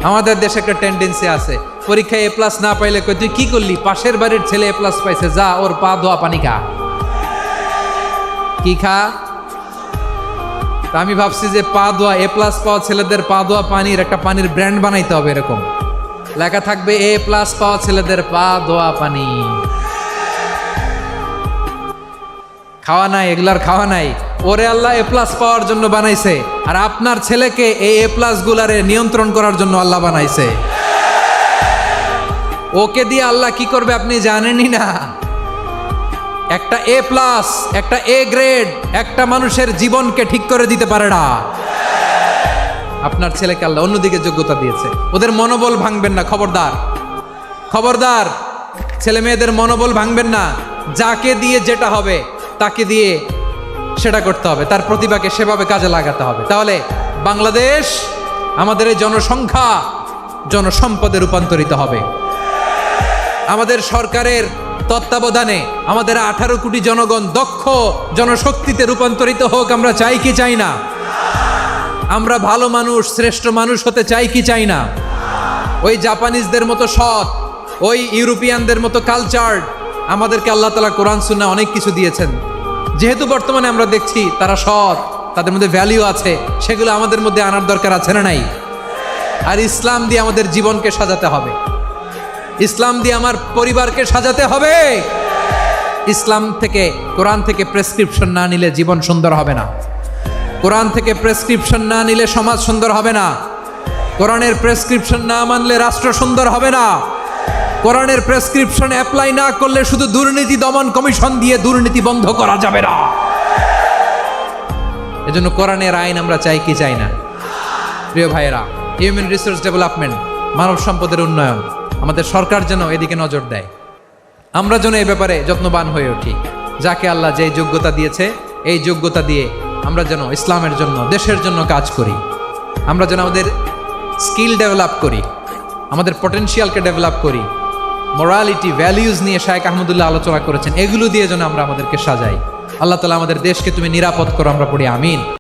Speaker 1: আমাদের দেশে একটা টেন্ডেন্সি আছে, পরীক্ষায় A+ না পাইলে কই তুই কি করলি, পাশের বাড়ির ছেলে A+ পাইছে, যা ওর পা ধোয়া পানি খা। কি খা? তা আমি ভাবছি যে পা ধোয়া, A+ পাওয়া ছেলেদের পা ধোয়া পানির একটা পানির ব্র্যান্ড বানাইতে হবে। এরকম লেখা থাকবে, A+ পাওয়া ছেলেদের পা ধোয়া পানি। খাওয়া নাই, এগুলার খাওয়া নাই। ওরে আল্লাহ A+ পাওয়ার জন্য বানাইছে, আর আপনার ছেলেকে এই A+ গুলারে নিয়ন্ত্রণ করার জন্য আল্লাহ বানাইছে। ওকে দিয়ে আল্লাহ কি করবে আপনি জানেনই না। একটা A+, একটা A গ্রেড একটা মানুষের জীবনকে ঠিক করে দিতে পারে না। আপনার ছেলেকে আল্লাহ অন্যদিকে যোগ্যতা দিয়েছে। ওদের মনোবল ভাঙবেন না, খবরদার, খবরদার। ছেলে মেয়েদের মনোবল ভাঙবেন না। যাকে দিয়ে যেটা হবে তাকে দিয়ে সেটা করতে হবে, তার প্রতিভাকে সেভাবে কাজে লাগাতে হবে। তাহলে বাংলাদেশ আমাদের এই জনসংখ্যা জনসম্পদে রূপান্তরিত হবে। আমাদের সরকারের তত্ত্বাবধানে আমাদের 18 কোটি জনগণ দক্ষ জনশক্তিতে রূপান্তরিত হোক, আমরা চাই কি চাই না? আমরা ভালো মানুষ, শ্রেষ্ঠ মানুষ হতে চাই কি চাই না? ওই জাপানিজদের মতো সৎ, ওই ইউরোপিয়ানদের মতো কালচার্ড, আমাদেরকে আল্লাহ তাআলা কোরআন সুন্নাহ অনেক কিছু দিয়েছেন। যেহেতু বর্তমানে আমরা দেখছি তারা সৎ, তাদের মধ্যে ভ্যালিউ আছে, সেগুলো আমাদের মধ্যে আনার দরকার আছে না নাই? আর ইসলাম দিয়ে আমাদের জীবনকে সাজাতে হবে, ইসলাম দিয়ে আমার পরিবারকে সাজাতে হবে। ইসলাম থেকে, কোরআন থেকে প্রেসক্রিপশন না নিলে জীবন সুন্দর হবে না। কোরআন থেকে প্রেসক্রিপশন না নিলে সমাজ সুন্দর হবে না। কোরআনের প্রেসক্রিপশন না মানলে রাষ্ট্র সুন্দর হবে না। কোরআনের প্রেসক্রিপশন অ্যাপ্লাই না করলে শুধু দুর্নীতি দমন কমিশন দিয়ে দুর্নীতি বন্ধ করা যাবে না। এজন্য কোরআনের আইন আমরা চাই কি চাই না? প্রিয় ভাইয়েরা, হিউম্যান রিসোর্স ডেভেলপমেন্ট, মানব সম্পদের উন্নয়ন, আমাদের সরকার যেন এদিকে নজর দেয়। আমরা যেন এই ব্যাপারে যত্নবান হয়ে উঠি। যাকে আল্লাহ যে যোগ্যতা দিয়েছে, এই যোগ্যতা দিয়ে আমরা যেন ইসলামের জন্য, দেশের জন্য কাজ করি। আমরা যেন আমাদের স্কিল ডেভেলপ করি, আমাদের পটেনশিয়ালকে ডেভেলপ করি। মোরালিটি, ভ্যালিউজ নিয়ে শায়েখ আহমদুল্লাহ আলোচনা করেছেন, এগুলো দিয়ে যেন আমরা আমাদেরকে সাজাই। আল্লাহ তাআলা আমাদের দেশকে তুমি নিরাপদ করো, আমরা পড়ি আমিন।